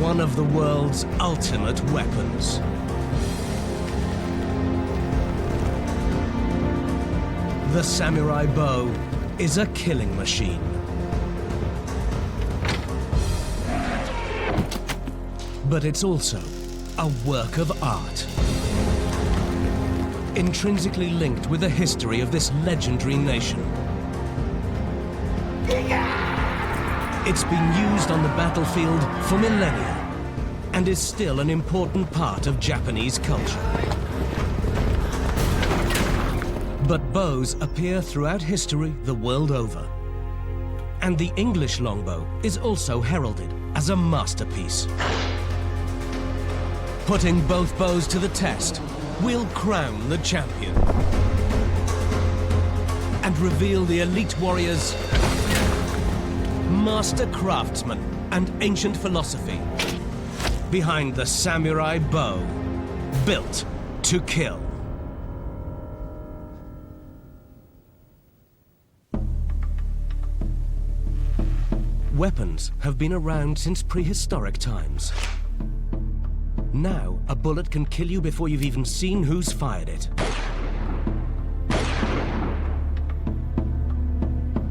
one of the world's ultimate weapons. The samurai bow is a killing machine. But it's also a work of art. Intrinsically linked with the history of this legendary nation. It's been used on the battlefield for millennia and is still an important part of Japanese culture. But bows appear throughout history the world over. And the English longbow is also heralded as a masterpiece. Putting both bows to the test, we'll crown the champion and reveal the elite warrior's master craftsman and ancient philosophy behind the samurai bow, built to kill. Weapons have been around since prehistoric times. Now, a bullet can kill you before you've even seen who's fired it.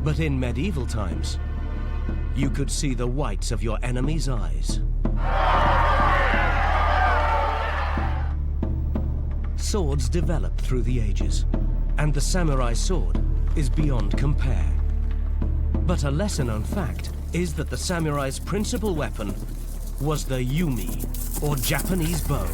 But in medieval times, you could see the whites of your enemy's eyes. Swords developed through the ages, and the samurai sword is beyond compare. But a lesser-known fact is that the samurai's principal weapon was the yumi, or Japanese bow.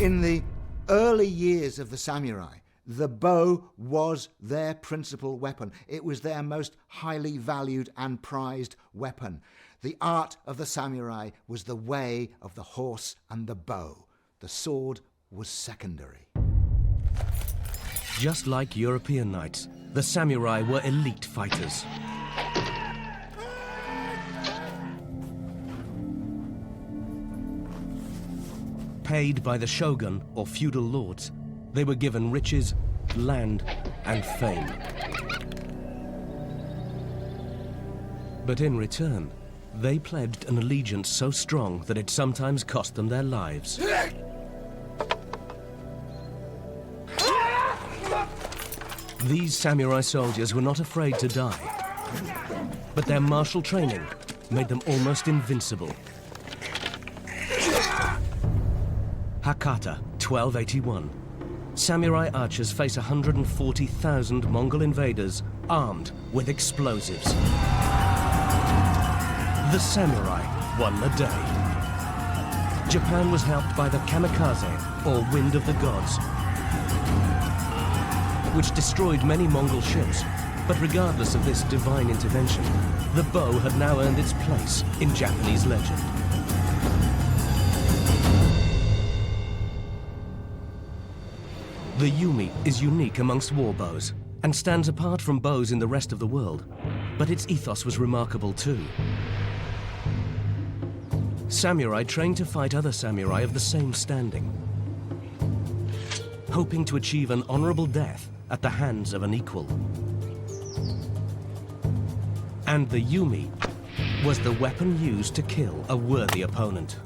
In the early years of the samurai, the bow was their principal weapon. It was their most highly valued and prized weapon. The art of the samurai was the way of the horse and the bow. The sword was secondary. Just like European knights, the samurai were elite fighters. Paid by the shogun or feudal lords, they were given riches, land, and fame. But in return, they pledged an allegiance so strong that it sometimes cost them their lives. These samurai soldiers were not afraid to die, but their martial training made them almost invincible. Hakata, 1281. Samurai archers face 140,000 Mongol invaders armed with explosives. The samurai won the day. Japan was helped by the kamikaze, or wind of the gods, which destroyed many Mongol ships. But regardless of this divine intervention, the bow had now earned its place in Japanese legend. The yumi is unique amongst war bows and stands apart from bows in the rest of the world, but its ethos was remarkable too. Samurai trained to fight other samurai of the same standing, hoping to achieve an honorable death at the hands of an equal. And the yumi was the weapon used to kill a worthy opponent.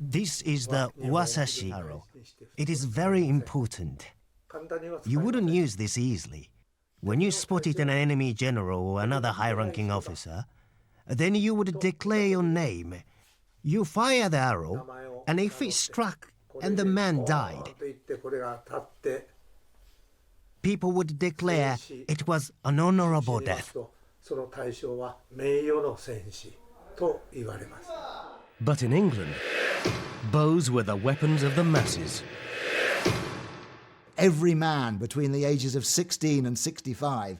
This is the wasashi arrow. It is very important. You wouldn't use this easily. When you spotted an enemy general or another high-ranking officer, then you would declare your name. You fire the arrow, and if it struck and the man died, people would declare it was an honorable death. But in England, bows were the weapons of the masses. Every man between the ages of 16 and 65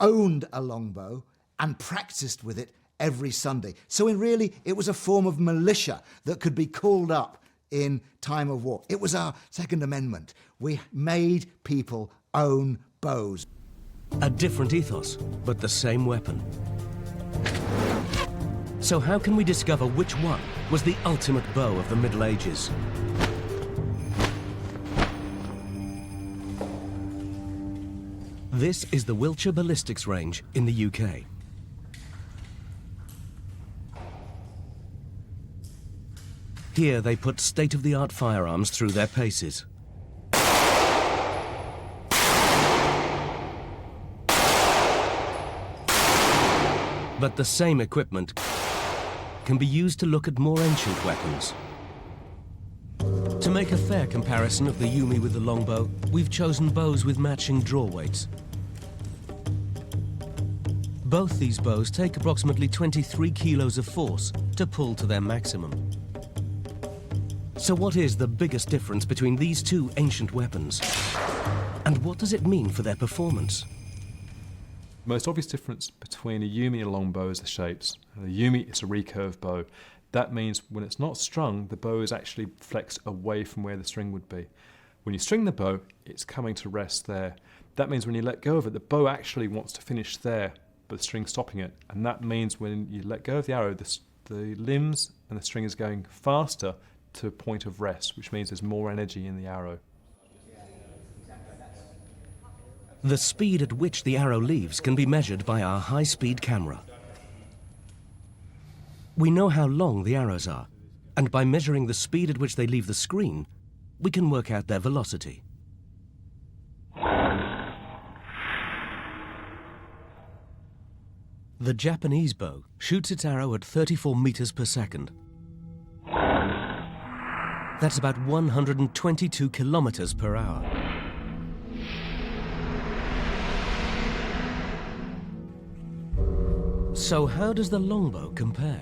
owned a longbow and practiced with it every Sunday. So it was a form of militia that could be called up in time of war. It was our Second Amendment. We made people own bows. A different ethos, but the same weapon. So how can we discover which one was the ultimate bow of the Middle Ages? This is the Wiltshire Ballistics Range in the UK. Here they put state-of-the-art firearms through their paces. But the same equipment can be used to look at more ancient weapons. To make a fair comparison of the yumi with the longbow, we've chosen bows with matching draw weights. Both these bows take approximately 23 kilos of force to pull to their maximum. So what is the biggest difference between these two ancient weapons? And what does it mean for their performance? The most obvious difference between a yumi and a longbow is the shapes. A yumi is a recurved bow. That means when it's not strung, the bow is actually flexed away from where the string would be. When you string the bow, it's coming to rest there. That means when you let go of it, the bow actually wants to finish there, but the string's stopping it. And that means when you let go of the arrow, the limbs and the string is going faster to a point of rest, which means there's more energy in the arrow. The speed at which the arrow leaves can be measured by our high-speed camera. We know how long the arrows are, and by measuring the speed at which they leave the screen, we can work out their velocity. The Japanese bow shoots its arrow at 34 meters per second. That's about 122 kilometers per hour. So how does the longbow compare?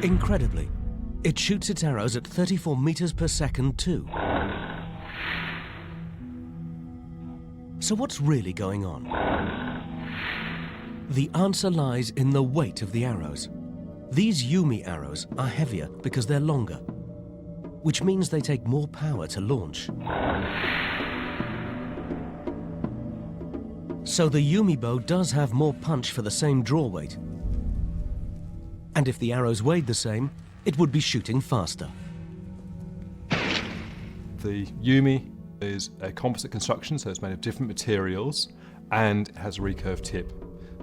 Incredibly, it shoots its arrows at 34 meters per second too. So what's really going on? The answer lies in the weight of the arrows. These yumi arrows are heavier because they're longer, which means they take more power to launch. So the yumi bow does have more punch for the same draw weight. And if the arrows weighed the same, it would be shooting faster. The yumi is a composite construction, so it's made of different materials and has a recurved tip.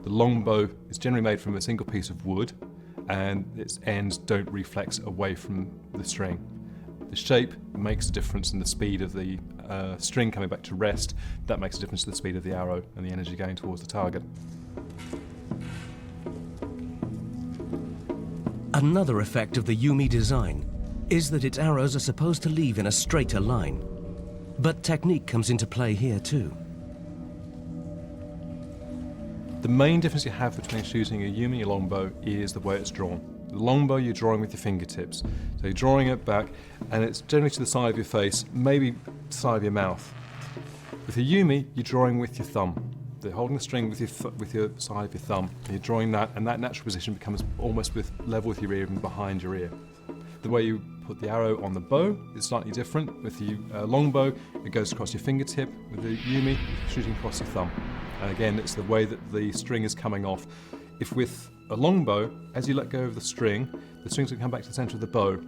The longbow is generally made from a single piece of wood and its ends don't reflex away from the string. The shape makes a difference in the speed of the string coming back to rest. That makes a difference to the speed of the arrow and the energy going towards the target. Another effect of the yumi design is that its arrows are supposed to leave in a straighter line. But technique comes into play here too. The main difference you have between shooting a yumi and a longbow is the way it's drawn. The longbow you're drawing with your fingertips. So you're drawing it back and it's generally to the side of your face, maybe to the side of your mouth. With a yumi, you're drawing with your thumb. You're holding the string with your side of your thumb. And you're drawing that, and that natural position becomes almost level with your ear and behind your ear. The way you put the arrow on the bow is slightly different. With the longbow, it goes across your fingertip. With the yumi, shooting across your thumb. And again, it's the way that the string is coming off. If with a longbow, as you let go of the string's going to come back to the centre of the bow.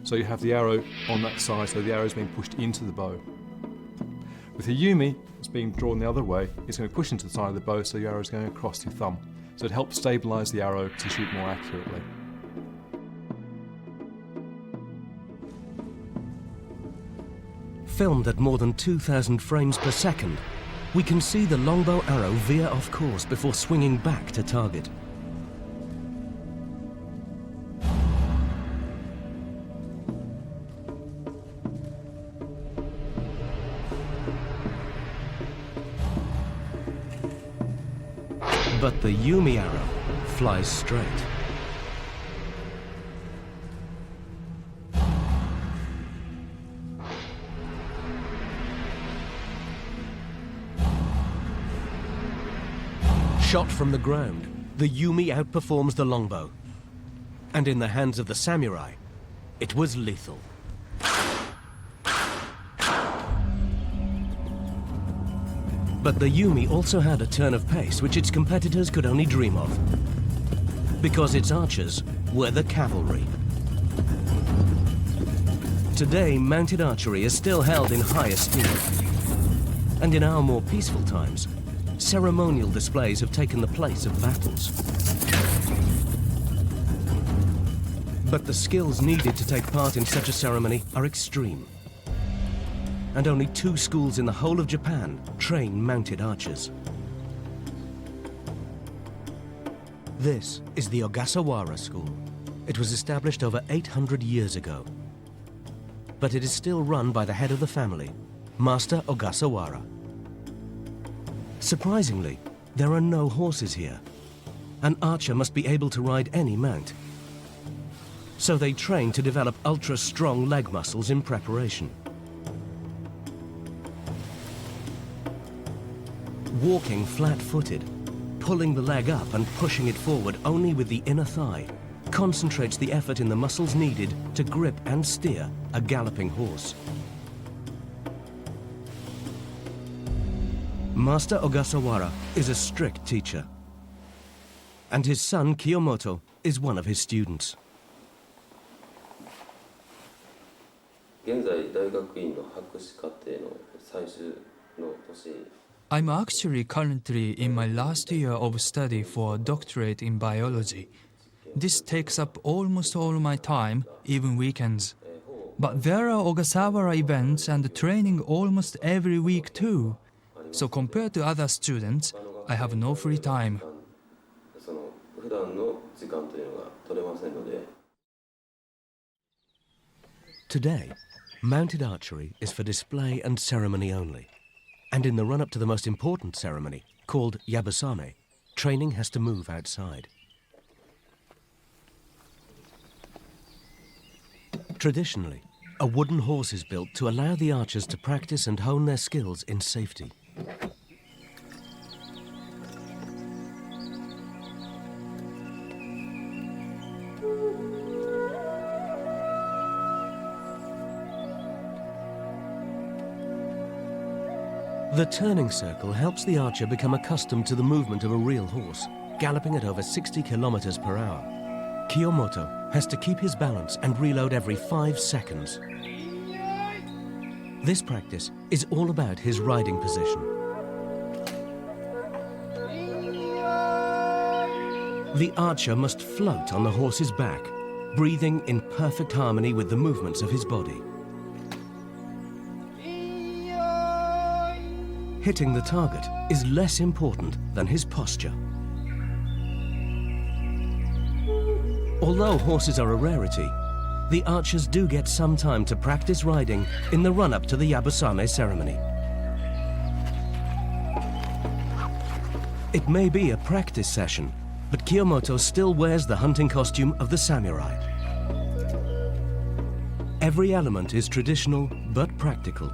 So you have the arrow on that side, so the arrow is being pushed into the bow. With a yumi, it's being drawn the other way. It's going to push into the side of the bow, so the arrow is going across your thumb. So it helps stabilise the arrow to shoot more accurately. Filmed at more than 2,000 frames per second, we can see the longbow arrow veer off course before swinging back to target. But the yumi arrow flies straight. Shot from the ground, the yumi outperforms the longbow. And in the hands of the samurai, it was lethal. But the yumi also had a turn of pace which its competitors could only dream of. Because its archers were the cavalry. Today, mounted archery is still held in high esteem. And in our more peaceful times, ceremonial displays have taken the place of battles. But the skills needed to take part in such a ceremony are extreme. And only 2 schools in the whole of Japan train mounted archers. This is the Ogasawara School. It was established over 800 years ago. But it is still run by the head of the family, Master Ogasawara. Surprisingly, there are no horses here. An archer must be able to ride any mount. So they train to develop ultra-strong leg muscles in preparation. Walking flat-footed, pulling the leg up and pushing it forward only with the inner thigh concentrates the effort in the muscles needed to grip and steer a galloping horse. Master Ogasawara is a strict teacher, and his son Kiyomoto is one of his students. I'm actually currently in my last year of study for a doctorate in biology. This takes up almost all my time, even weekends. But there are Ogasawara events and training almost every week too. So compared to other students, I have no free time. Today, mounted archery is for display and ceremony only. And in the run-up to the most important ceremony, called Yabusame, training has to move outside. Traditionally, a wooden horse is built to allow the archers to practice and hone their skills in safety. The turning circle helps the archer become accustomed to the movement of a real horse, galloping at over 60 kilometers per hour. Kiyomoto has to keep his balance and reload every 5 seconds. This practice is all about his riding position. The archer must float on the horse's back, breathing in perfect harmony with the movements of his body. Hitting the target is less important than his posture. Although horses are a rarity, the archers do get some time to practice riding in the run-up to the Yabusame ceremony. It may be a practice session, but Kiyomoto still wears the hunting costume of the samurai. Every element is traditional but practical.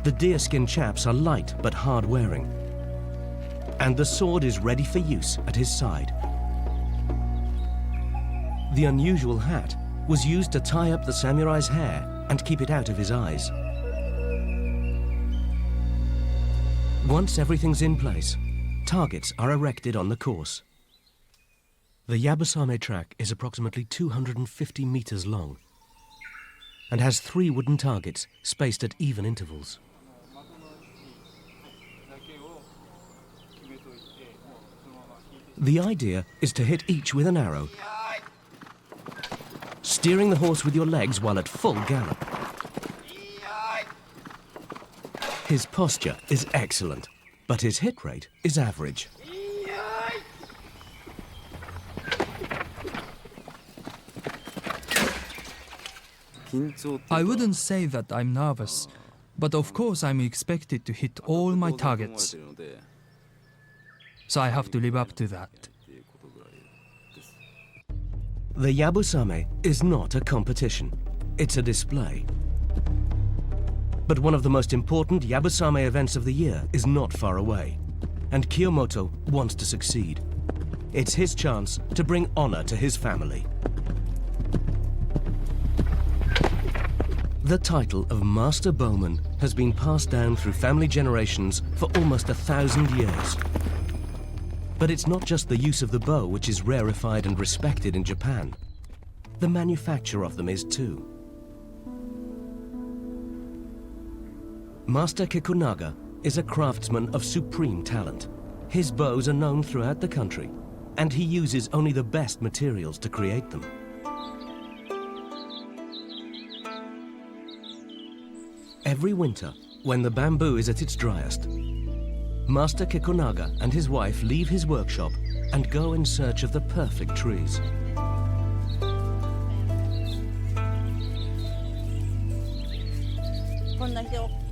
The deerskin chaps are light but hard-wearing, and the sword is ready for use at his side. The unusual hat was used to tie up the samurai's hair and keep it out of his eyes. Once everything's in place, targets are erected on the course. The Yabusame track is approximately 250 meters long and has 3 wooden targets spaced at even intervals. The idea is to hit each with an arrow, steering the horse with your legs while at full gallop. His posture is excellent, but his hit rate is average. I wouldn't say that I'm nervous, but of course I'm expected to hit all my targets. So I have to live up to that. The Yabusame is not a competition, it's a display. But one of the most important Yabusame events of the year is not far away, and Kiyomoto wants to succeed. It's his chance to bring honor to his family. The title of Master Bowman has been passed down through family generations for almost 1,000 years. But it's not just the use of the bow which is rarefied and respected in Japan. the manufacture of them is too. Master Kikunaga is a craftsman of supreme talent. His bows are known throughout the country, and he uses only the best materials to create them. Every winter, when the bamboo is at its driest, Master Kikunaga and his wife leave his workshop and go in search of the perfect trees.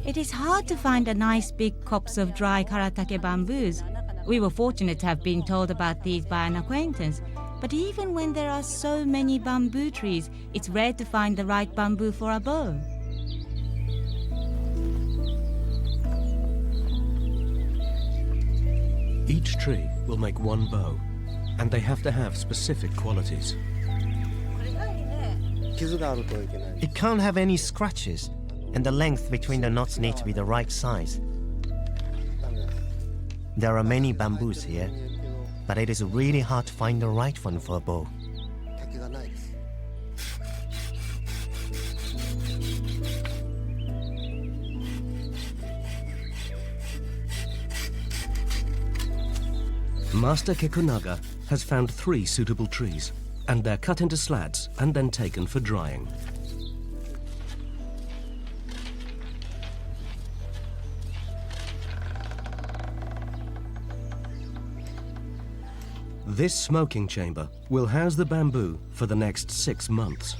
It is hard to find a nice big copse of dry karatake bamboos. We were fortunate to have been told about these by an acquaintance, but even when there are so many bamboo trees, it's rare to find the right bamboo for a bow. Each tree will make one bow, and they have to have specific qualities. It can't have any scratches, and the length between the knots need to be the right size. There are many bamboos here, but it is really hard to find the right one for a bow. Master Kikunaga has found 3 suitable trees, and they're cut into slats and then taken for drying. This smoking chamber will house the bamboo for the next 6 months.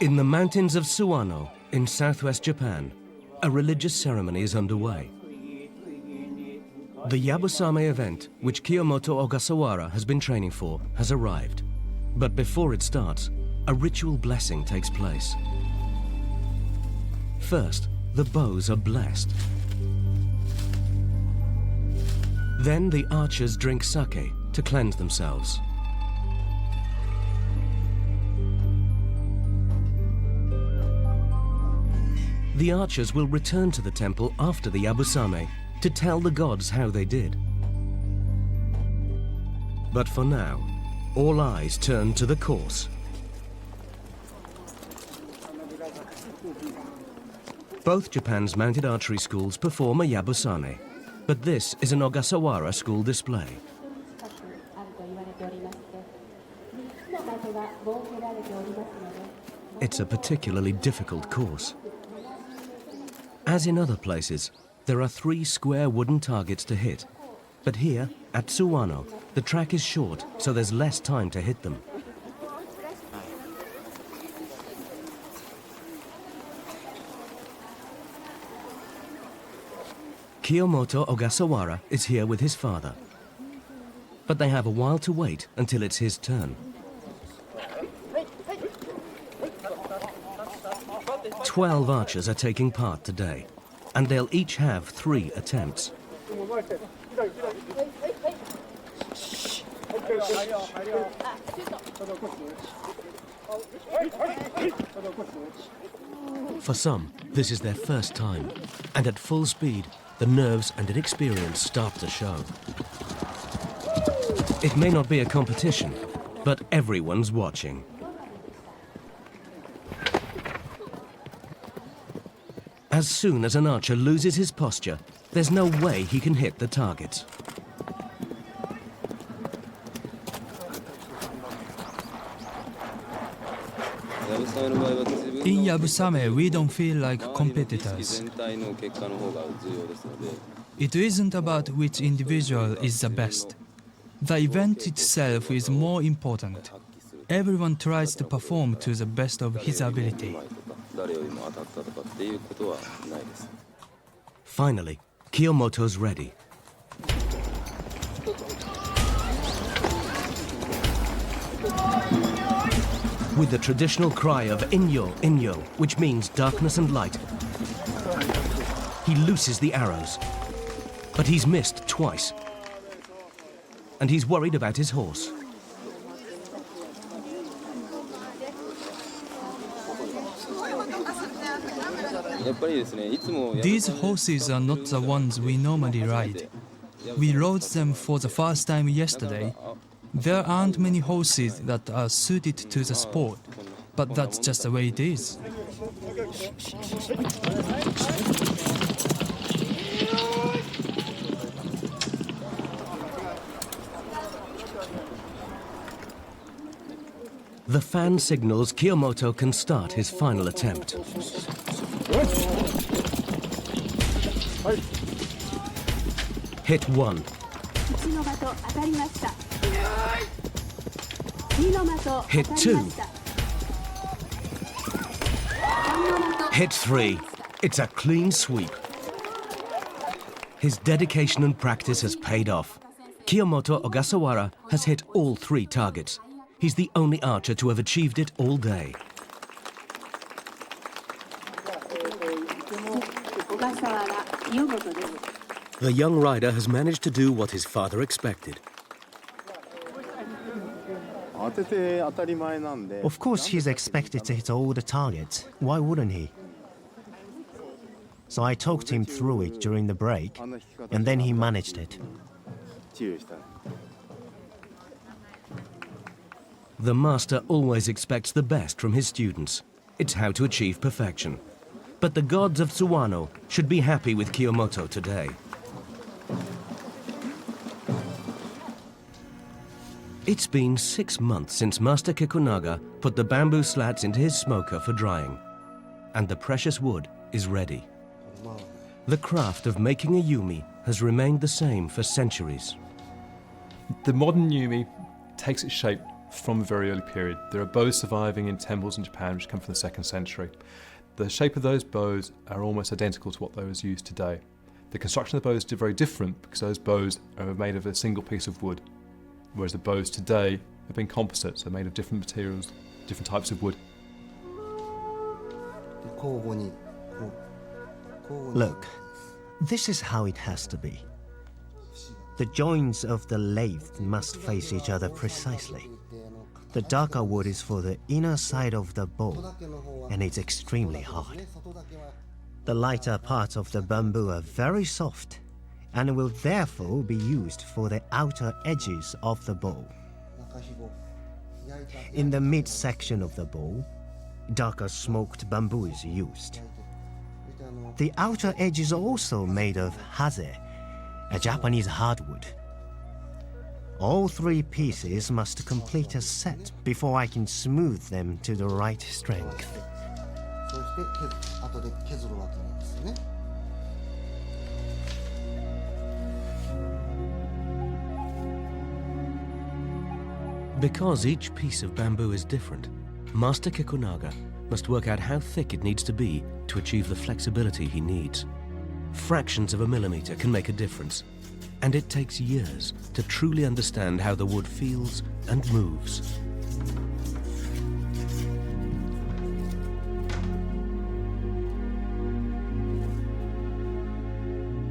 In the mountains of Suwano, in southwest Japan, a religious ceremony is underway. The Yabusame event, which Kiyomoto Ogasawara has been training for, has arrived. But before it starts, a ritual blessing takes place. First, the bows are blessed. Then the archers drink sake to cleanse themselves. The archers will return to the temple after the Yabusame to tell the gods how they did. But for now, all eyes turn to the course. Both Japan's mounted archery schools perform a Yabusame, but this is an Ogasawara school display. It's a particularly difficult course. As in other places, there are 3 square wooden targets to hit. But here, at Suwano, the track is short, so there's less time to hit them. Kiyomoto Ogasawara is here with his father. But they have a while to wait until it's his turn. 12 archers are taking part today, and they'll each have 3 attempts. For some, this is their first time, and at full speed, the nerves and inexperience start to show. It may not be a competition, but everyone's watching. As soon as an archer loses his posture, there's no way he can hit the targets. In Yabusame, we don't feel like competitors. It isn't about which individual is the best. The event itself is more important. Everyone tries to perform to the best of his ability. Finally, Kiyomoto's ready. With the traditional cry of Inyo, Inyo, which means darkness and light, he looses the arrows. But he's missed twice. And he's worried about his horse. These horses are not the ones we normally ride. We rode them for the first time yesterday. There aren't many horses that are suited to the sport, but that's just the way it is. The fan signals Kiyomoto can start his final attempt. Hit 1. Hit 2. Hit 3. It's a clean sweep. His dedication and practice has paid off. Kiyomoto Ogasawara has hit all 3 targets. He's the only archer to have achieved it all day. The young rider has managed to do what his father expected. Of course, he's expected to hit all the targets. Why wouldn't he? So I talked him through it during the break, and then he managed it. The master always expects the best from his students. It's how to achieve perfection. But the gods of Tsuwano should be happy with Kiyomoto today. It's been 6 months since Master Kikunaga put the bamboo slats into his smoker for drying. And the precious wood is ready. The craft of making a yumi has remained the same for centuries. The modern yumi takes its shape from a very early period. There are bows surviving in temples in Japan which come from the 2nd century. The shape of those bows are almost identical to what those used today. The construction of the bows is very different because those bows are made of a single piece of wood, whereas the bows today have been composites, so made of different materials, different types of wood. Look, this is how it has to be. The joints of the lathe must face each other precisely. The darker wood is for the inner side of the bow, and it's extremely hard. The lighter parts of the bamboo are very soft, and will therefore be used for the outer edges of the bow. In the midsection of the bow, darker smoked bamboo is used. The outer edge is also made of haze, a Japanese hardwood. All 3 pieces must complete a set before I can smooth them to the right strength. Because each piece of bamboo is different, Master Kikunaga must work out how thick it needs to be to achieve the flexibility he needs. Fractions of a millimeter can make a difference, and it takes years to truly understand how the wood feels and moves.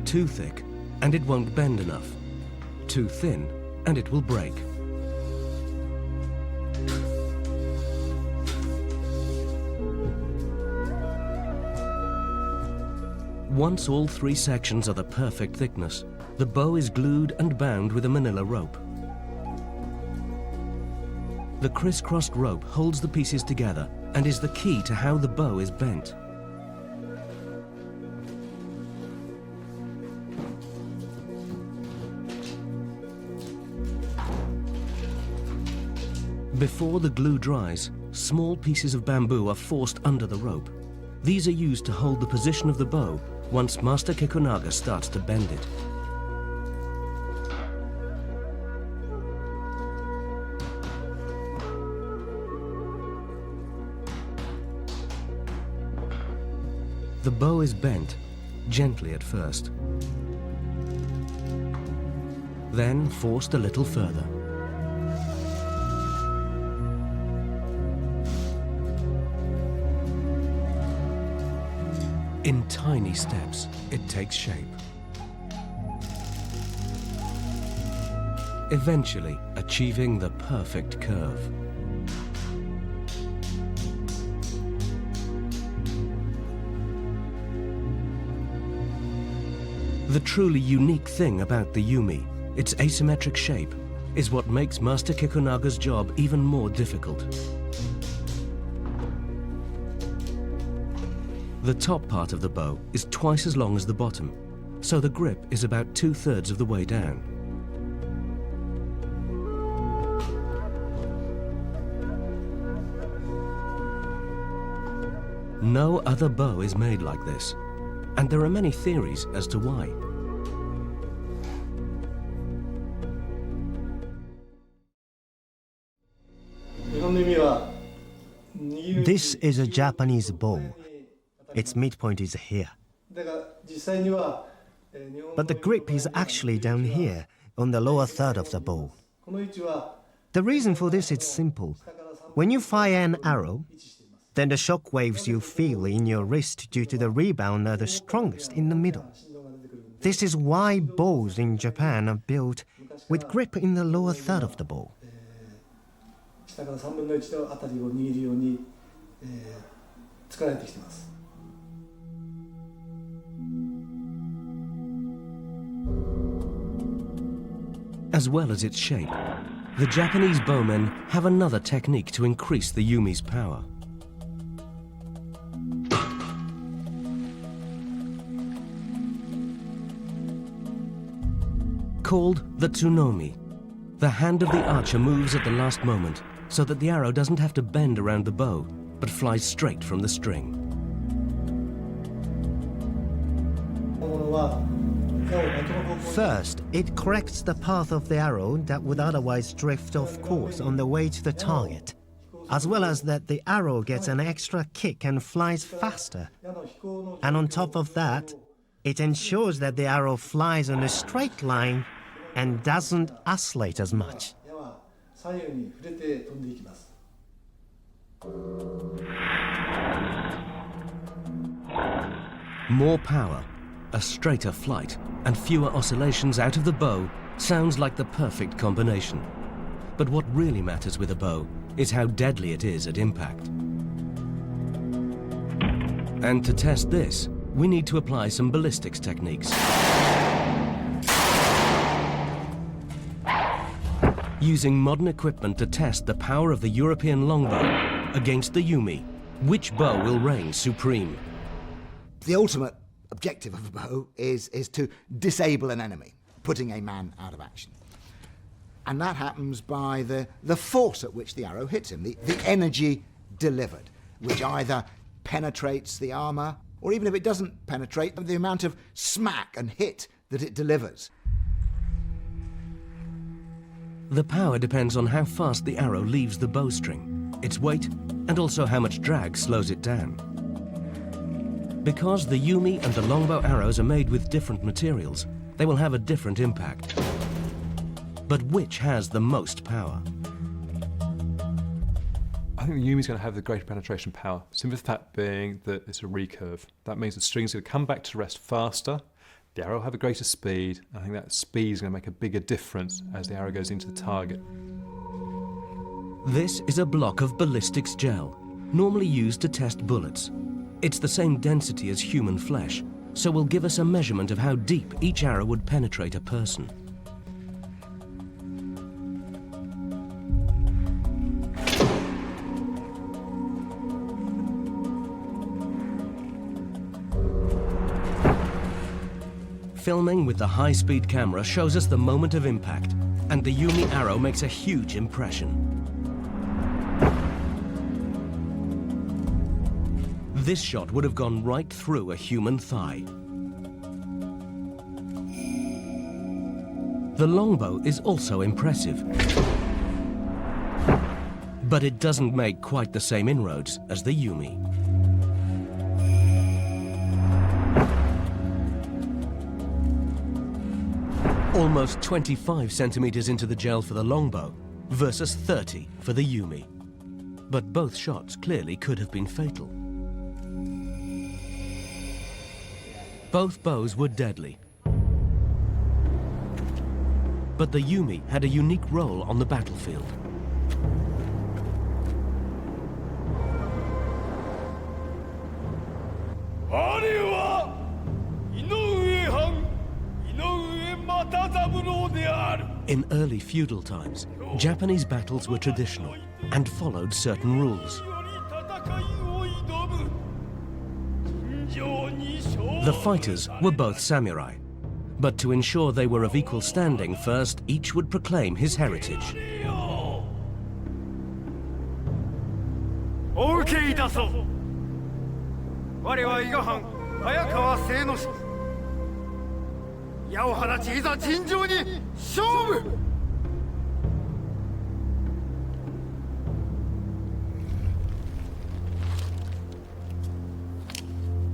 Too thick, and it won't bend enough. Too thin, and it will break. Once all 3 sections are the perfect thickness, the bow is glued and bound with a manila rope. The crisscrossed rope holds the pieces together and is the key to how the bow is bent. Before the glue dries, small pieces of bamboo are forced under the rope. These are used to hold the position of the bow once Master Kikunaga starts to bend it. The bow is bent, gently at first, then forced a little further. In tiny steps, it takes shape. Eventually achieving the perfect curve. The truly unique thing about the yumi, its asymmetric shape, is what makes Master Kikunaga's job even more difficult. The top part of the bow is twice as long as the bottom, so the grip is about 2/3 of the way down. No other bow is made like this, and there are many theories as to why. This is a Japanese bow. Its midpoint is here. But the grip is actually down here, on the lower third of the bow. The reason for this is simple. When you fire an arrow, then the shock waves you feel in your wrist due to the rebound are the strongest in the middle. This is why bows in Japan are built with grip in the lower third of the bow. As well as its shape, the Japanese bowmen have another technique to increase the yumi's power. Called the tsunomi, the hand of the archer moves at the last moment so that the arrow doesn't have to bend around the bow, but flies straight from the string. First, it corrects the path of the arrow that would otherwise drift off course on the way to the target, as well as that the arrow gets an extra kick and flies faster. And on top of that, it ensures that the arrow flies on a straight line and doesn't oscillate as much. More power, a straighter flight, and fewer oscillations out of the bow sounds like the perfect combination. But what really matters with a bow is how deadly it is at impact. And to test this, we need to apply some ballistics techniques. Using modern equipment to test the power of the European longbow against the yumi, which bow will reign supreme? The ultimate objective of a bow is to disable an enemy, putting a man out of action. And that happens by the force at which the arrow hits him, the energy delivered, which either penetrates the armour, or even if it doesn't penetrate, the amount of smack and hit that it delivers. The power depends on how fast the arrow leaves the bowstring, its weight, and also how much drag slows it down. Because the yumi and the longbow arrows are made with different materials, they will have a different impact. But which has the most power? I think the yumi's going to have the greater penetration power. Simplest fact being that it's a recurve. That means the string's going to come back to rest faster. The arrow will have a greater speed. I think that speed is going to make a bigger difference as the arrow goes into the target. This is a block of ballistics gel, normally used to test bullets. It's the same density as human flesh, so will give us a measurement of how deep each arrow would penetrate a person. Filming with the high-speed camera shows us the moment of impact, and the yumi arrow makes a huge impression. This shot would have gone right through a human thigh. The longbow is also impressive, but it doesn't make quite the same inroads as the yumi. Almost 25 centimeters into the gel for the longbow versus 30 for the yumi. But both shots clearly could have been fatal. Both bows were deadly. But the yumi had a unique role on the battlefield. In early feudal times, Japanese battles were traditional and followed certain rules. The fighters were both samurai, but to ensure they were of equal standing, first each would proclaim his heritage.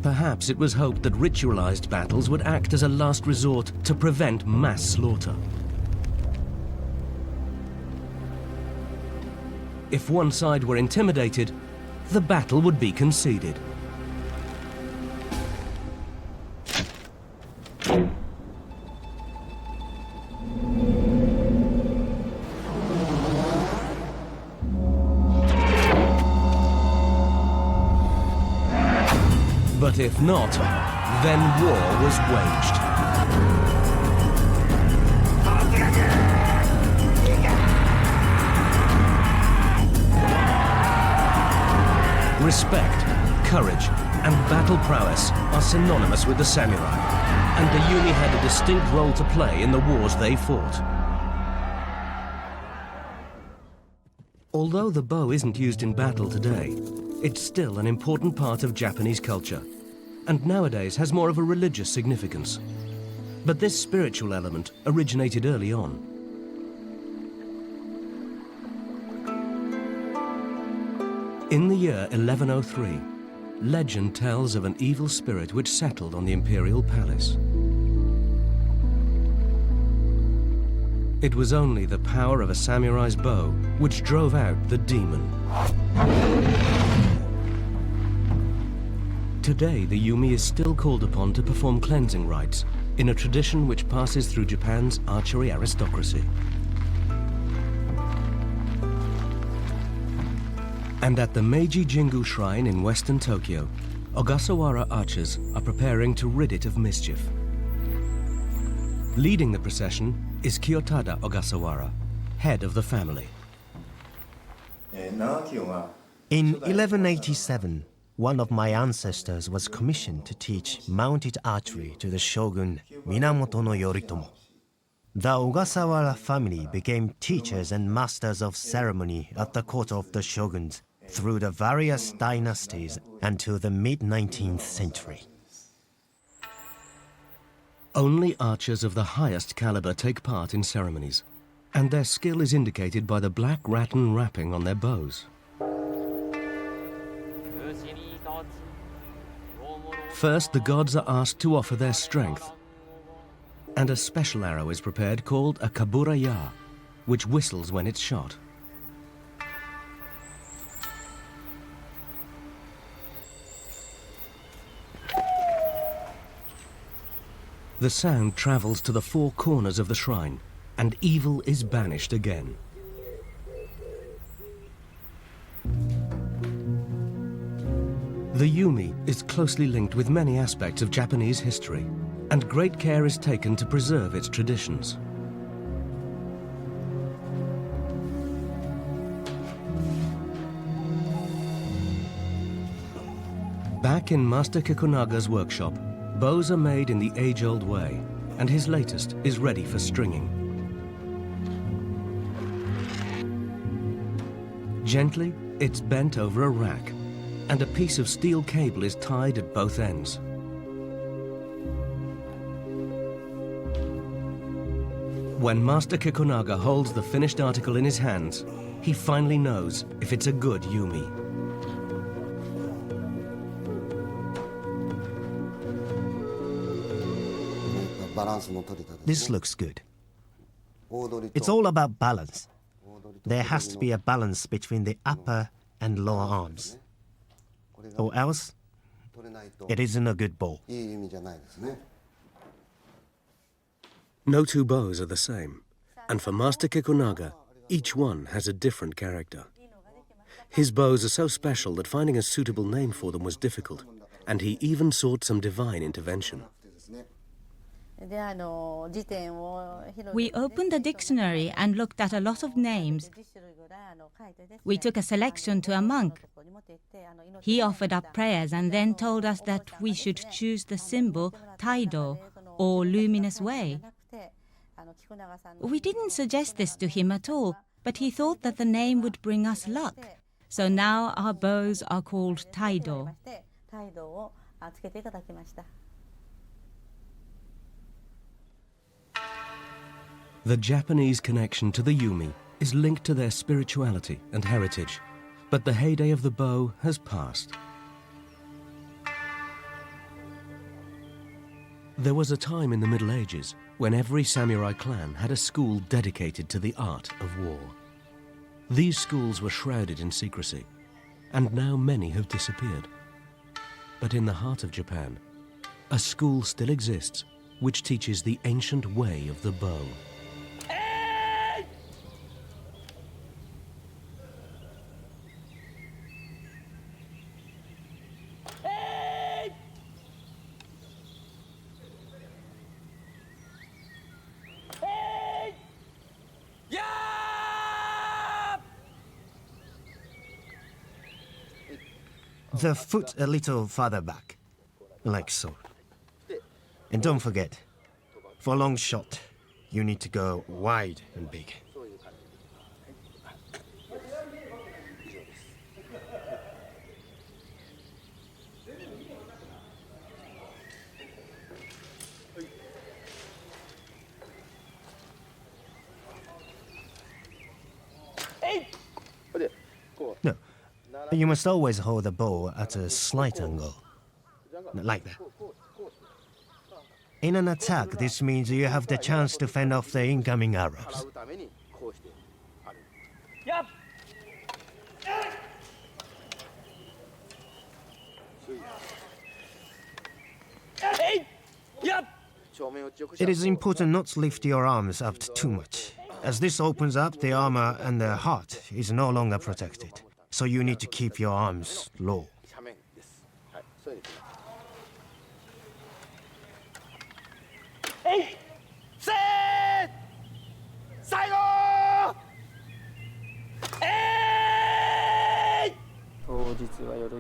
Perhaps it was hoped that ritualized battles would act as a last resort to prevent mass slaughter. If one side were intimidated, the battle would be conceded. But if not, then war was waged. Respect, courage, and battle prowess are synonymous with the samurai, and the yumi had a distinct role to play in the wars they fought. Although the bow isn't used in battle today, it's still an important part of Japanese culture, and nowadays has more of a religious significance. But this spiritual element originated early on. In the year 1103, legend tells of an evil spirit which settled on the imperial palace. It was only the power of a samurai's bow which drove out the demon. Today, the yumi is still called upon to perform cleansing rites in a tradition which passes through Japan's archery aristocracy. And at the Meiji Jingu Shrine in western Tokyo, Ogasawara archers are preparing to rid it of mischief. Leading the procession is Kiyotada Ogasawara, head of the family. In 1187, one of my ancestors was commissioned to teach mounted archery to the shogun Minamoto no Yoritomo. The Ogasawara family became teachers and masters of ceremony at the court of the shoguns through the various dynasties until the mid-19th century. Only archers of the highest caliber take part in ceremonies, and their skill is indicated by the black rattan wrapping on their bows. First, the gods are asked to offer their strength, and a special arrow is prepared called a kabura-ya, which whistles when it's shot. The sound travels to the four corners of the shrine, and evil is banished again. The yumi is closely linked with many aspects of Japanese history, and great care is taken to preserve its traditions. Back in Master Kikunaga's workshop, bows are made in the age-old way, and his latest is ready for stringing. Gently, it's bent over a rack, and a piece of steel cable is tied at both ends. When Master Kikunaga holds the finished article in his hands, he finally knows if it's a good yumi. This looks good. It's all about balance. There has to be a balance between the upper and lower arms. Or else, it isn't a good bow. No two bows are the same, and for Master Kikunaga, each one has a different character. His bows are so special that finding a suitable name for them was difficult, and he even sought some divine intervention. We opened the dictionary and looked at a lot of names. We took a selection to a monk. He offered up prayers and then told us that we should choose the symbol Taido, or luminous way. We didn't suggest this to him at all, but he thought that the name would bring us luck. So now our bows are called Taido. The Japanese connection to the yumi is linked to their spirituality and heritage, but the heyday of the bow has passed. There was a time in the Middle Ages when every samurai clan had a school dedicated to the art of war. These schools were shrouded in secrecy, and now many have disappeared. But in the heart of Japan, a school still exists which teaches the ancient way of the bow. The foot a little farther back, like so. And don't forget, for a long shot, you need to go wide and big. No, you must always hold the bow at a slight angle, like that. In an attack, this means you have the chance to fend off the incoming arrows. It is important not to lift your arms up too much, as this opens up the armor and the heart is no longer protected. So you need to keep your arms low.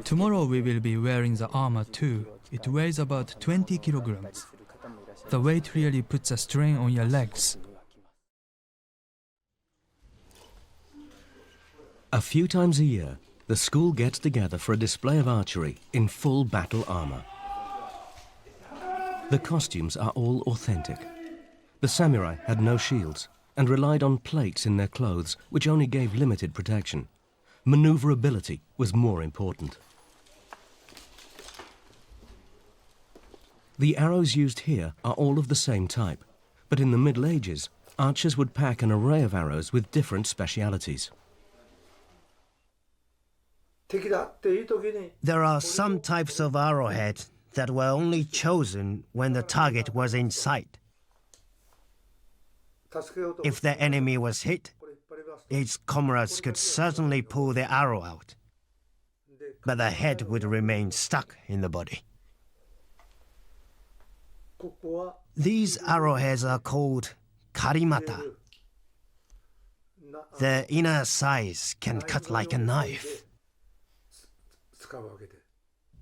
Tomorrow we will be wearing the armor too. It weighs about 20 kilograms. The weight really puts a strain on your legs. A few times a year, the school gets together for a display of archery in full battle armor. The costumes are all authentic. The samurai had no shields and relied on plates in their clothes, which only gave limited protection. Maneuverability was more important. The arrows used here are all of the same type, but in the Middle Ages, archers would pack an array of arrows with different specialities. There are some types of arrowhead that were only chosen when the target was in sight. If the enemy was hit, its comrades could certainly pull the arrow out, but the head would remain stuck in the body. These arrowheads are called karimata. The inner sides can cut like a knife.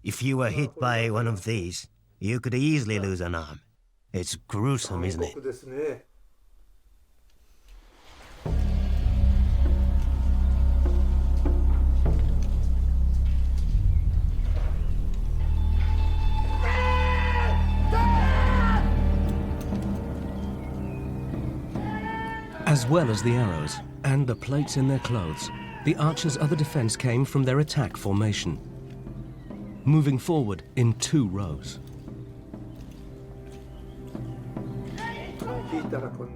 If you were hit by one of these, you could easily lose an arm. It's gruesome, isn't it? As well as the arrows and the plates in their clothes, the archers' other defense came from their attack formation, moving forward in 2 rows.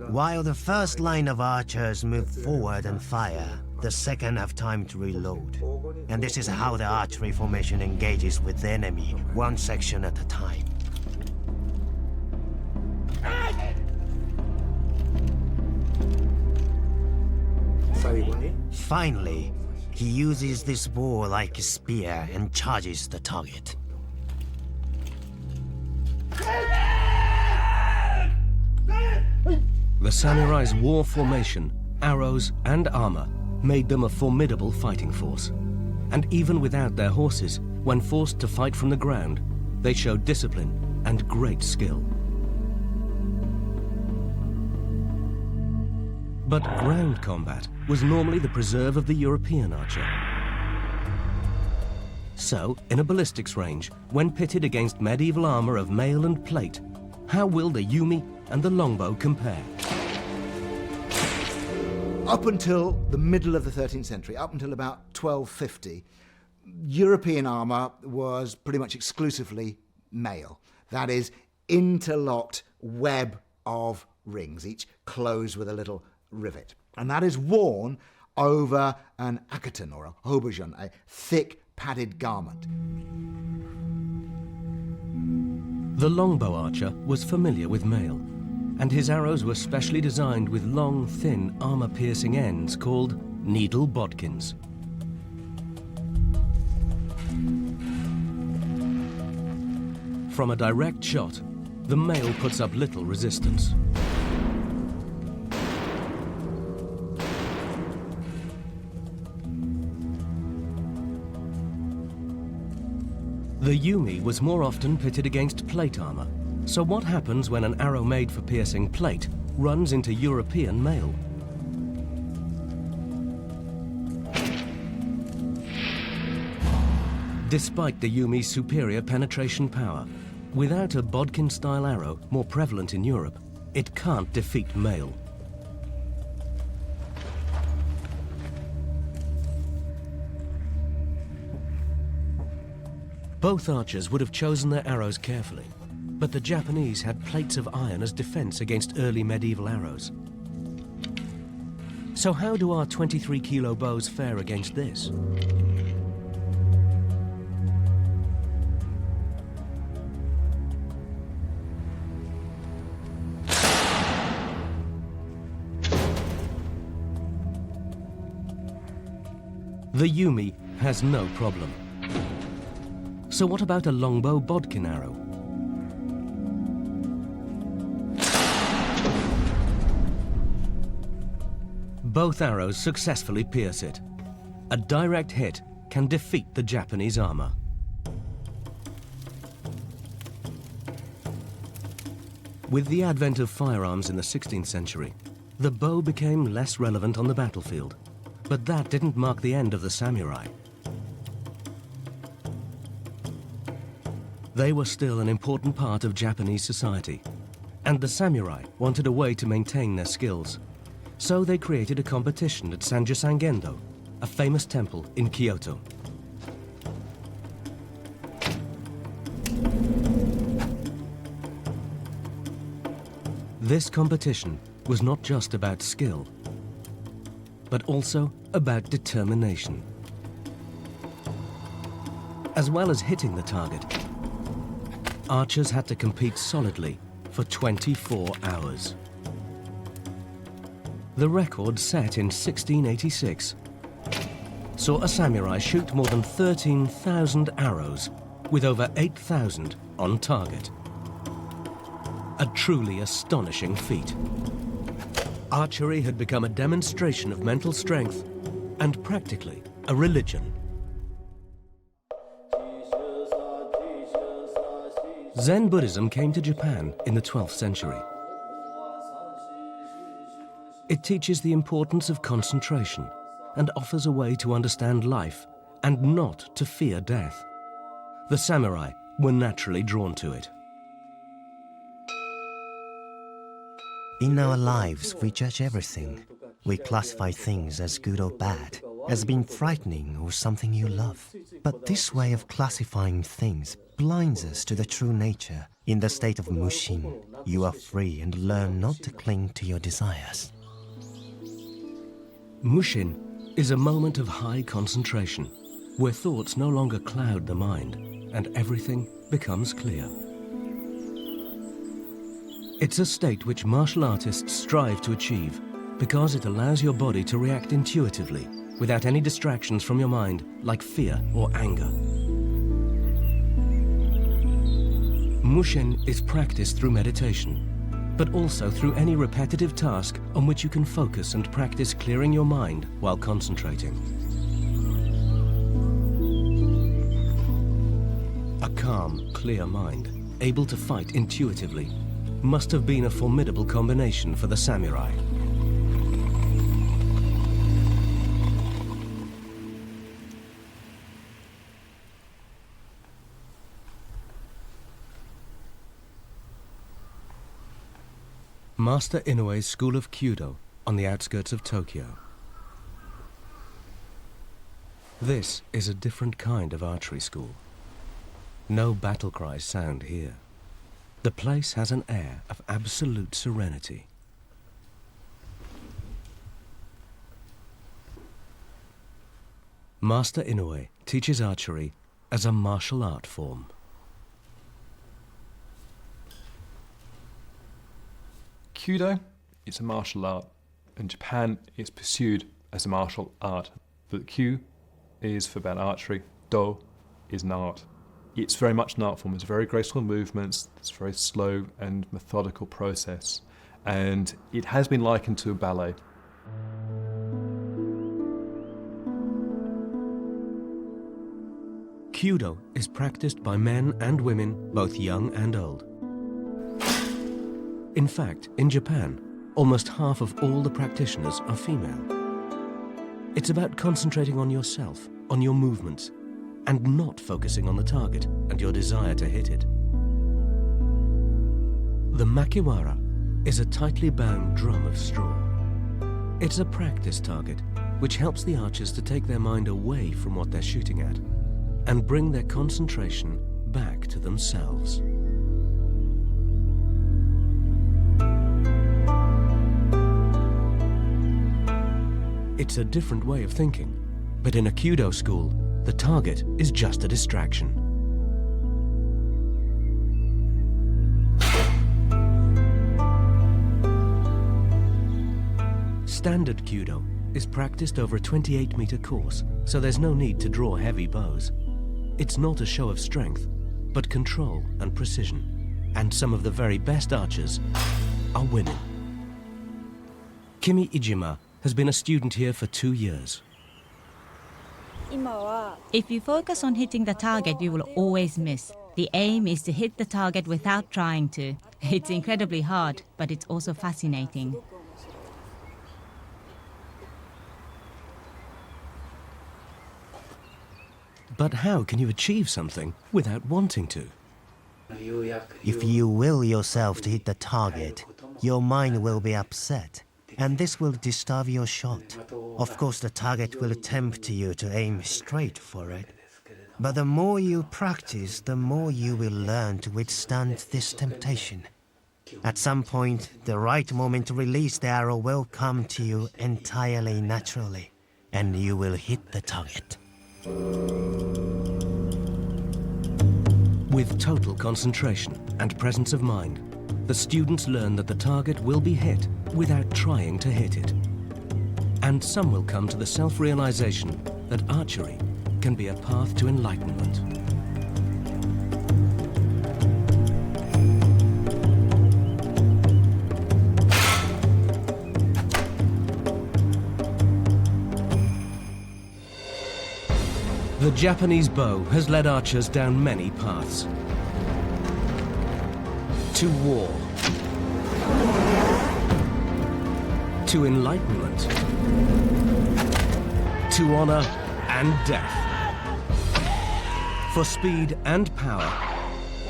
While the first line of archers move forward and fire, the second have time to reload. And this is how the archery formation engages with the enemy, one section at a time. Finally, he uses this bow like a spear and charges the target. the samurai's war formation, arrows and armor made them a formidable fighting force. And even without their horses, when forced to fight from the ground, they showed discipline and great skill. But ground combat was normally the preserve of the European archer. So, in a ballistics range, when pitted against medieval armor of mail and plate, how will the yumi and the longbow compare? Up until the middle of the 13th century, up until about 1250, European armour was pretty much exclusively mail. That is, interlocked web of rings, each closed with a little rivet. And that is worn over an aketon or a hobojon, a thick padded garment. The longbow archer was familiar with mail, and his arrows were specially designed with long, thin, armor-piercing ends called needle bodkins. From a direct shot, the mail puts up little resistance. The yumi was more often pitted against plate armor. So what happens when an arrow made for piercing plate runs into European mail? Despite the yumi's superior penetration power, without a bodkin-style arrow more prevalent in Europe, it can't defeat mail. Both archers would have chosen their arrows carefully, but the Japanese had plates of iron as defense against early medieval arrows. So how do our 23-kilo bows fare against this? The yumi has no problem. So what about a longbow bodkin arrow? Both arrows successfully pierce it. A direct hit can defeat the Japanese armor. With the advent of firearms in the 16th century, the bow became less relevant on the battlefield. But that didn't mark the end of the samurai. They were still an important part of Japanese society, and the samurai wanted a way to maintain their skills. So they created a competition at Sanjusangendo, a famous temple in Kyoto. This competition was not just about skill, but also about determination. As well as hitting the target, archers had to compete solidly for 24 hours. The record set in 1686 saw a samurai shoot more than 13,000 arrows with over 8,000 on target. A truly astonishing feat. Archery had become a demonstration of mental strength and practically a religion. Zen Buddhism came to Japan in the 12th century. It teaches the importance of concentration and offers a way to understand life and not to fear death. The samurai were naturally drawn to it. In our lives, we judge everything. We classify things as good or bad, as being frightening or something you love. But this way of classifying things blinds us to the true nature. In the state of mushin, you are free and learn not to cling to your desires. Mushin is a moment of high concentration, where thoughts no longer cloud the mind and everything becomes clear. It's a state which martial artists strive to achieve because it allows your body to react intuitively without any distractions from your mind like fear or anger. Mushin is practiced through meditation, but also through any repetitive task on which you can focus and practice clearing your mind while concentrating. A calm, clear mind, able to fight intuitively, must have been a formidable combination for the samurai. Master Inoue's School of Kyudo on the outskirts of Tokyo. This is a different kind of archery school. No battle cries sound here. The place has an air of absolute serenity. Master Inoue teaches archery as a martial art form. Kyudo, it's a martial art. In Japan, it's pursued as a martial art. But Kyu is for bad archery, Do is an art. It's very much an art form. It's very graceful movements, it's a very slow and methodical process. And it has been likened to a ballet. Kyudo is practiced by men and women, both young and old. In fact, in Japan, almost half of all the practitioners are female. It's about concentrating on yourself, on your movements, and not focusing on the target and your desire to hit it. The makiwara is a tightly bound drum of straw. It's a practice target which helps the archers to take their mind away from what they're shooting at and bring their concentration back to themselves. It's a different way of thinking, but in a Kyudo school, the target is just a distraction. Standard Kyudo is practiced over a 28-meter course, so there's no need to draw heavy bows. It's not a show of strength, but control and precision. And some of the very best archers are women. Kimi Ijima has been a student here for 2 years. If you focus on hitting the target, you will always miss. The aim is to hit the target without trying to. It's incredibly hard, but it's also fascinating. But how can you achieve something without wanting to? If you will yourself to hit the target, your mind will be upset, and this will disturb your shot. Of course, the target will tempt you to aim straight for it. But the more you practice, the more you will learn to withstand this temptation. At some point, the right moment to release the arrow will come to you entirely naturally, and you will hit the target. With total concentration and presence of mind, the students learn that the target will be hit without trying to hit it. And some will come to the self-realization that archery can be a path to enlightenment. The Japanese bow has led archers down many paths. To war. To enlightenment. To honor and death. For speed and power,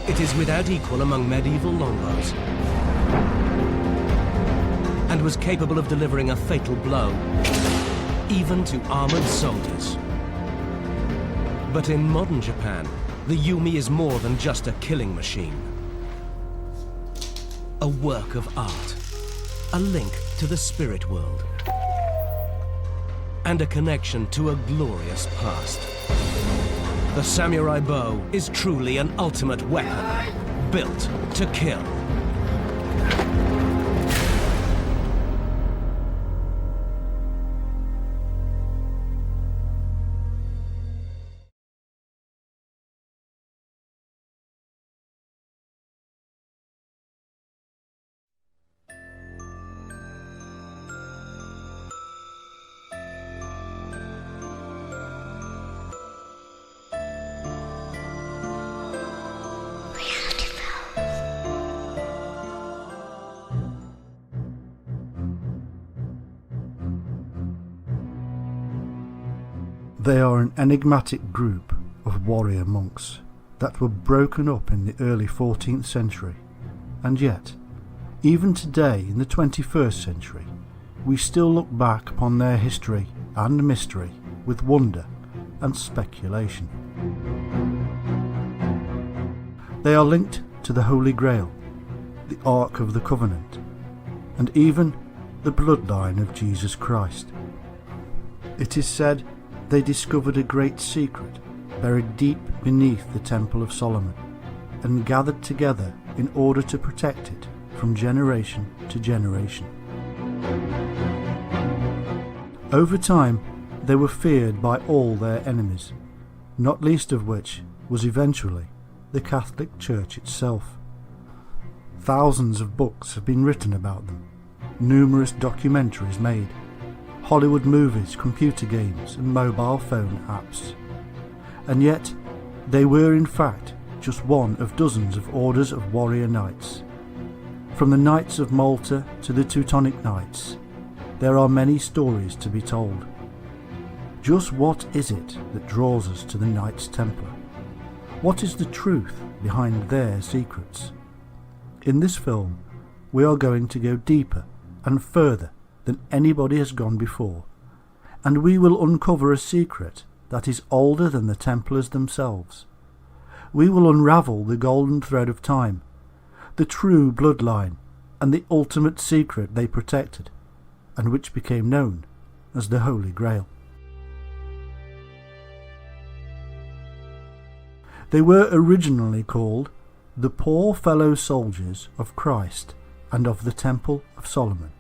it is without equal among medieval longbows, and was capable of delivering a fatal blow, even to armored soldiers. But in modern Japan, the yumi is more than just a killing machine. A work of art, a link to the spirit world, and a connection to a glorious past. The samurai bow is truly an ultimate weapon, built to kill. They are an enigmatic group of warrior monks that were broken up in the early 14th century, and yet, even today in the 21st century, we still look back upon their history and mystery with wonder and speculation. They are linked to the Holy Grail, the Ark of the Covenant, and even the bloodline of Jesus Christ. It is said they discovered a great secret buried deep beneath the Temple of Solomon and gathered together in order to protect it from generation to generation. Over time, they were feared by all their enemies, not least of which was eventually the Catholic Church itself. Thousands of books have been written about them, numerous documentaries made, Hollywood movies, computer games and mobile phone apps. And yet, they were in fact just one of dozens of orders of warrior knights. From the Knights of Malta to the Teutonic Knights, there are many stories to be told. Just what is it that draws us to the Knights Templar? What is the truth behind their secrets? In this film, we are going to go deeper and further than anybody has gone before, and we will uncover a secret that is older than the Templars themselves. We will unravel the golden thread of time, the true bloodline, and the ultimate secret they protected, and which became known as the Holy Grail. They were originally called the Poor Fellow Soldiers of Christ and of the Temple of Solomon,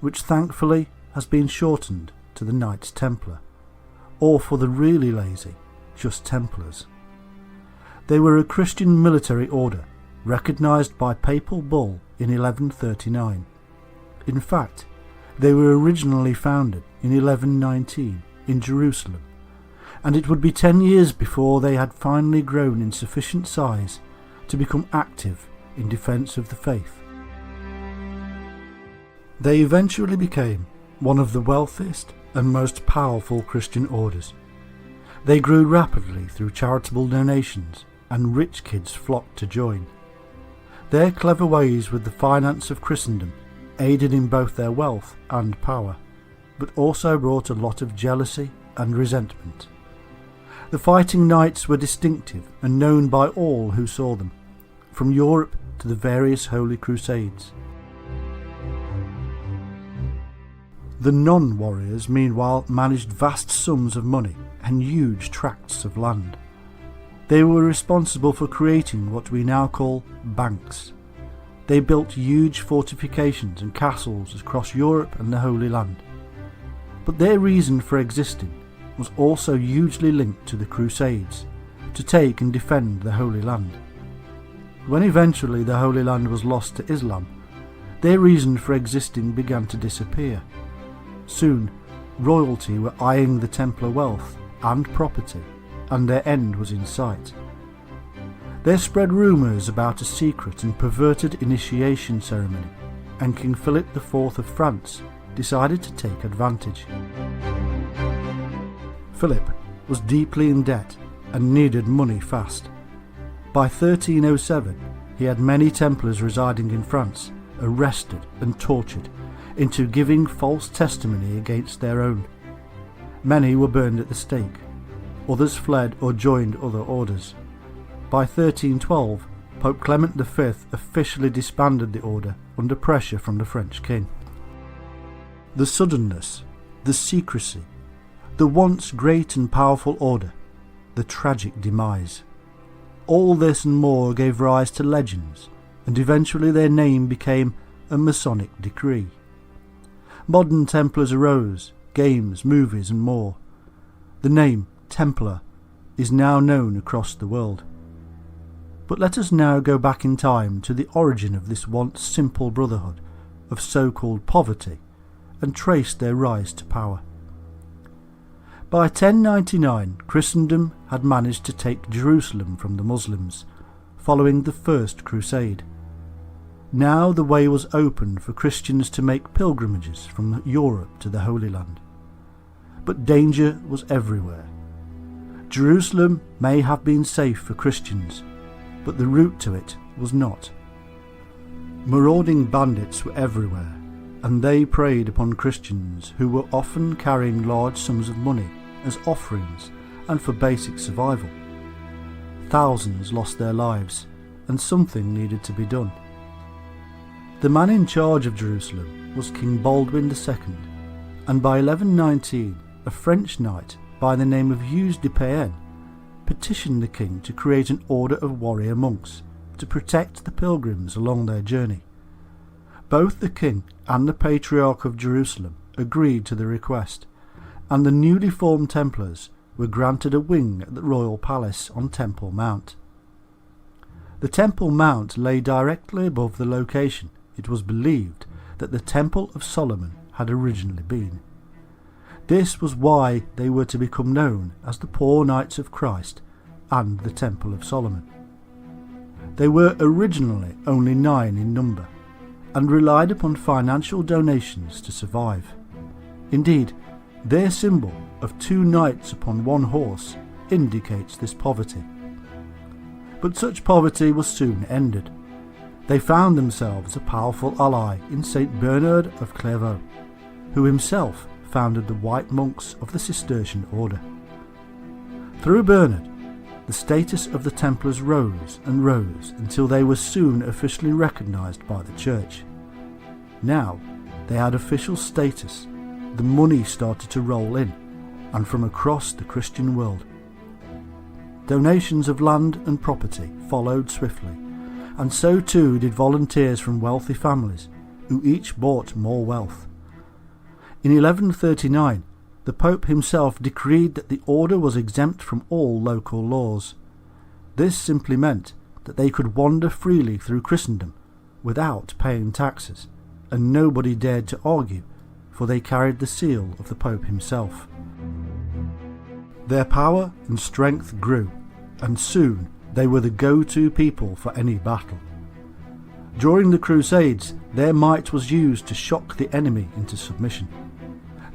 which thankfully has been shortened to the Knights Templar, or for the really lazy, just Templars. They were a Christian military order recognised by papal bull in 1139. In fact, they were originally founded in 1119 in Jerusalem, and it would be 10 years before they had finally grown in sufficient size to become active in defence of the faith. They eventually became one of the wealthiest and most powerful Christian orders. They grew rapidly through charitable donations, and rich kids flocked to join. Their clever ways with the finance of Christendom aided in both their wealth and power, but also brought a lot of jealousy and resentment. The fighting knights were distinctive and known by all who saw them, from Europe to the various Holy Crusades. The non-warriors, meanwhile, managed vast sums of money and huge tracts of land. They were responsible for creating what we now call banks. They built huge fortifications and castles across Europe and the Holy Land. But their reason for existing was also hugely linked to the Crusades, to take and defend the Holy Land. When eventually the Holy Land was lost to Islam, their reason for existing began to disappear. Soon, royalty were eyeing the Templar wealth and property, and their end was in sight. There spread rumours about a secret and perverted initiation ceremony, and King Philip IV of France decided to take advantage. Philip was deeply in debt and needed money fast. By 1307, he had many Templars residing in France arrested and tortured into giving false testimony against their own. Many were burned at the stake, others fled or joined other orders. By 1312, Pope Clement V officially disbanded the order under pressure from the French king. The suddenness, the secrecy, the once great and powerful order, the tragic demise. All this and more gave rise to legends, and eventually their name became a Masonic decree. Modern Templars arose, games, movies and more. The name Templar is now known across the world. But let us now go back in time to the origin of this once simple brotherhood of so-called poverty and trace their rise to power. By 1099, Christendom had managed to take Jerusalem from the Muslims, following the First Crusade. Now the way was open for Christians to make pilgrimages from Europe to the Holy Land. but danger was everywhere. Jerusalem may have been safe for Christians, but the route to it was not. Marauding bandits were everywhere, and they preyed upon Christians who were often carrying large sums of money as offerings and for basic survival. Thousands lost their lives, and something needed to be done. The man in charge of Jerusalem was King Baldwin II, and by 1119 a French knight by the name of Hugues de Payenne petitioned the king to create an order of warrior monks to protect the pilgrims along their journey. Both the king and the Patriarch of Jerusalem agreed to the request, and the newly formed Templars were granted a wing at the royal palace on Temple Mount. The Temple Mount lay directly above the location it was believed that the Temple of Solomon had originally been. This was why they were to become known as the Poor Knights of Christ and the Temple of Solomon. They were originally only 9 in number, and relied upon financial donations to survive. Indeed, their symbol of 2 knights upon 1 horse indicates this poverty. But such poverty was soon ended. They found themselves a powerful ally in St. Bernard of Clairvaux, who himself founded the White Monks of the Cistercian order. Through Bernard, the status of the Templars rose and rose until they were soon officially recognised by the Church. Now they had official status, the money started to roll in, and from across the Christian world. Donations of land and property followed swiftly, and so too did volunteers from wealthy families, who each bought more wealth. In 1139, the Pope himself decreed that the order was exempt from all local laws. This simply meant that they could wander freely through Christendom without paying taxes, and nobody dared to argue, for they carried the seal of the Pope himself. Their power and strength grew, and soon they were the go-to people for any battle. During the Crusades, their might was used to shock the enemy into submission.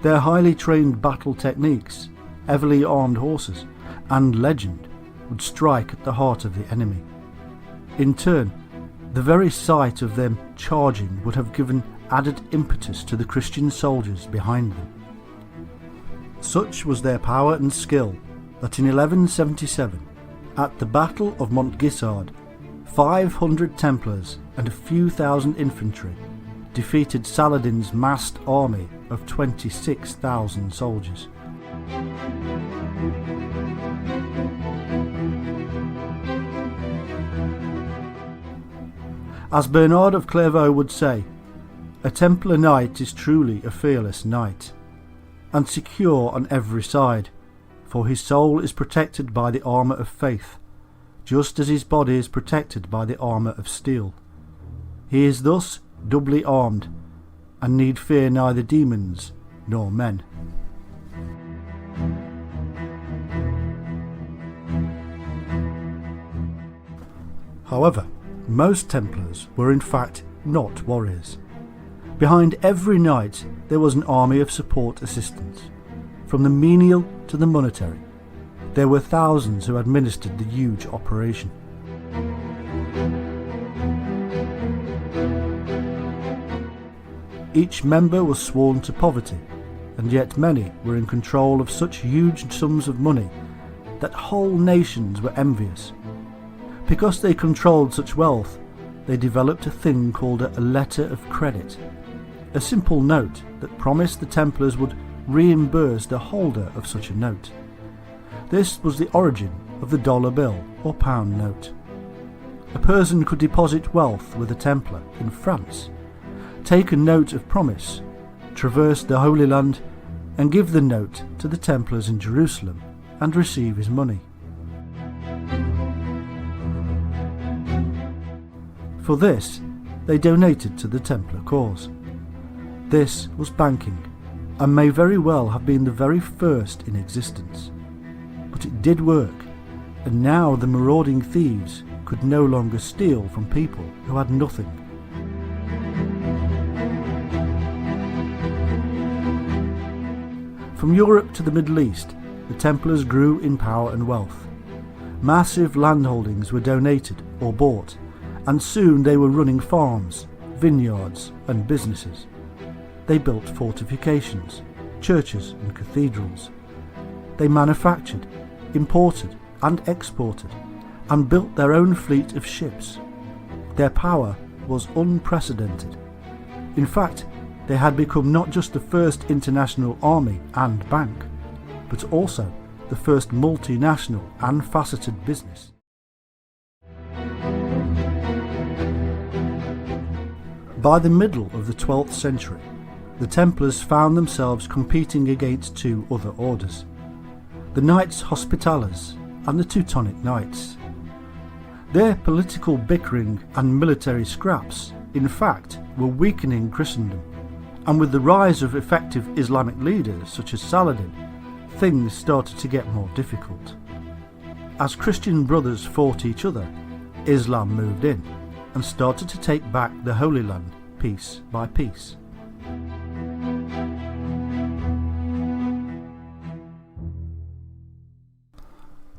Their highly trained battle techniques, heavily armed horses, and legend would strike at the heart of the enemy. In turn, the very sight of them charging would have given added impetus to the Christian soldiers behind them. Such was their power and skill that in 1177, at the Battle of Montgisard, 500 Templars and a few thousand infantry defeated Saladin's massed army of 26,000 soldiers. As Bernard of Clairvaux would say, a Templar knight is truly a fearless knight, and secure on every side, for his soul is protected by the armour of faith, just as his body is protected by the armour of steel. He is thus doubly armed, and need fear neither demons nor men. However, most Templars were in fact not warriors. Behind every knight there was an army of support assistants. From the menial to the monetary, there were thousands who administered the huge operation. Each member was sworn to poverty, and yet many were in control of such huge sums of money that whole nations were envious. Because they controlled such wealth, they developed a thing called a letter of credit, a simple note that promised the Templars would reimburse the holder of such a note. This was the origin of the dollar bill or pound note. A person could deposit wealth with a Templar in France, take a note of promise, traverse the Holy Land, and give the note to the Templars in Jerusalem and receive his money. For this, they donated to the Templar cause. This was banking, and may very well have been the very first in existence. But it did work, and now the marauding thieves could no longer steal from people who had nothing. From Europe to the Middle East, the Templars grew in power and wealth. Massive landholdings were donated or bought, and soon they were running farms, vineyards and businesses. They built fortifications, churches and cathedrals. They manufactured, imported and exported, and built their own fleet of ships. Their power was unprecedented. In fact, they had become not just the first international army and bank, but also the first multinational and faceted business. By the middle of the 12th century, the Templars found themselves competing against two other orders, the Knights Hospitallers and the Teutonic Knights. Their political bickering and military scraps, in fact, were weakening Christendom, and with the rise of effective Islamic leaders such as Saladin, things started to get more difficult. As Christian brothers fought each other, Islam moved in and started to take back the Holy Land piece by piece.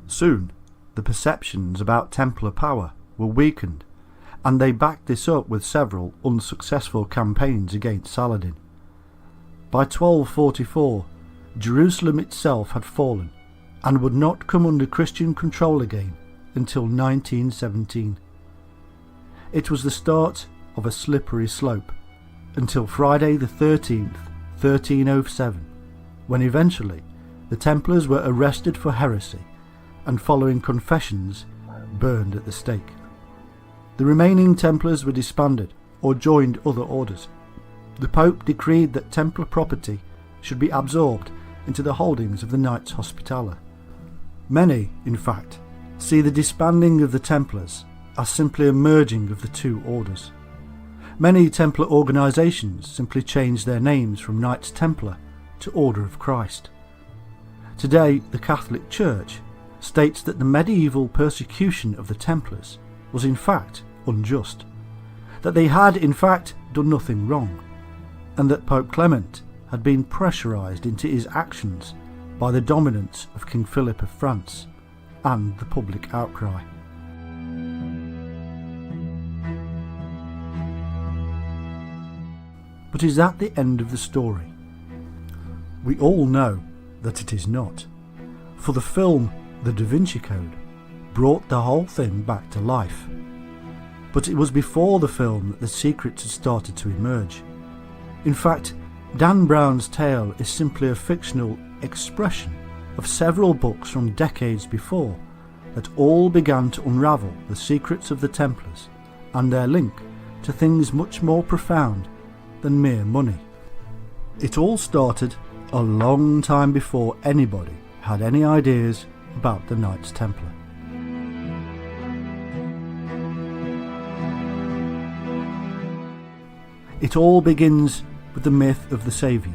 Soon, the perceptions about Templar power were weakened, and they backed this up with several unsuccessful campaigns against Saladin. By 1244, Jerusalem itself had fallen and would not come under Christian control again until 1917. It was the start of a slippery slope until Friday the 13th, 1307, when eventually the Templars were arrested for heresy and, following confessions, burned at the stake. The remaining Templars were disbanded or joined other orders. The Pope decreed that Templar property should be absorbed into the holdings of the Knights Hospitaller. Many, in fact, see the disbanding of the Templars as simply a merging of the two orders. Many Templar organisations simply changed their names from Knights Templar to Order of Christ. Today, the Catholic Church states that the medieval persecution of the Templars was in fact unjust, that they had in fact done nothing wrong, and that Pope Clement had been pressurised into his actions by the dominance of King Philip of France and the public outcry. But is that the end of the story? We all know that it is not, for the film The Da Vinci Code brought the whole thing back to life. But it was before the film that the secrets had started to emerge. In fact, Dan Brown's tale is simply a fictional expression of several books from decades before that all began to unravel the secrets of the Templars and their link to things much more profound than mere money. It all started a long time before anybody had any ideas about the Knights Templar. It all begins with the myth of the Saviour.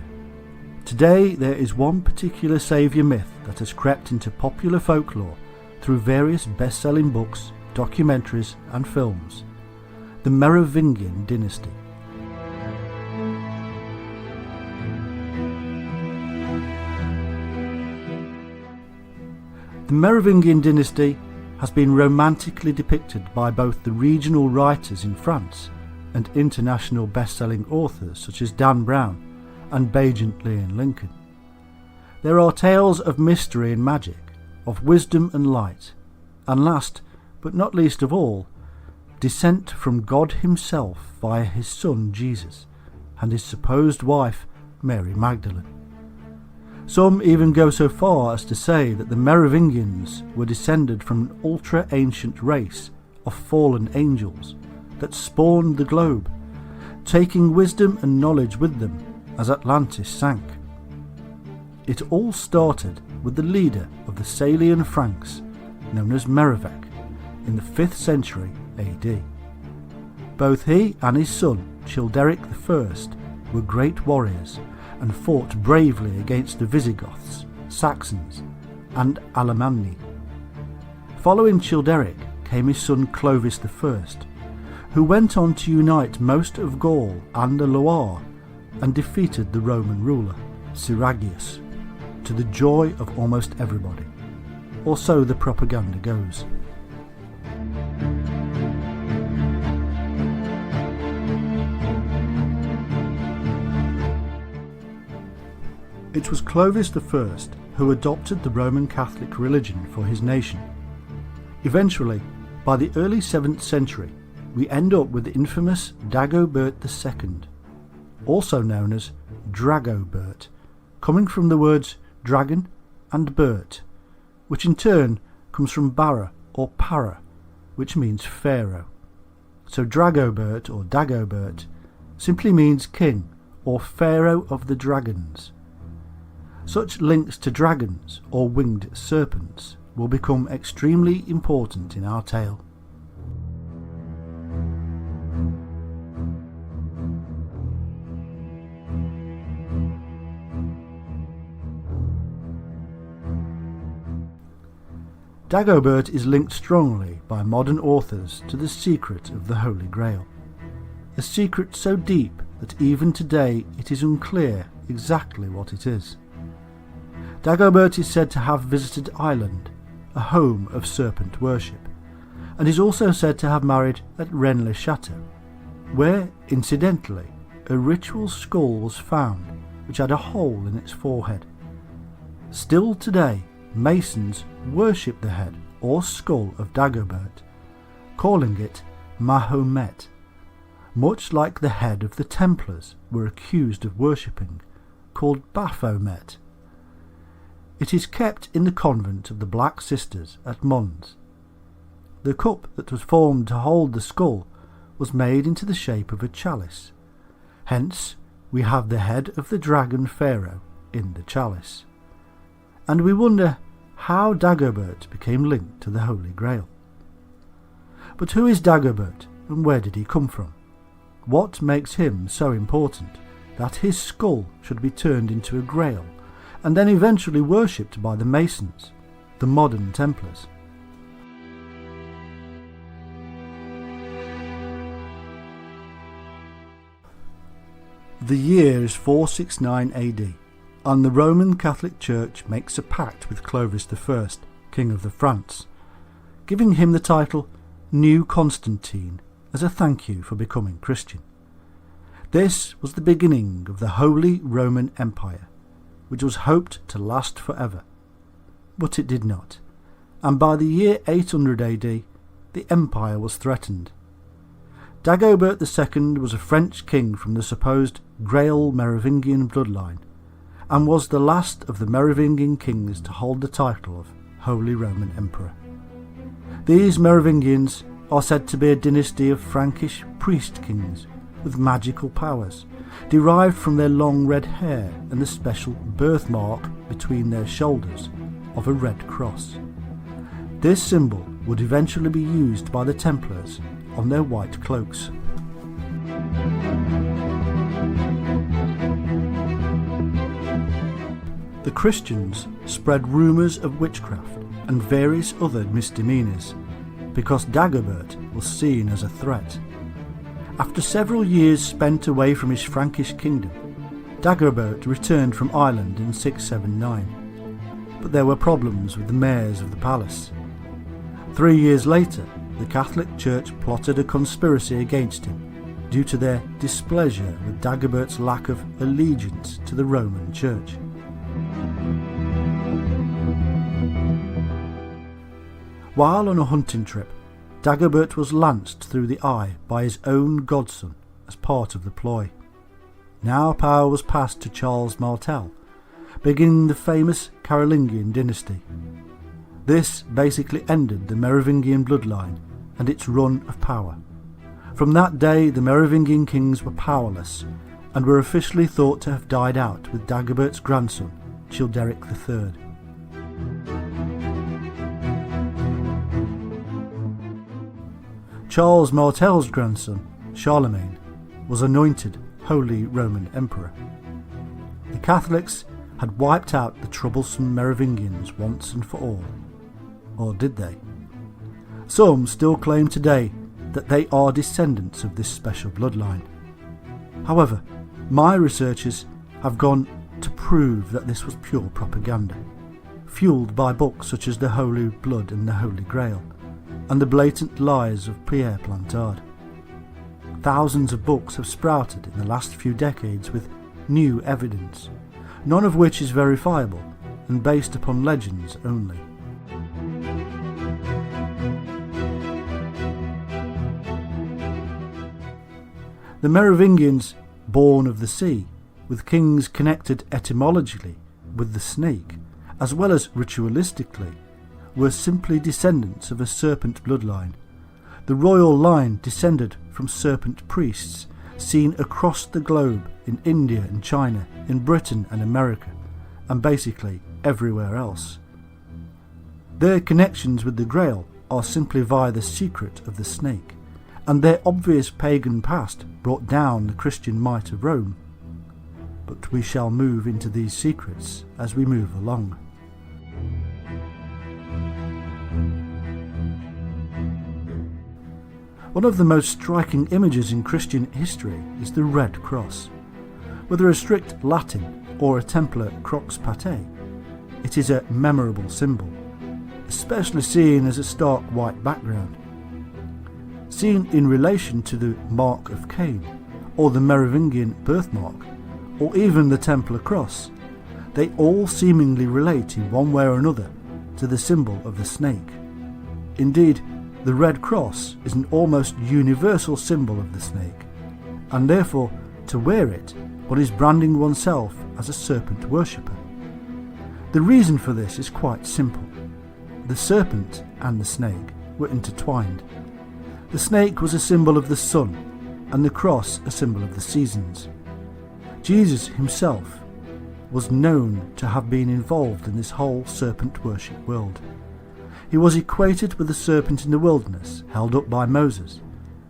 Today there is one particular Saviour myth that has crept into popular folklore through various best-selling books, documentaries and films: the Merovingian dynasty. The Merovingian dynasty has been romantically depicted by both the regional writers in France and international best-selling authors such as Dan Brown and Bajent Leon Lincoln. There are tales of mystery and magic, of wisdom and light, and last but not least of all, descent from God himself via his son Jesus and his supposed wife Mary Magdalene. Some even go so far as to say that the Merovingians were descended from an ultra-ancient race of fallen angels that spawned the globe, taking wisdom and knowledge with them as Atlantis sank. It all started with the leader of the Salian Franks, known as Merovech, in the 5th century AD. Both he and his son, Childeric I, were great warriors and fought bravely against the Visigoths, Saxons and Alemanni. Following Childeric came his son Clovis I, who went on to unite most of Gaul and the Loire and defeated the Roman ruler, Siragius. to the joy of almost everybody. Or so the propaganda goes. It was Clovis I who adopted the Roman Catholic religion for his nation. Eventually, by the early 7th century, we end up with the infamous Dagobert II, also known as Dragobert, coming from the words dragon and Bert, which in turn comes from Bara or Para, which means pharaoh. So Dragobert or Dagobert simply means king or pharaoh of the dragons. Such links to dragons or winged serpents will become extremely important in our tale. Dagobert is linked strongly by modern authors to the secret of the Holy Grail, a secret so deep that even today it is unclear exactly what it is. Dagobert is said to have visited Ireland, a home of serpent worship, and is also said to have married at Rennes Chateau, where, incidentally, a ritual skull was found which had a hole in its forehead. Still today, Masons worship the head or skull of Dagobert, calling it Mahomet, much like the head of the Templars were accused of worshipping, called Baphomet. It is kept in the convent of the Black Sisters at Mons. The cup that was formed to hold the skull was made into the shape of a chalice. Hence, we have the head of the dragon pharaoh in the chalice. And we wonder how Dagobert became linked to the Holy Grail. But who is Dagobert and where did he come from? What makes him so important that his skull should be turned into a grail and then eventually worshipped by the Masons, the modern Templars? The year is 469 AD, and the Roman Catholic Church makes a pact with Clovis I, King of the Franks, giving him the title New Constantine as a thank you for becoming Christian. This was the beginning of the Holy Roman Empire, which was hoped to last forever. But it did not, and by the year 800 AD, the empire was threatened. Dagobert II was a French king from the supposed Grail Merovingian bloodline, and was the last of the Merovingian kings to hold the title of Holy Roman Emperor. These Merovingians are said to be a dynasty of Frankish priest kings with magical powers, derived from their long red hair and the special birthmark between their shoulders of a red cross. This symbol would eventually be used by the Templars on their white cloaks. The Christians spread rumours of witchcraft and various other misdemeanours because Dagobert was seen as a threat. After several years spent away from his Frankish kingdom, Dagobert returned from Ireland in 679, but there were problems with the mayors of the palace. 3 years later, the Catholic Church plotted a conspiracy against him due to their displeasure with Dagobert's lack of allegiance to the Roman Church. While on a hunting trip, Dagobert was lanced through the eye by his own godson as part of the ploy. Now power was passed to Charles Martel, beginning the famous Carolingian dynasty. This basically ended the Merovingian bloodline and its run of power. From that day the Merovingian kings were powerless and were officially thought to have died out with Dagobert's grandson, Childeric III. Charles Martel's grandson, Charlemagne, was anointed Holy Roman Emperor. The Catholics had wiped out the troublesome Merovingians once and for all. Or did they? Some still claim today that they are descendants of this special bloodline. However, my researchers have gone to prove that this was pure propaganda, fueled by books such as The Holy Blood and The Holy Grail, and the blatant lies of Pierre Plantard. Thousands of books have sprouted in the last few decades with new evidence, none of which is verifiable and based upon legends only. The Merovingians, born of the sea, with kings connected etymologically with the snake, as well as ritualistically, were simply descendants of a serpent bloodline. The royal line descended from serpent priests seen across the globe in India and China, in Britain and America, and basically everywhere else. Their connections with the Grail are simply via the secret of the snake, and their obvious pagan past brought down the Christian might of Rome. But we shall move into these secrets as we move along. One of the most striking images in Christian history is the Red Cross. Whether a strict Latin or a Templar croix patée, it is a memorable symbol, especially seen as a stark white background. Seen in relation to the Mark of Cain, or the Merovingian birthmark, or even the Templar cross, they all seemingly relate in one way or another to the symbol of the snake. Indeed, the Red Cross is an almost universal symbol of the snake, and therefore to wear it one is branding oneself as a serpent worshipper. The reason for this is quite simple. The serpent and the snake were intertwined. The snake was a symbol of the sun, and the cross a symbol of the seasons. Jesus himself was known to have been involved in this whole serpent worship world. He was equated with the serpent in the wilderness held up by Moses,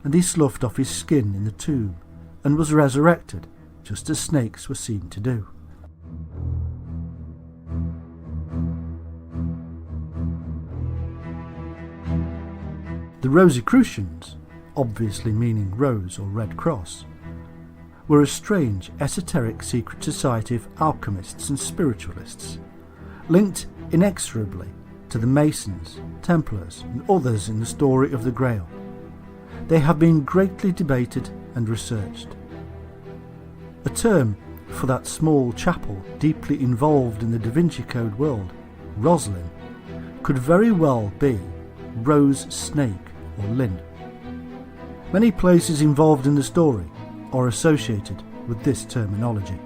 and he sloughed off his skin in the tomb and was resurrected, just as snakes were seen to do. The Rosicrucians, obviously meaning rose or red cross, were a strange, esoteric secret society of alchemists and spiritualists, linked inexorably to the Masons, Templars and others in the story of the Grail. They have been greatly debated and researched. A term for that small chapel deeply involved in the Da Vinci Code world, Roslin, could very well be Rose Snake or Lynn. Many places involved in the story are associated with this terminology.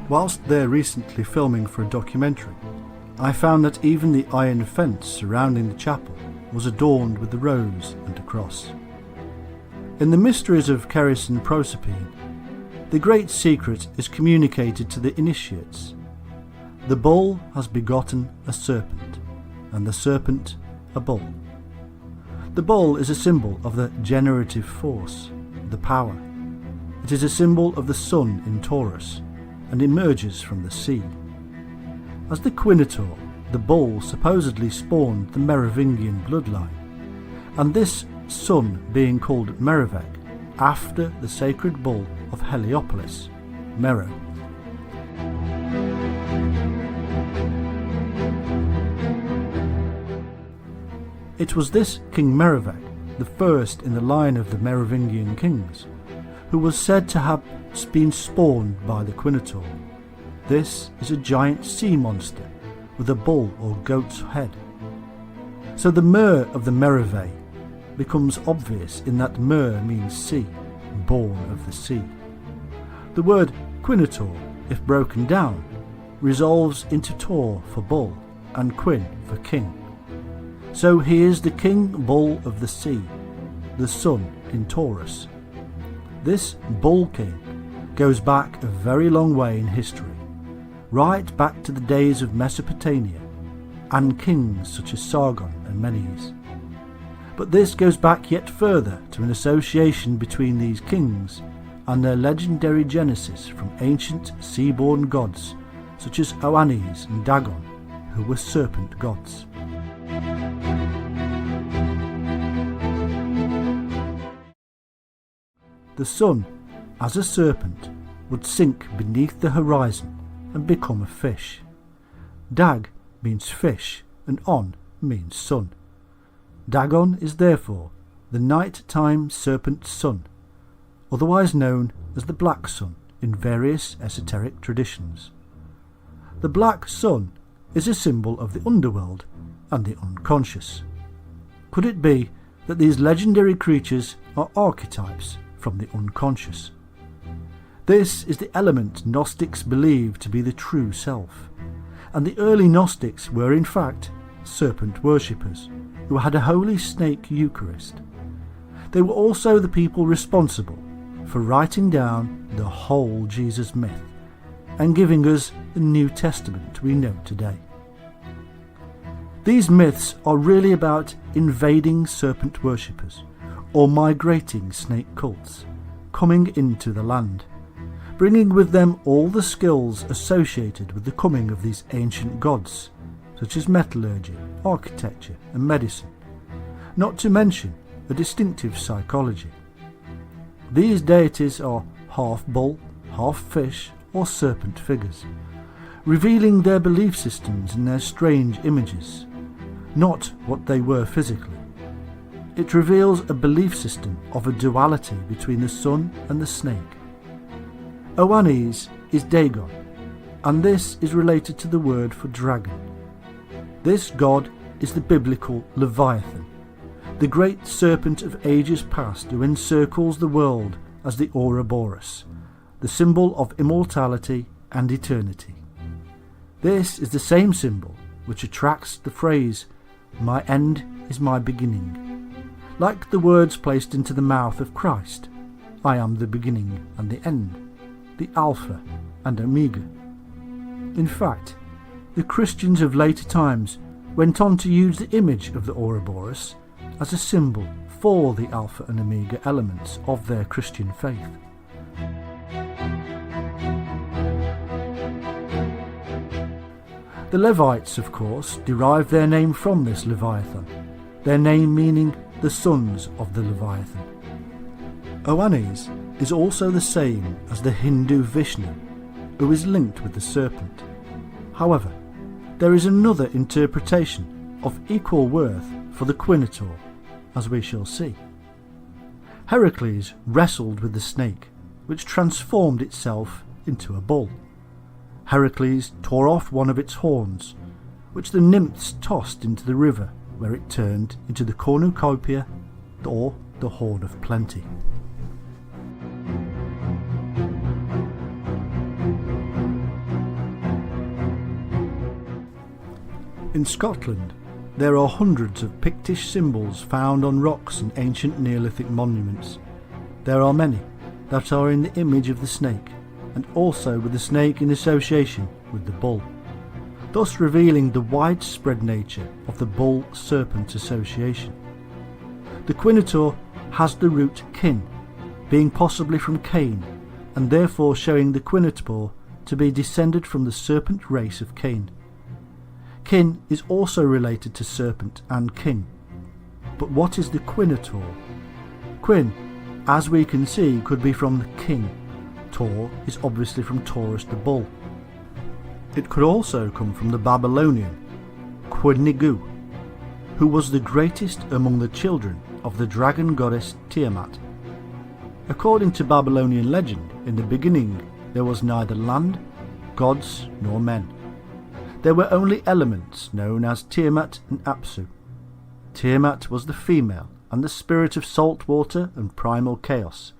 Whilst there recently filming for a documentary, I found that even the iron fence surrounding the chapel was adorned with the rose and a cross. In the mysteries of Keris and Proserpine, the great secret is communicated to the initiates. The bull has begotten a serpent, and the serpent a bull. The bull is a symbol of the generative force, the power. It is a symbol of the sun in Taurus, and emerges from the sea. As the Quinator, the bull supposedly spawned the Merovingian bloodline, and this son being called Merivek after the sacred bull of Heliopolis, Mero. It was this King Merivek, the first in the line of the Merovingian kings, who was said to have been spawned by the Quinator. This is a giant sea monster with a bull or goat's head. So the Mer of the Merivek becomes obvious in that Mer means sea, born of the sea. The word Quinator, if broken down, resolves into Tor for bull and Quin for king. So he is the king bull of the sea, the sun in Taurus. This bull king goes back a very long way in history, right back to the days of Mesopotamia and kings such as Sargon and Menes. But this goes back yet further to an association between these kings and their legendary genesis from ancient sea-born gods such as Oannes and Dagon, who were serpent gods. the sun, as a serpent, would sink beneath the horizon and become a fish. Dag means fish and On means sun. Dagon is therefore the night-time serpent sun, otherwise known as the Black Sun in various esoteric traditions. The Black Sun is a symbol of the underworld and the unconscious. Could it be that these legendary creatures are archetypes from the unconscious? This is the element Gnostics believed to be the true self, and the early Gnostics were in fact serpent worshippers who had a holy snake Eucharist. They were also the people responsible for writing down the whole Jesus myth and giving us the New Testament we know today. These myths are really about invading serpent worshippers or migrating snake cults, coming into the land, bringing with them all the skills associated with the coming of these ancient gods, such as metallurgy, architecture and medicine, not to mention a distinctive psychology. These deities are half bull, half fish or serpent figures, revealing their belief systems in their strange images, not what they were physically. It reveals a belief system of a duality between the sun and the snake. Oannes is Dagon, and this is related to the word for dragon. This god is the biblical Leviathan, the great serpent of ages past who encircles the world as the Ouroboros, the symbol of immortality and eternity. This is the same symbol which attracts the phrase, "My end is my beginning," like the words placed into the mouth of Christ, "I am the beginning and the end, the Alpha and Omega." In fact, the Christians of later times went on to use the image of the Ouroboros as a symbol for the Alpha and Omega elements of their Christian faith. The Levites, of course, derived their name from this Leviathan, their name meaning the sons of the Leviathan. Oannes is also the same as the Hindu Vishnu, who is linked with the serpent. However, there is another interpretation of equal worth for the Quinator, as we shall see. Heracles wrestled with the snake, which transformed itself into a bull. Heracles tore off one of its horns, which the nymphs tossed into the river, where it turned into the cornucopia, or the horn of plenty. In Scotland, there are hundreds of Pictish symbols found on rocks and ancient Neolithic monuments. There are many that are in the image of the snake, and also with the snake in association with the bull, thus revealing the widespread nature of the bull-serpent association. The Quinator has the root kin, being possibly from Cain, and therefore showing the Quinator to be descended from the serpent race of Cain. Kin is also related to serpent and king. But what is the Quinator? Quin, as we can see, could be from the king. Tor is obviously from Taurus the bull. It could also come from the Babylonian Quinigu, who was the greatest among the children of the dragon goddess Tiamat. According to Babylonian legend, in the beginning there was neither land, gods nor men. There were only elements known as Tiamat and Apsu. Tiamat was the female and the spirit of salt water and primal chaos,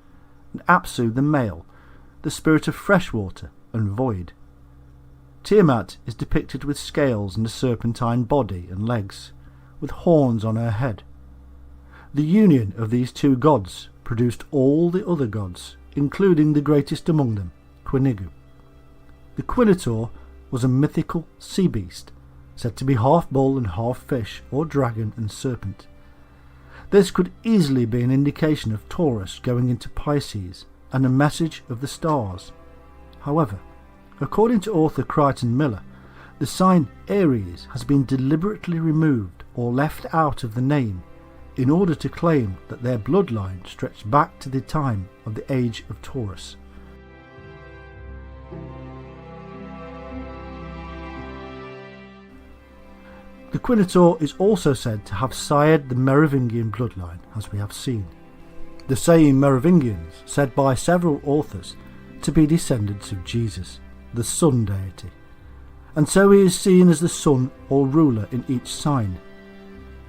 and Apsu the male, the spirit of fresh water and void. Tiamat is depicted with scales and a serpentine body and legs, with horns on her head. The union of these two gods produced all the other gods, including the greatest among them, Quinigu. The Quinator was a mythical sea beast, said to be half bull and half fish, or dragon and serpent. This could easily be an indication of Taurus going into Pisces and a message of the stars. However, according to author Crichton Miller, the sign Aries has been deliberately removed or left out of the name in order to claim that their bloodline stretched back to the time of the Age of Taurus. The Quinator is also said to have sired the Merovingian bloodline, as we have seen. The same Merovingians said by several authors to be descendants of Jesus, the sun deity, and so he is seen as the sun or ruler in each sign.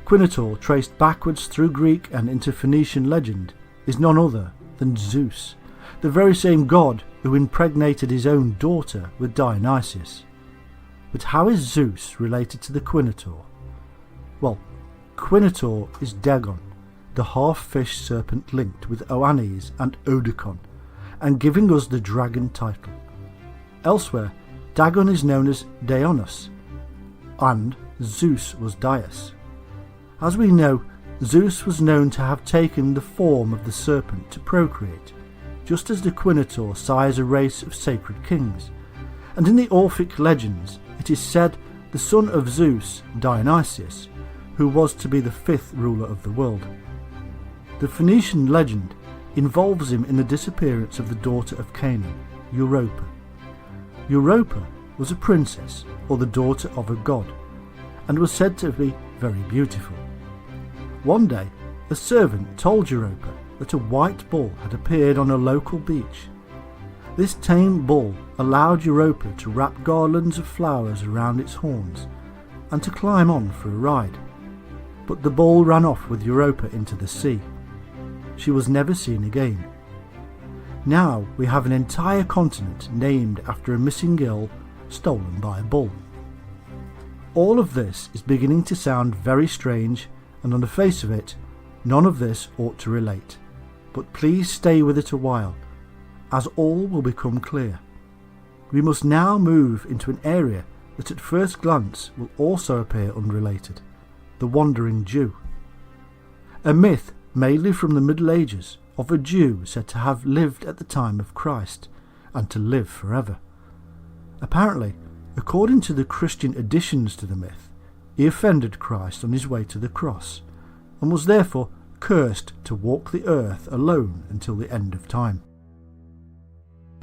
Quinator, traced backwards through Greek and into Phoenician legend, is none other than Zeus, the very same god who impregnated his own daughter with Dionysius. But how is Zeus related to the Quinator? Well, Quinator is Dagon, the half-fish serpent linked with Oannes and Oedicon, and giving us the dragon title. Elsewhere, Dagon is known as Deonos, and Zeus was Dias. As we know, Zeus was known to have taken the form of the serpent to procreate, just as the Quinator sires a race of sacred kings, and in the Orphic legends it is said the son of Zeus, Dionysius, who was to be the fifth ruler of the world. The Phoenician legend involves him in the disappearance of the daughter of Canaan, Europa. Europa was a princess or the daughter of a god, and was said to be very beautiful. One day, a servant told Europa that a white bull had appeared on a local beach. This tame bull allowed Europa to wrap garlands of flowers around its horns and to climb on for a ride. But the bull ran off with Europa into the sea. She was never seen again. Now we have an entire continent named after a missing girl stolen by a bull. All of this is beginning to sound very strange, and on the face of it, none of this ought to relate. But please stay with it a while, as all will become clear. We must now move into an area that at first glance will also appear unrelated: the Wandering Jew. A myth mainly from the Middle Ages of a Jew said to have lived at the time of Christ and to live forever. Apparently, according to the Christian additions to the myth, he offended Christ on his way to the cross and was therefore cursed to walk the earth alone until the end of time.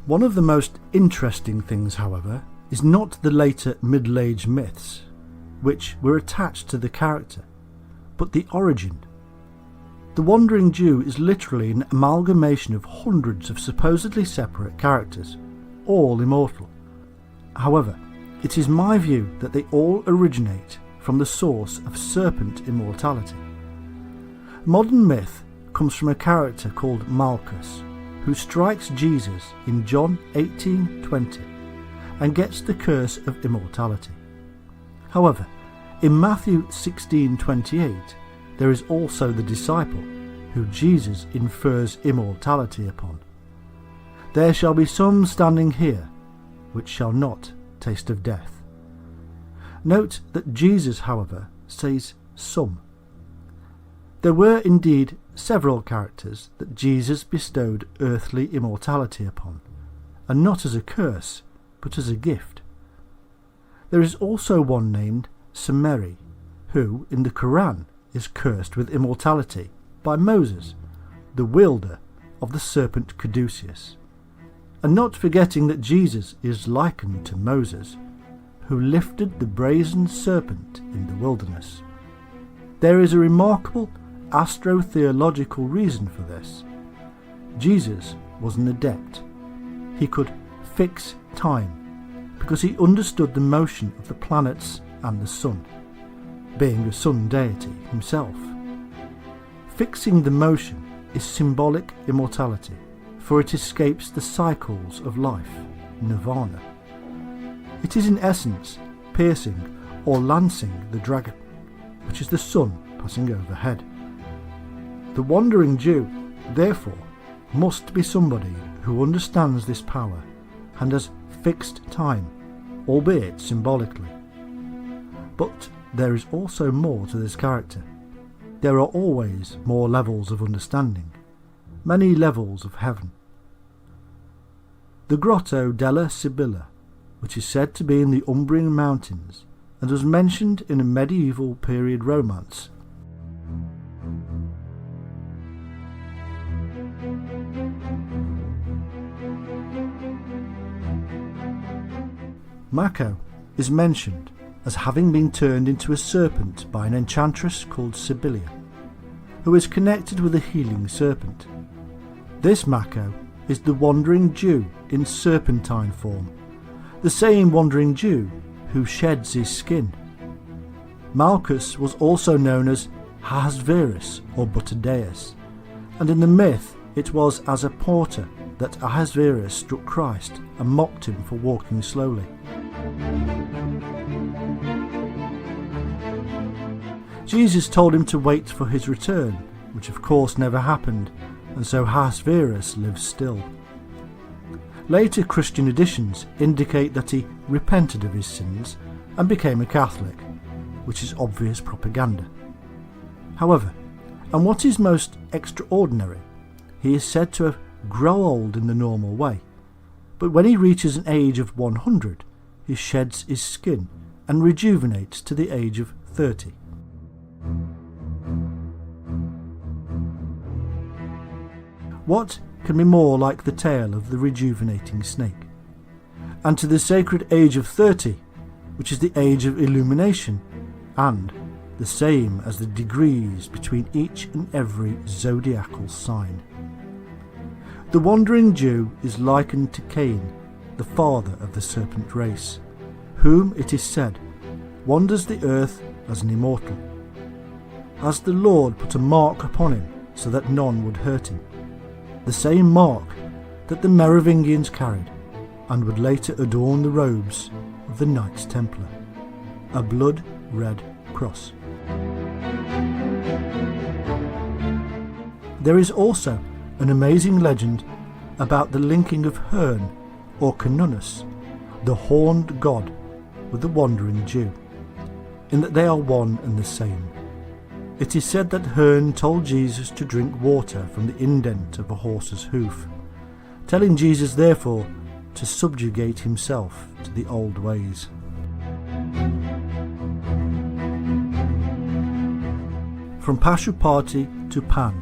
One of the most interesting things, however, is not the later Middle Age myths, which were attached to the character, but the origin. The Wandering Jew is literally an amalgamation of hundreds of supposedly separate characters, all immortal. However, it is my view that they all originate from the source of serpent immortality. Modern myth comes from a character called Malchus, who strikes Jesus in John 18:20 and gets the curse of immortality. However, in Matthew 16:28 there is also the disciple who Jesus infers immortality upon. There shall be some standing here which shall not taste of death. Note that Jesus, however, says some. There were indeed several characters that Jesus bestowed earthly immortality upon, and not as a curse, but as a gift. There is also one named Semeri, who in the Quran is cursed with immortality by Moses, the wielder of the serpent caduceus. And not forgetting that Jesus is likened to Moses, who lifted the brazen serpent in the wilderness. There is a remarkable astrotheological reason for this. Jesus was an adept. He could fix time because he understood the motion of the planets and the sun, being a sun deity himself. Fixing the motion is symbolic immortality, for it escapes the cycles of life, nirvana. It is in essence piercing or lancing the dragon, which is the sun passing overhead. The Wandering Jew, therefore, must be somebody who understands this power and has fixed time, albeit symbolically. But there is also more to this character. There are always more levels of understanding, many levels of heaven. The Grotto della Sibylla, which is said to be in the Umbrian Mountains and was mentioned in a medieval period romance, Mako is mentioned as having been turned into a serpent by an enchantress called Sibylla, who is connected with a healing serpent. This Mako is the Wandering Jew in serpentine form, the same Wandering Jew who sheds his skin. Malchus was also known as Ahasverus or Butterdeus, and in the myth it was as a porter that Ahasverus struck Christ and mocked him for walking slowly. Jesus told him to wait for his return, which of course never happened, and so Ahasverus lives still. Later Christian editions indicate that he repented of his sins and became a Catholic, which is obvious propaganda. However, and what is most extraordinary, he is said to have grown old in the normal way, but when he reaches an age of 100, he sheds his skin and rejuvenates to the age of 30. What can be more like the tale of the rejuvenating snake? And to the sacred age of 30, which is the age of illumination, and the same as the degrees between each and every zodiacal sign. The Wandering Jew is likened to Cain, the father of the serpent race, whom, it is said, wanders the earth as an immortal. As the Lord put a mark upon him so that none would hurt him, the same mark that the Merovingians carried and would later adorn the robes of the Knights Templar, a blood-red cross. There is also an amazing legend about the linking of Herne or Canunus, the horned god, with the Wandering Jew, in that they are one and the same. It is said that Herne told Jesus to drink water from the indent of a horse's hoof, telling Jesus therefore to subjugate himself to the old ways. From Pashupati to Pan,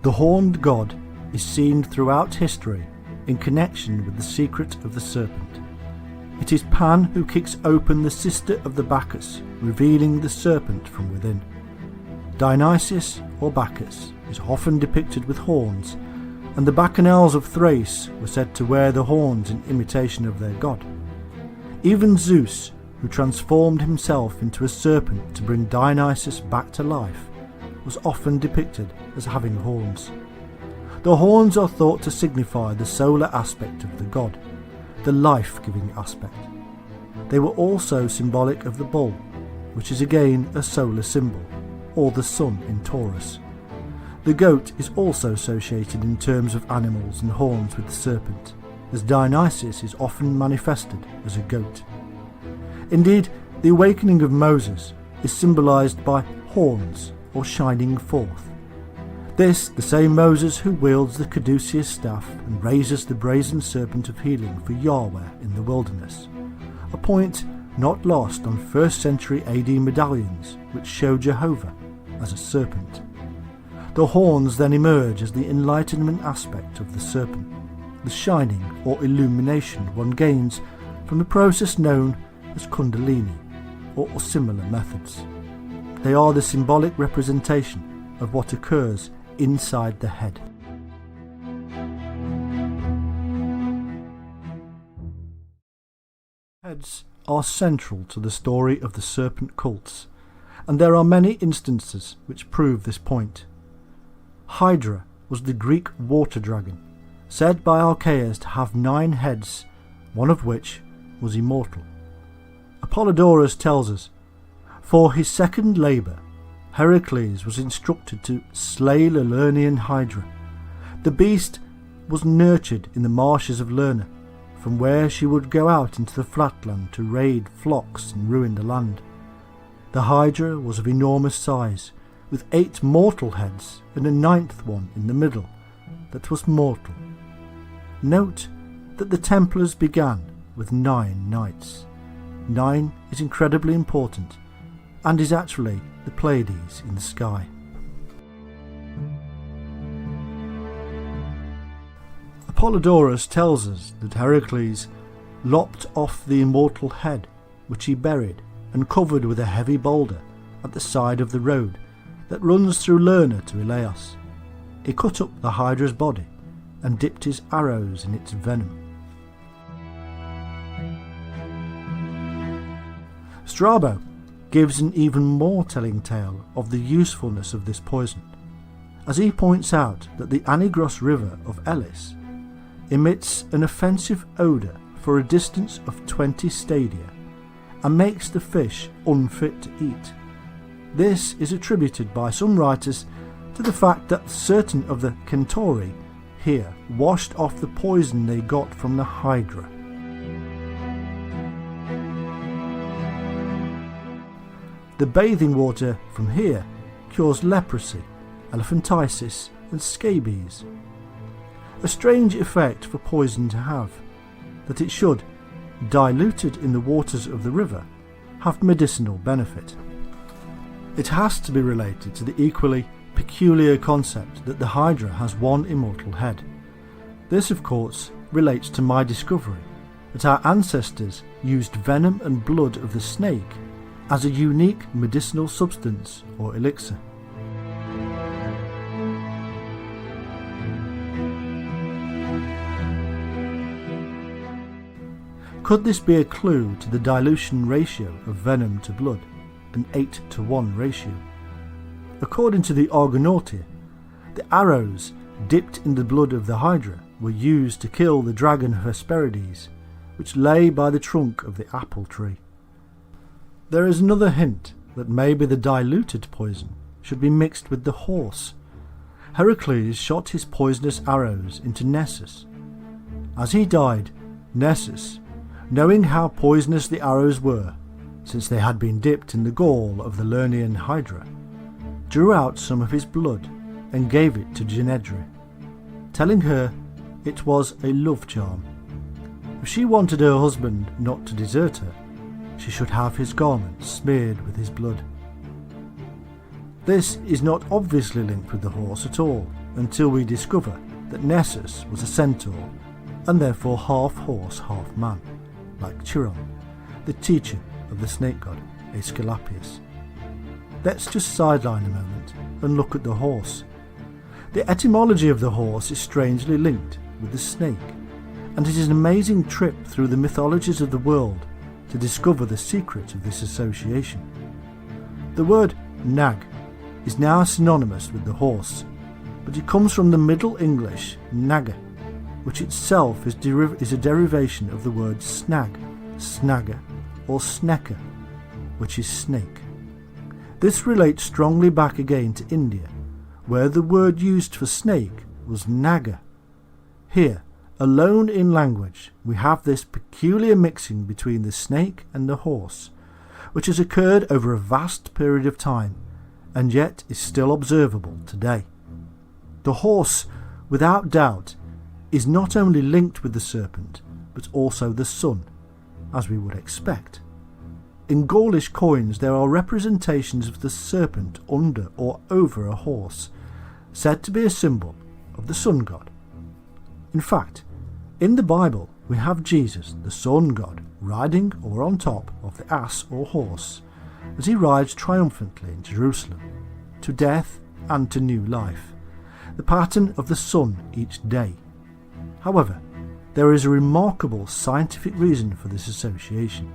the horned god is seen throughout history in connection with the secret of the serpent. It is Pan who kicks open the sister of the Bacchus, revealing the serpent from within. Dionysius, or Bacchus, is often depicted with horns, and the Bacchanals of Thrace were said to wear the horns in imitation of their god. Even Zeus, who transformed himself into a serpent to bring Dionysus back to life, was often depicted as having horns. The horns are thought to signify the solar aspect of the god, the life-giving aspect. They were also symbolic of the bull, which is again a solar symbol, or the sun in Taurus. The goat is also associated in terms of animals and horns with the serpent, as Dionysus is often manifested as a goat. Indeed, the awakening of Moses is symbolised by horns or shining forth. This, the same Moses who wields the caduceus staff and raises the brazen serpent of healing for Yahweh in the wilderness, a point not lost on 1st century AD medallions which show Jehovah as a serpent. The horns then emerge as the enlightenment aspect of the serpent, the shining or illumination one gains from the process known as Kundalini or similar methods. They are the symbolic representation of what occurs inside the head. Heads are central to the story of the serpent cults, and there are many instances which prove this point. Hydra was the Greek water dragon, said by Archaeas to have 9 heads, one of which was immortal. Apollodorus tells us, for his second labour, Heracles was instructed to slay the Lernaean Hydra. The beast was nurtured in the marshes of Lerna, from where she would go out into the flatland to raid flocks and ruin the land. The Hydra was of enormous size, with 8 mortal heads and a 9th one in the middle that was mortal. Note that the Templars began with 9 knights. 9 is incredibly important, and is actually the Pleiades in the sky. Apollodorus tells us that Heracles lopped off the immortal head, which he buried and covered with a heavy boulder at the side of the road that runs through Lerna to Elaeus. He cut up the Hydra's body and dipped his arrows in its venom. Strabo gives an even more telling tale of the usefulness of this poison, as he points out that the Anigros River of Elis emits an offensive odour for a distance of 20 stadia and makes the fish unfit to eat. This is attributed by some writers to the fact that certain of the Centauri here washed off the poison they got from the Hydra. The bathing water from here cures leprosy, elephantiasis and scabies. A strange effect for poison to have, that it should, diluted in the waters of the river, have medicinal benefit. It has to be related to the equally peculiar concept that the Hydra has one immortal head. This, of course, relates to my discovery that our ancestors used venom and blood of the snake as a unique medicinal substance or elixir. Could this be a clue to the dilution ratio of venom to blood, an 8-to-1 ratio? According to the Argonautia, the arrows dipped in the blood of the Hydra were used to kill the dragon Hesperides, which lay by the trunk of the apple tree. There is another hint that maybe the diluted poison should be mixed with the horse. Heracles shot his poisonous arrows into Nessus. As he died, Nessus, knowing how poisonous the arrows were, since they had been dipped in the gall of the Lernaean Hydra, drew out some of his blood and gave it to Genedra, telling her it was a love charm. If she wanted her husband not to desert her, she should have his garments smeared with his blood. This is not obviously linked with the horse at all, until we discover that Nessus was a centaur, and therefore half horse, half man, like Chiron, the teacher of the snake god Aesculapius. Let's just sideline a moment and look at the horse. The etymology of the horse is strangely linked with the snake, and it is an amazing trip through the mythologies of the world to discover the secret of this association. The word nag is now synonymous with the horse, but it comes from the Middle English naga, which itself is a derivation of the word snag, snagger, or snecker, which is snake. This relates strongly back again to India, where the word used for snake was naga. Here, alone in language, we have this peculiar mixing between the snake and the horse, which has occurred over a vast period of time, and yet is still observable today. The horse, without doubt, is not only linked with the serpent, but also the sun, as we would expect. In Gaulish coins there are representations of the serpent under or over a horse, said to be a symbol of the sun god. In fact, in the Bible we have Jesus, the sun god, riding or on top of the ass or horse, as he rides triumphantly in Jerusalem, to death and to new life, the pattern of the sun each day. However, there is a remarkable scientific reason for this association.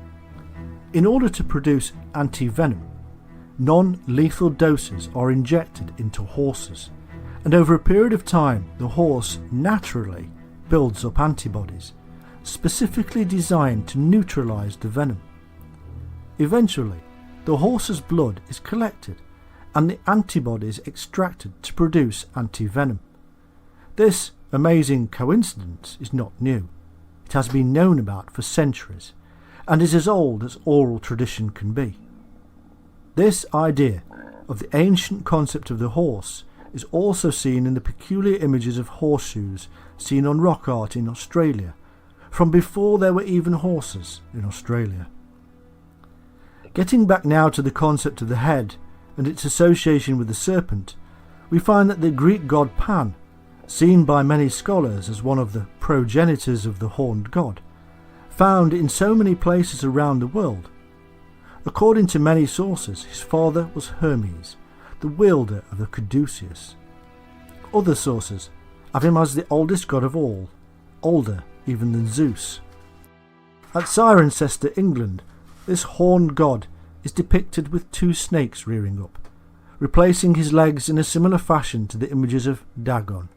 In order to produce anti-venom, non-lethal doses are injected into horses, and over a period of time the horse naturally builds up antibodies, specifically designed to neutralize the venom. Eventually, the horse's blood is collected and the antibodies extracted to produce anti-venom. This amazing coincidence is not new. It has been known about for centuries and is as old as oral tradition can be. This idea of the ancient concept of the horse is also seen in the peculiar images of horseshoes seen on rock art in Australia, from before there were even horses in Australia. Getting back now to the concept of the head and its association with the serpent, we find that the Greek god Pan, seen by many scholars as one of the progenitors of the horned god, found in so many places around the world. According to many sources, his father was Hermes, the wielder of the caduceus. Other sources have him as the oldest god of all, older even than Zeus. At Cirencester, England, this horned god is depicted with two snakes rearing up, replacing his legs in a similar fashion to the images of Dagon.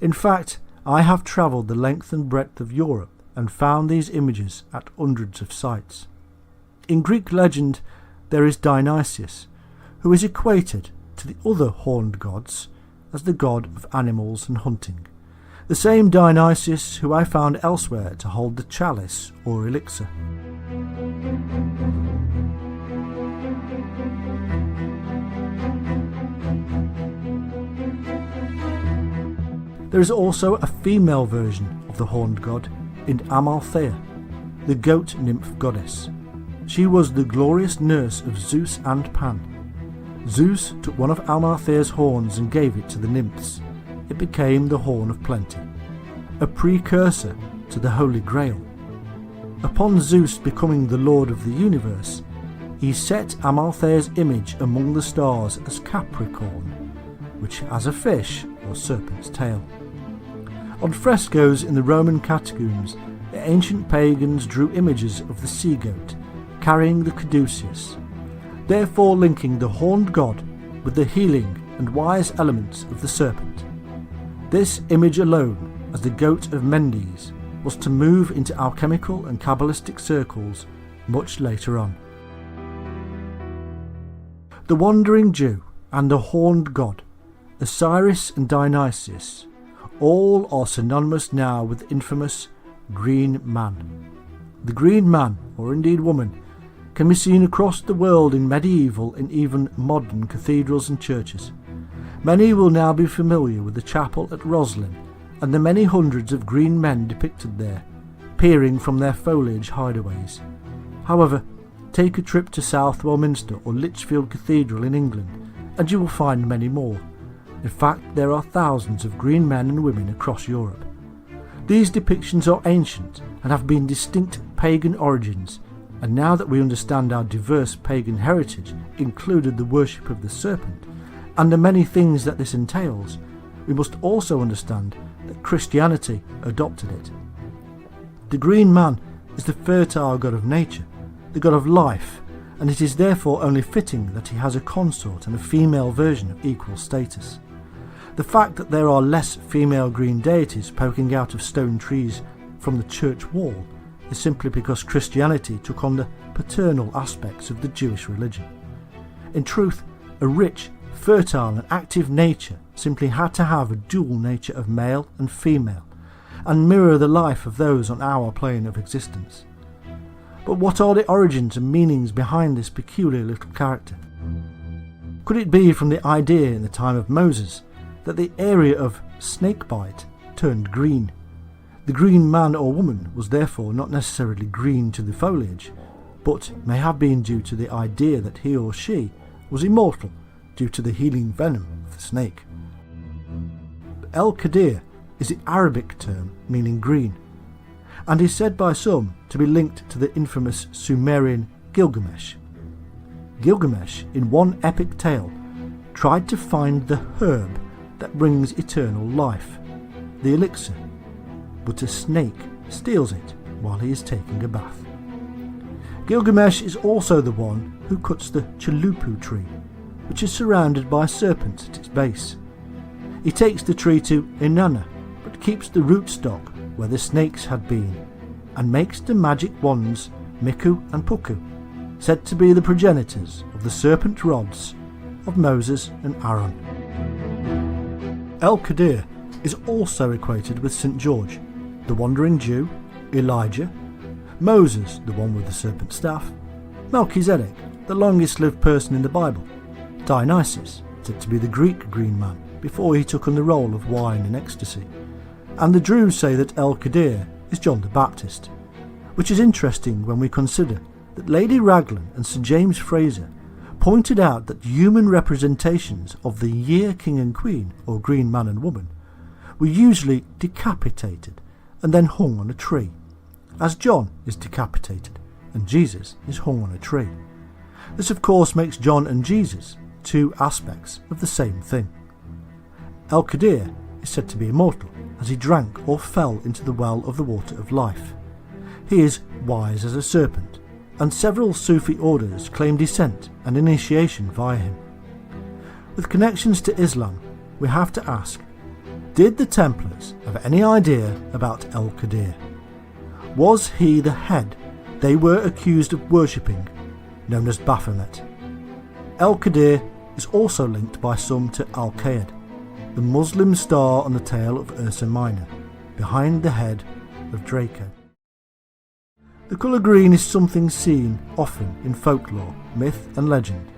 In fact, I have travelled the length and breadth of Europe and found these images at hundreds of sites. In Greek legend there is Dionysius, who is equated to the other horned gods as the god of animals and hunting, the same Dionysius who I found elsewhere to hold the chalice or elixir. There is also a female version of the horned god in Amalthea, the goat nymph goddess. She was the glorious nurse of Zeus and Pan. Zeus took one of Amalthea's horns and gave it to the nymphs. It became the Horn of Plenty, a precursor to the Holy Grail. Upon Zeus becoming the Lord of the universe, he set Amalthea's image among the stars as Capricorn, which has a fish or serpent's tail. On frescoes in the Roman catacombs, the ancient pagans drew images of the sea-goat carrying the caduceus, therefore linking the horned god with the healing and wise elements of the serpent. This image alone, as the goat of Mendes, was to move into alchemical and Kabbalistic circles much later on. The Wandering Jew and the horned god, Osiris and Dionysius, all are synonymous now with the infamous Green Man. The Green Man, or indeed woman, can be seen across the world in medieval and even modern cathedrals and churches. Many will now be familiar with the chapel at Roslin and the many hundreds of green men depicted there, peering from their foliage hideaways. However, take a trip to South Westminster or Lichfield Cathedral in England, and you will find many more. In fact, there are thousands of green men and women across Europe. These depictions are ancient and have been distinct pagan origins, and now that we understand our diverse pagan heritage included the worship of the serpent, and the many things that this entails, we must also understand that Christianity adopted it. The Green Man is the fertile god of nature, the god of life, and it is therefore only fitting that he has a consort and a female version of equal status. The fact that there are less female green deities poking out of stone trees from the church wall is simply because Christianity took on the paternal aspects of the Jewish religion. In truth, a rich, fertile and active nature simply had to have a dual nature of male and female, and mirror the life of those on our plane of existence. But what are the origins and meanings behind this peculiar little character? Could it be from the idea in the time of Moses that the area of snakebite turned green? The green man or woman was therefore not necessarily green to the foliage, but may have been due to the idea that he or she was immortal due to the healing venom of the snake. El-Qadir is the Arabic term meaning green, and is said by some to be linked to the infamous Sumerian Gilgamesh. Gilgamesh, in one epic tale, tried to find the herb that brings eternal life, the elixir, but a snake steals it while he is taking a bath. Gilgamesh is also the one who cuts the chalupu tree, which is surrounded by serpents at its base. He takes the tree to Inanna, but keeps the rootstock where the snakes had been, and makes the magic wands Miku and Puku, said to be the progenitors of the serpent rods of Moses and Aaron. El-Qadir is also equated with St. George, the Wandering Jew, Elijah, Moses, the one with the serpent staff, Melchizedek, the longest lived person in the Bible, Dionysius, said to be the Greek green man before he took on the role of wine and ecstasy, and the Druze say that El-Qadir is John the Baptist, which is interesting when we consider that Lady Raglan and Sir James Fraser pointed out that human representations of the year king and queen, or green man and woman, were usually decapitated and then hung on a tree, as John is decapitated and Jesus is hung on a tree. This of course makes John and Jesus two aspects of the same thing. El-Qadir is said to be immortal as he drank or fell into the well of the water of life. He is wise as a serpent, and several Sufi orders claim descent and initiation via him. With connections to Islam, we have to ask, did the Templars have any idea about El-Qadir? Was he the head they were accused of worshipping, known as Baphomet? El-Qadir is also linked by some to Al-Qaed, the Muslim star on the tail of Ursa Minor, behind the head of Draco. The colour green is something seen often in folklore, myth and legend,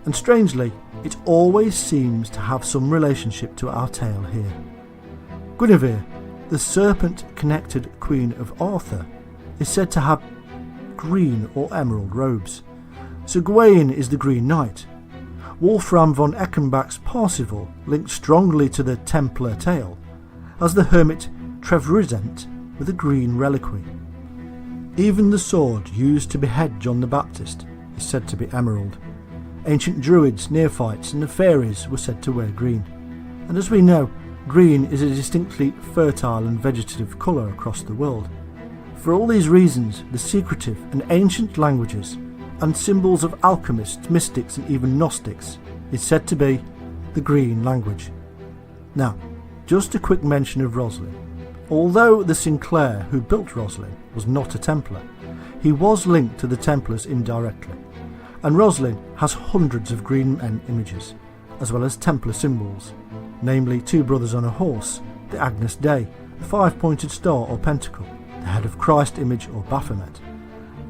and strangely it always seems to have some relationship to our tale here. Guinevere, the serpent-connected Queen of Arthur, is said to have green or emerald robes. Sir Gawain is the Green Knight. Wolfram von Eckenbach's Parsifal linked strongly to the Templar tale, as the hermit Trevirisent with a green reliquary. Even the sword used to behead John the Baptist is said to be emerald. Ancient druids, neophytes and the fairies were said to wear green. And as we know, green is a distinctly fertile and vegetative colour across the world. For all these reasons, the secretive and ancient languages and symbols of alchemists, mystics and even Gnostics is said to be the green language. Now, just a quick mention of Roslin. Although the Sinclair who built Roslin was not a Templar, he was linked to the Templars indirectly, and Roslin has hundreds of green men images, as well as Templar symbols, namely two brothers on a horse, the Agnus Dei, the five-pointed star or pentacle, the head of Christ image or Baphomet,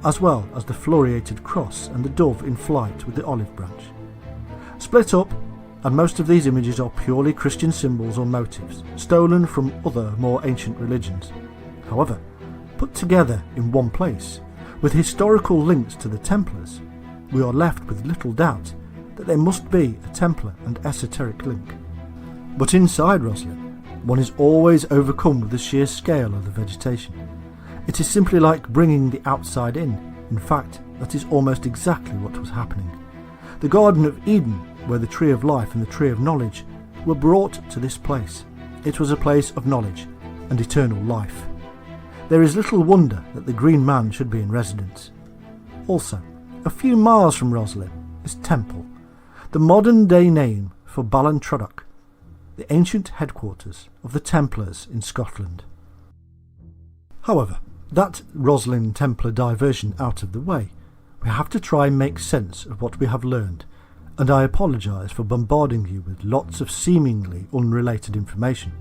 as well as the floriated cross and the dove in flight with the olive branch. Split up, and most of these images are purely Christian symbols or motifs, stolen from other more ancient religions. However, put together in one place, with historical links to the Templars, we are left with little doubt that there must be a Templar and esoteric link. But inside Roslin, one is always overcome with the sheer scale of the vegetation. It is simply like bringing the outside in. In fact, that is almost exactly what was happening. The Garden of Eden, where the Tree of Life and the Tree of Knowledge were brought to this place. It was a place of knowledge and eternal life. There is little wonder that the Green Man should be in residence. Also, a few miles from Roslin is Temple, the modern-day name for Ballintroduch, the ancient headquarters of the Templars in Scotland. However, that Roslin Templar diversion out of the way, we have to try and make sense of what we have learned, and I apologise for bombarding you with lots of seemingly unrelated information.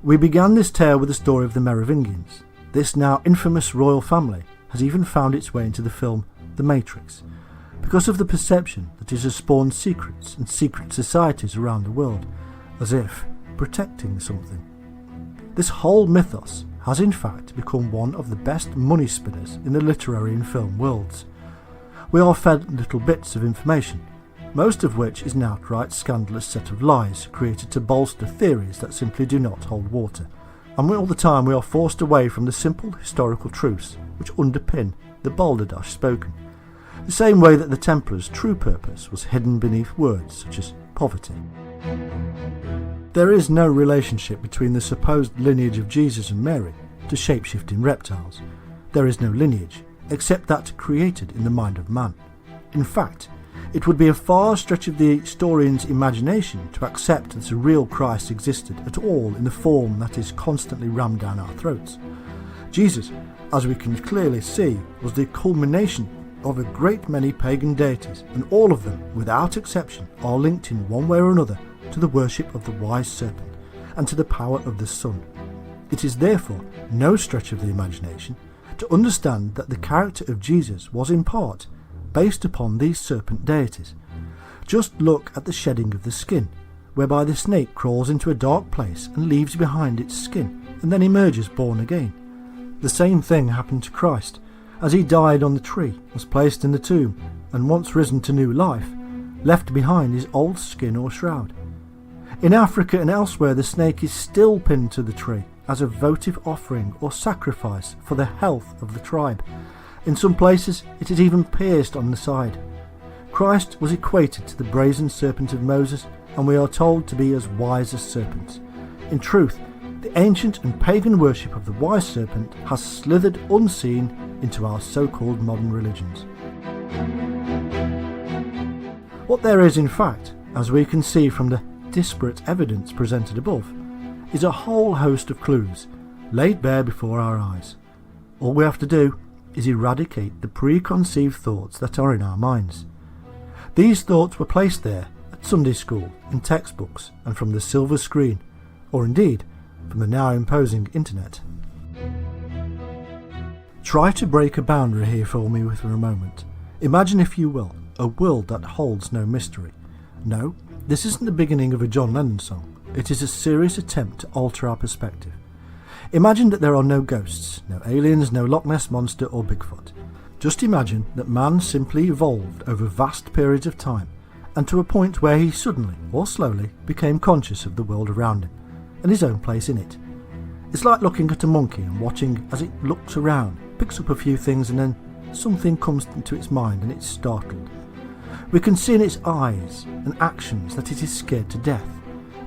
We began this tale with the story of the Merovingians. This now infamous royal family has even found its way into the film The Matrix, because of the perception that it has spawned secrets and secret societies around the world, as if protecting something. This whole mythos has in fact become one of the best money spinners in the literary and film worlds. We are fed little bits of information, most of which is an outright scandalous set of lies created to bolster theories that simply do not hold water, and all the time we are forced away from the simple historical truths which underpin the balderdash spoken, the same way that the Templars' true purpose was hidden beneath words such as poverty. There is no relationship between the supposed lineage of Jesus and Mary to shape-shifting reptiles. There is no lineage, except that created in the mind of man. In fact, it would be a far stretch of the historian's imagination to accept that a real Christ existed at all in the form that is constantly rammed down our throats. Jesus, as we can clearly see, was the culmination of a great many pagan deities, and all of them, without exception, are linked in one way or another to the worship of the wise serpent and to the power of the sun. It is therefore no stretch of the imagination to understand that the character of Jesus was in part based upon these serpent deities. Just look at the shedding of the skin, whereby the snake crawls into a dark place and leaves behind its skin and then emerges born again. The same thing happened to Christ, as he died on the tree, was placed in the tomb, and once risen to new life, left behind his old skin or shroud. In Africa and elsewhere, the snake is still pinned to the tree as a votive offering or sacrifice for the health of the tribe. In some places, it is even pierced on the side. Christ was equated to the brazen serpent of Moses, and we are told to be as wise as serpents. In truth, the ancient and pagan worship of the wise serpent has slithered unseen into our so-called modern religions. What there is, in fact, as we can see from the disparate evidence presented above, is a whole host of clues laid bare before our eyes. All we have to do is eradicate the preconceived thoughts that are in our minds. These thoughts were placed there at Sunday school, in textbooks, and from the silver screen, or indeed from the now imposing internet. Try to break a boundary here for me for a moment. Imagine, if you will, a world that holds no mystery. No, this isn't the beginning of a John Lennon song. It is a serious attempt to alter our perspective. Imagine that there are no ghosts, no aliens, no Loch Ness Monster or Bigfoot. Just imagine that man simply evolved over vast periods of time, and to a point where he suddenly, or slowly, became conscious of the world around him, and his own place in it. It's like looking at a monkey and watching as it looks around, picks up a few things, and then something comes into its mind and it's startled. We can see in its eyes and actions that it is scared to death.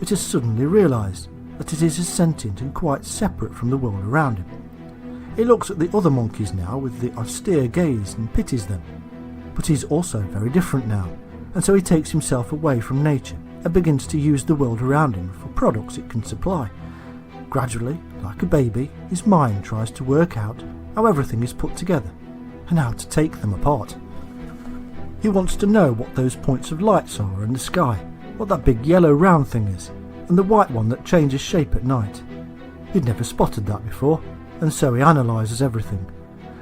It has suddenly realised that it is as sentient and quite separate from the world around him. He looks at the other monkeys now with the austere gaze and pities them. But he's also very different now, and so he takes himself away from nature and begins to use the world around him for products it can supply. Gradually, like a baby, his mind tries to work out how everything is put together and how to take them apart. He wants to know what those points of lights are in the sky, what that big yellow round thing is, and the white one that changes shape at night. He'd never spotted that before, and so he analyses everything.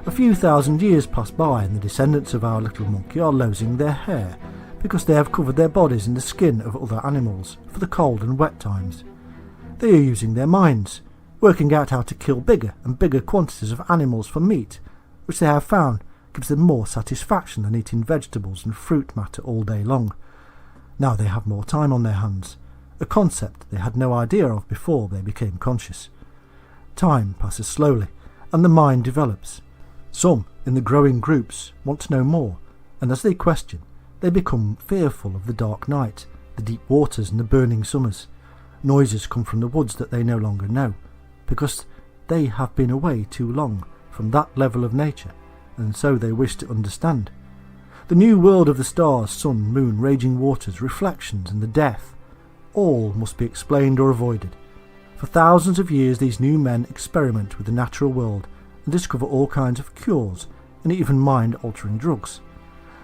A few thousand years pass by and the descendants of our little monkey are losing their hair because they have covered their bodies in the skin of other animals for the cold and wet times. They are using their minds, working out how to kill bigger and bigger quantities of animals for meat, which they have found gives them more satisfaction than eating vegetables and fruit matter all day long. Now they have more time on their hands, a concept they had no idea of before they became conscious. Time passes slowly, and the mind develops. Some, in the growing groups, want to know more, and as they question, they become fearful of the dark night, the deep waters and the burning summers. Noises come from the woods that they no longer know, because they have been away too long from that level of nature, and so they wish to understand. The new world of the stars, sun, moon, raging waters, reflections, and the death, all must be explained or avoided. For thousands of years these new men experiment with the natural world and discover all kinds of cures and even mind-altering drugs.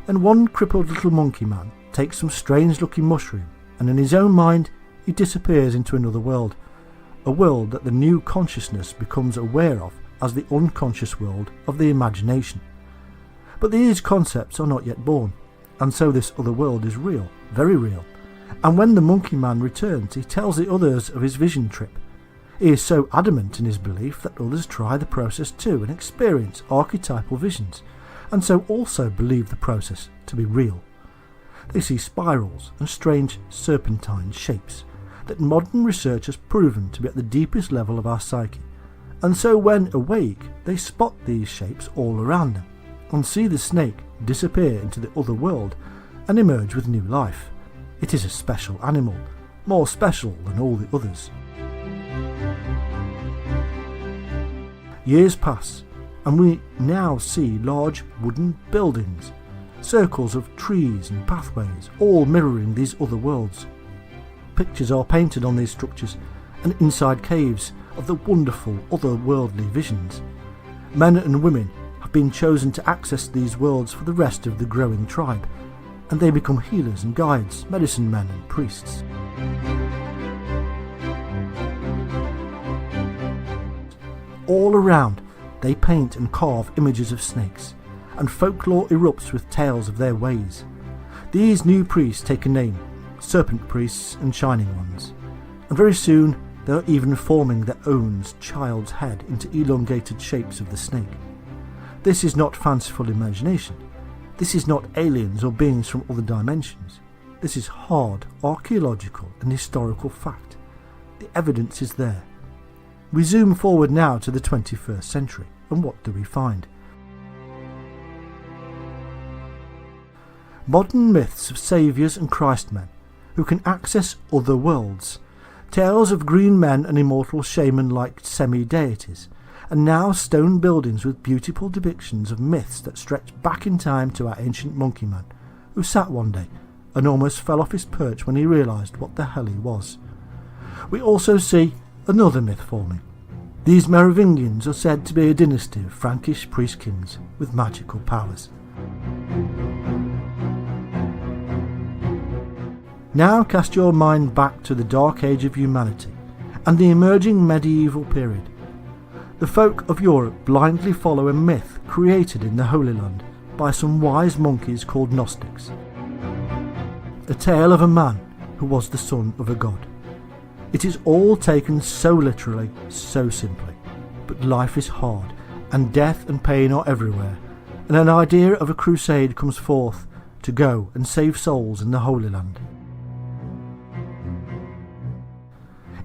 Then one crippled little monkey man takes some strange-looking mushroom, and in his own mind he disappears into another world, a world that the new consciousness becomes aware of as the unconscious world of the imagination. But these concepts are not yet born, and so this other world is real, very real. And when the monkey man returns, he tells the others of his vision trip. He is so adamant in his belief that others try the process too and experience archetypal visions, and so also believe the process to be real. They see spirals and strange serpentine shapes that modern research has proven to be at the deepest level of our psyche, and so when awake they spot these shapes all around them and see the snake disappear into the other world and emerge with new life. It is a special animal, more special than all the others. Years pass, and we now see large wooden buildings, circles of trees and pathways, all mirroring these other worlds. Pictures are painted on these structures and inside caves of the wonderful otherworldly visions. Men and women have been chosen to access these worlds for the rest of the growing tribe, and they become healers and guides, medicine men and priests. All around they paint and carve images of snakes, and folklore erupts with tales of their ways. These new priests take a name, serpent priests and shining ones, and very soon they are even forming their own child's head into elongated shapes of the snake. This is not fanciful imagination. This is not aliens or beings from other dimensions. This is hard archaeological and historical fact. The evidence is there. We zoom forward now to the 21st century, and what do we find? Modern myths of saviours and Christmen who can access other worlds, tales of green men and immortal shaman-like semi-deities, and now stone buildings with beautiful depictions of myths that stretch back in time to our ancient monkey man, who sat one day and almost fell off his perch when he realised what the hell he was. We also see another myth forming. These Merovingians are said to be a dynasty of Frankish priest kings with magical powers. Now cast your mind back to the dark age of humanity and the emerging medieval period. The folk of Europe blindly follow a myth created in the Holy Land by some wise monkeys called Gnostics. A tale of a man who was the son of a god. It is all taken so literally, so simply. But life is hard, and death and pain are everywhere, and an idea of a crusade comes forth to go and save souls in the Holy Land.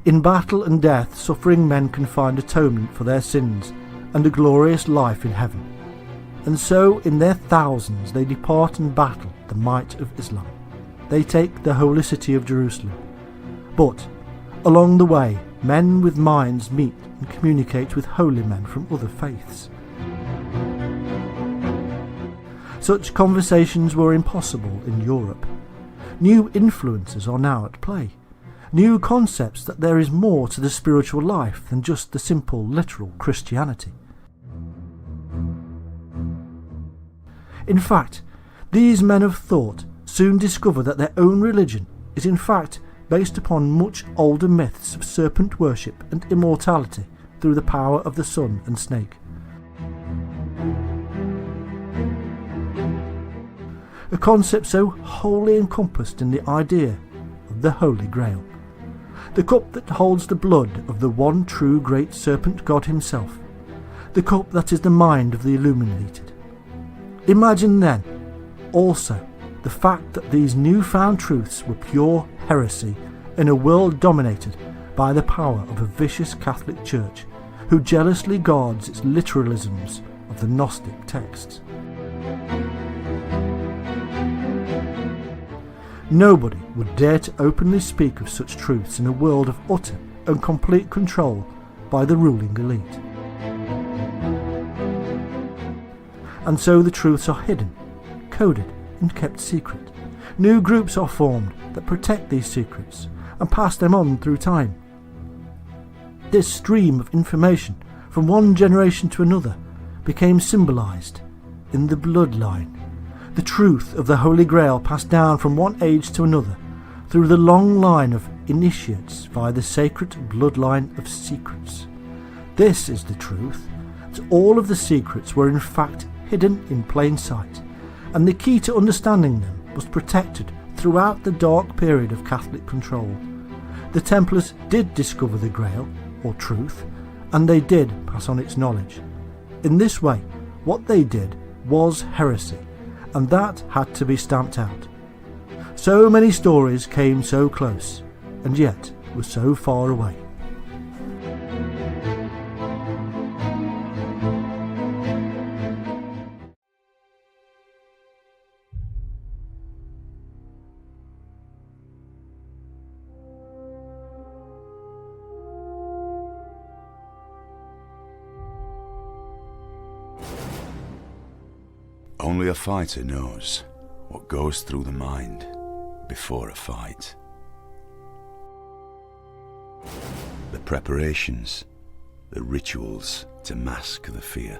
In battle and death, suffering men can find atonement for their sins and a glorious life in heaven. And so, in their thousands, they depart and battle the might of Islam. They take the holy city of Jerusalem. But, along the way, men with minds meet and communicate with holy men from other faiths. Such conversations were impossible in Europe. New influences are now at play. New concepts that there is more to the spiritual life than just the simple literal Christianity. In fact, these men of thought soon discover that their own religion is in fact based upon much older myths of serpent worship and immortality through the power of the sun and snake. A concept so wholly encompassed in the idea of the Holy Grail. The cup that holds the blood of the one true great serpent god himself. The cup that is the mind of the illuminated. Imagine then, also, the fact that these newfound truths were pure heresy in a world dominated by the power of a vicious Catholic Church who jealously guards its literalisms of the Gnostic texts. Nobody would dare to openly speak of such truths in a world of utter and complete control by the ruling elite. And so the truths are hidden, coded and kept secret. New groups are formed that protect these secrets and pass them on through time. This stream of information from one generation to another became symbolised in the bloodline. The truth of the Holy Grail passed down from one age to another through the long line of initiates via the sacred bloodline of secrets. This is the truth, that all of the secrets were in fact hidden in plain sight, and the key to understanding them was protected throughout the dark period of Catholic control. The Templars did discover the Grail, or truth, and they did pass on its knowledge. In this way, what they did was heresy, and that had to be stamped out. So many stories came so close, and yet were so far away. Only a fighter knows what goes through the mind before a fight. The preparations, the rituals to mask the fear.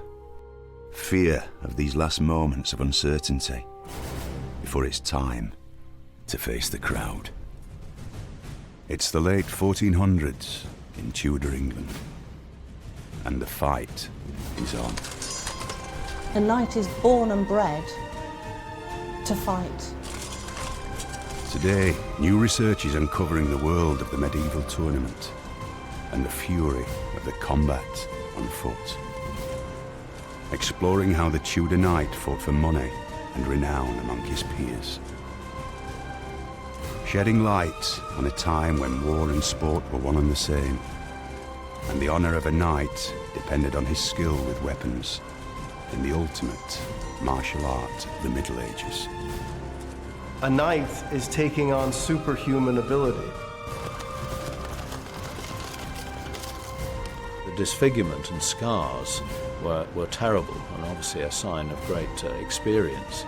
Fear of these last moments of uncertainty before it's time to face the crowd. It's the late 1400s in Tudor England, and the fight is on. A knight is born and bred to fight. Today, new research is uncovering the world of the medieval tournament and the fury of the combat on foot. Exploring how the Tudor knight fought for money and renown among his peers. shedding light on a time when war and sport were one and the same, and the honour of a knight depended on his skill with weapons in the ultimate martial art of the Middle Ages. A knight is taking on superhuman ability. The disfigurement and scars were terrible, and obviously a sign of great experience.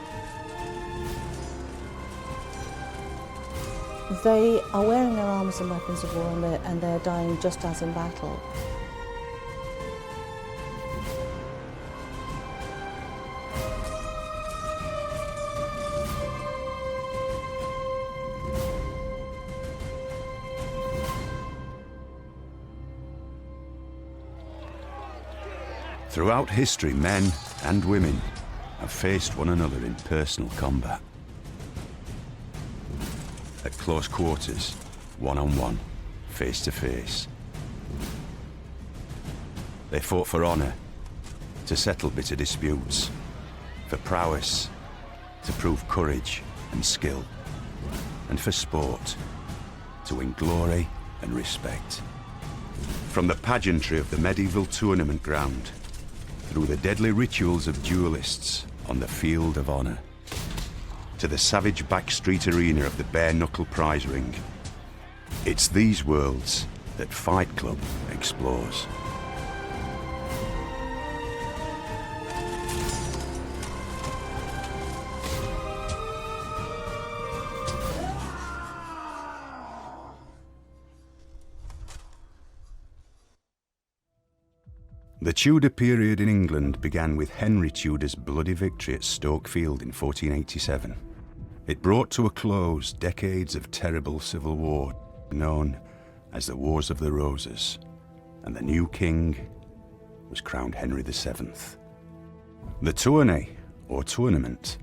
They are wearing their armours and weapons of war, and they're dying just as in battle. Throughout history, men and women have faced one another in personal combat. At close quarters, one-on-one, face-to-face. They fought for honour, to settle bitter disputes, for prowess, to prove courage and skill, and for sport, to win glory and respect. From the pageantry of the medieval tournament ground, through the deadly rituals of duelists on the field of honour, to the savage backstreet arena of the bare-knuckle prize ring. It's these worlds that Fight Club explores. The Tudor period in England began with Henry Tudor's bloody victory at Stoke Field in 1487. It brought to a close decades of terrible civil war, known as the Wars of the Roses, and the new king was crowned Henry VII. The tourney, or tournament,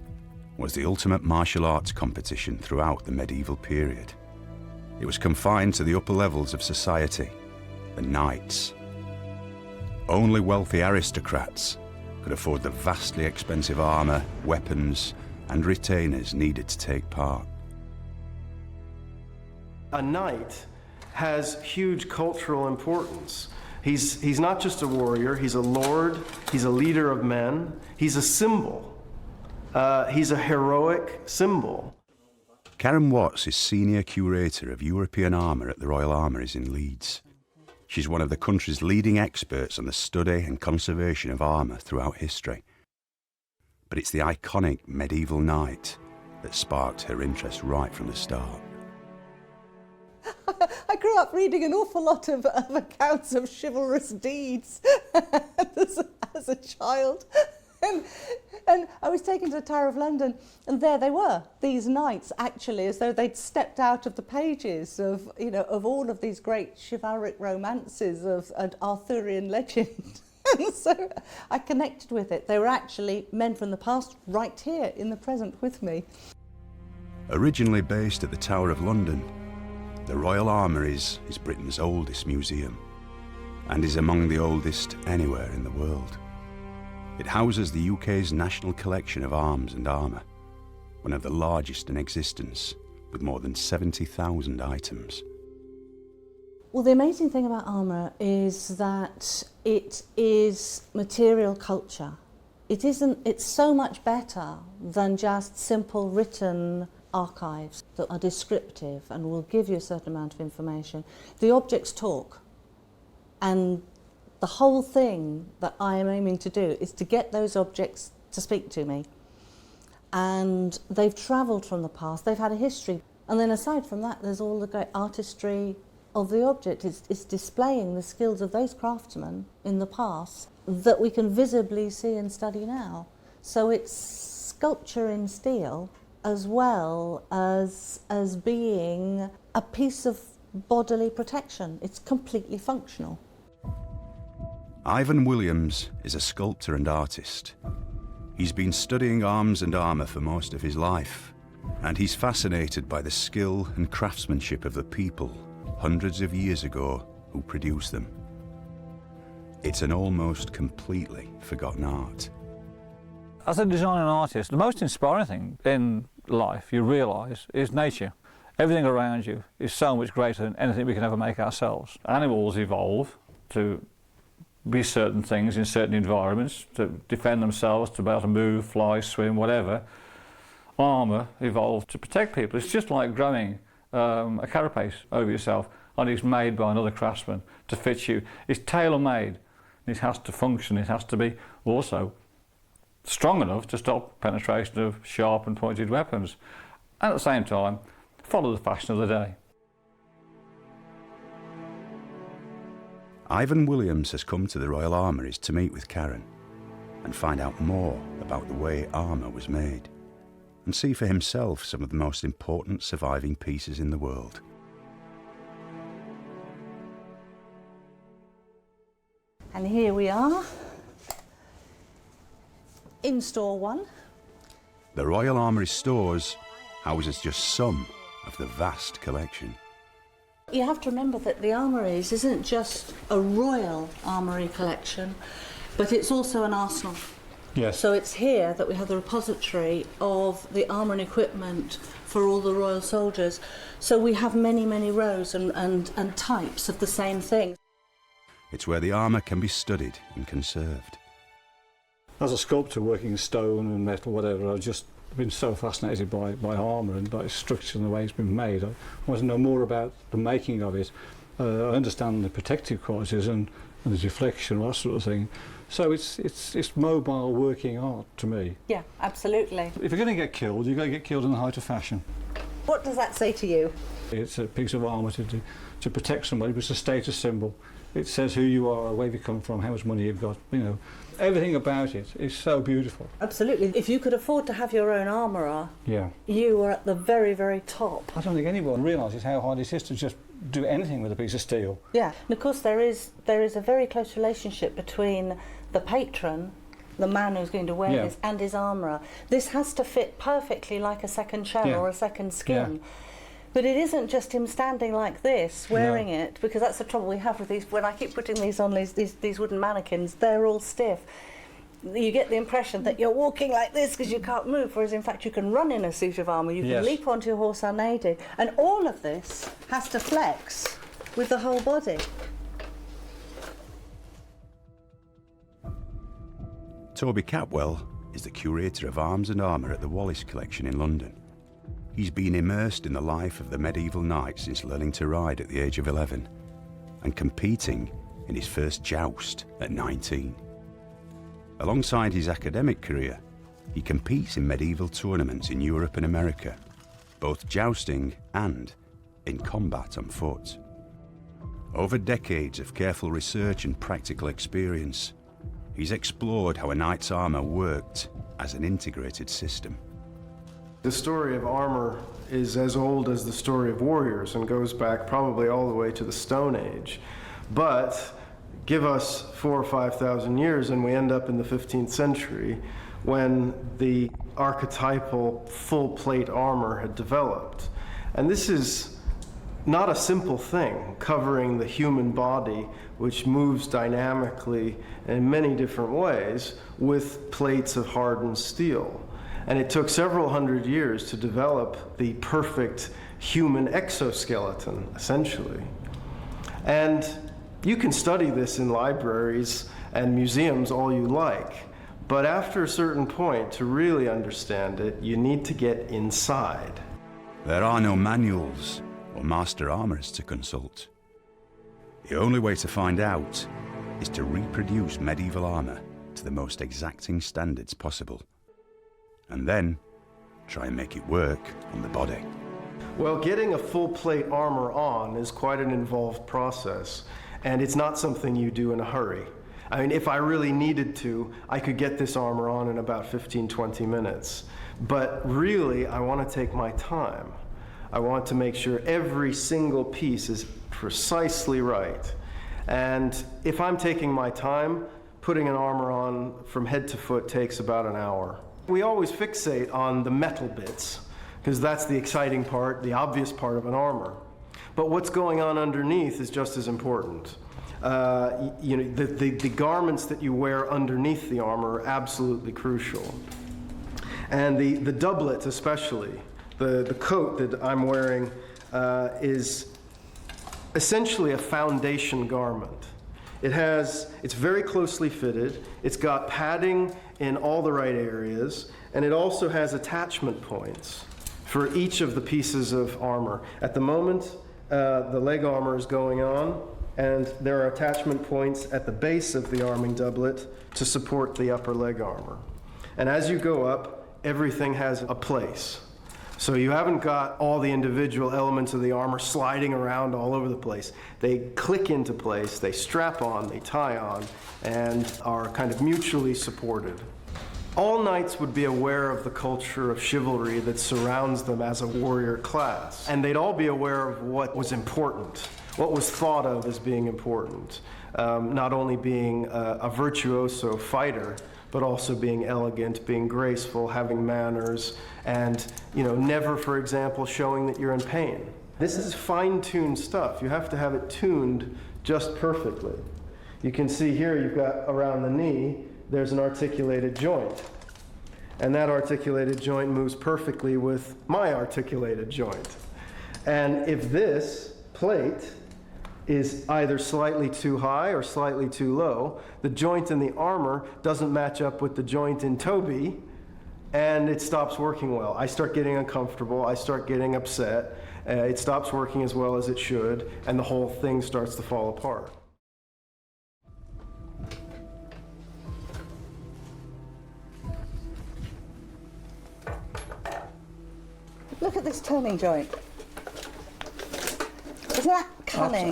was the ultimate martial arts competition throughout the medieval period. It was confined to the upper levels of society, the knights. Only wealthy aristocrats could afford the vastly expensive armour, weapons, and retainers needed to take part. A knight has huge cultural importance. He's not just a warrior, he's a lord, he's a leader of men, he's a symbol. He's a heroic symbol. Karen Watts is Senior Curator of European Armour at the Royal Armouries in Leeds. She's one of the country's leading experts on the study and conservation of armour throughout history. But it's the iconic medieval knight that sparked her interest right from the start. I grew up reading an awful lot of accounts of chivalrous deeds as a child. And I was taken to the Tower of London, and there they were, these knights, actually, as though they'd stepped out of the pages of, you know, of all of these great chivalric romances of an Arthurian legend. And so I connected with it. They were actually men from the past right here in the present with me. Originally based at the Tower of London, the Royal Armouries is Britain's oldest museum and is among the oldest anywhere in the world. It houses the UK's national collection of arms and armour, one of the largest in existence, with more than 70,000 items. Well, the amazing thing about armour is that it is material culture. It's so much better than just simple written archives that are descriptive and will give you a certain amount of information. The objects talk, and the whole thing that I am aiming to do is to get those objects to speak to me. And they've travelled from the past, they've had a history. And then aside from that, there's all the great artistry of the object. It's displaying the skills of those craftsmen in the past that we can visibly see and study now. So it's sculpture in steel as well as being a piece of bodily protection. It's completely functional. Ivan Williams is a sculptor and artist. He's been studying arms and armour for most of his life, and he's fascinated by the skill and craftsmanship of the people hundreds of years ago who produced them. It's an almost completely forgotten art. As a designer and artist, the most inspiring thing in life, you realise, is nature. Everything around you is so much greater than anything we can ever make ourselves. Animals evolve to be certain things in certain environments, to defend themselves, to be able to move, fly, swim, whatever. Armour evolved to protect people. It's just like growing a carapace over yourself, and it's made by another craftsman to fit you. It's tailor-made. It has to function. It has to be also strong enough to stop penetration of sharp and pointed weapons. And at the same time, follow the fashion of the day. Ivan Williams has come to the Royal Armouries to meet with Karen and find out more about the way armour was made and see for himself some of the most important surviving pieces in the world. And here we are, in store 1. The Royal Armoury stores houses just some of the vast collection. You have to remember that the Armouries isn't just a royal armoury collection, but it's also an arsenal. Yes. So it's here that we have the repository of the armour and equipment for all the royal soldiers. So we have many, many rows and types of the same thing. It's where the armour can be studied and conserved. As a sculptor working in stone and metal, whatever, I've just been so fascinated by armour and by its structure and the way it's been made. I want to know more about the making of it. I understand the protective qualities and the deflection, that sort of thing. So it's mobile working art to me. Yeah, absolutely. If you're going to get killed, you've got to get killed in the height of fashion. What does that say to you? It's a piece of armour to protect somebody, but it's a status symbol. It says who you are, where you come from, how much money you've got, you know. Everything about it is so beautiful. Absolutely. If you could afford to have your own armourer, yeah, you are at the very, very top. I don't think anyone realises how hard it is to just do anything with a piece of steel. Yeah, and of course there is a very close relationship between the patron, the man who's going to wear this, and his armourer. This has to fit perfectly like a second shell or a second skin. Yeah. But it isn't just him standing like this, wearing it, because that's the trouble we have with these. When I keep putting these on these wooden mannequins, they're all stiff. You get the impression that you're walking like this because you can't move, whereas in fact you can run in a suit of armour, you can leap onto your horse unaided. And all of this has to flex with the whole body. Toby Capwell is the curator of arms and armour at the Wallace Collection in London. He's been immersed in the life of the medieval knight since learning to ride at the age of 11 and competing in his first joust at 19. Alongside his academic career, he competes in medieval tournaments in Europe and America, both jousting and in combat on foot. Over decades of careful research and practical experience, he's explored how a knight's armour worked as an integrated system. The story of armor is as old as the story of warriors and goes back probably all the way to the Stone Age. But give us 4,000 or 5,000 years and we end up in the 15th century when the archetypal full plate armor had developed. And this is not a simple thing, covering the human body, which moves dynamically in many different ways with plates of hardened steel. And it took several hundred years to develop the perfect human exoskeleton, essentially. And you can study this in libraries and museums all you like, but after a certain point, to really understand it, you need to get inside. There are no manuals or master armourers to consult. The only way to find out is to reproduce medieval armour to the most exacting standards possible, and then try and make it work on the body. Well, getting a full plate armor on is quite an involved process, and it's not something you do in a hurry. I mean, if I really needed to, I could get this armor on in about 15-20 minutes. But really, I want to take my time. I want to make sure every single piece is precisely right. And if I'm taking my time, putting an armor on from head to foot takes about an hour. We always fixate on the metal bits, because that's the exciting part, the obvious part of an armor. But what's going on underneath is just as important. You know, the garments that you wear underneath the armor are absolutely crucial. And the doublet especially, the coat that I'm wearing is essentially a foundation garment. It's very closely fitted, it's got padding in all the right areas, and it also has attachment points for each of the pieces of armor. At the moment, the leg armor is going on, and there are attachment points at the base of the arming doublet to support the upper leg armor. And as you go up, everything has a place. So you haven't got all the individual elements of the armor sliding around all over the place. They click into place, they strap on, they tie on, and are kind of mutually supported. All knights would be aware of the culture of chivalry that surrounds them as a warrior class. And they'd all be aware of what was important, what was thought of as being important. Not only being a virtuoso fighter, but also being elegant, being graceful, having manners, and never, for example, showing that you're in pain. This is fine-tuned stuff. You have to have it tuned just perfectly. You can see here you've got around the knee, there's an articulated joint. And that articulated joint moves perfectly with my articulated joint. And if this plate is either slightly too high or slightly too low, the joint in the armor doesn't match up with the joint in Toby, and it stops working well. I start getting uncomfortable, I start getting upset, it stops working as well as it should, and the whole thing starts to fall apart. Look at this turning joint. Isn't that cunning?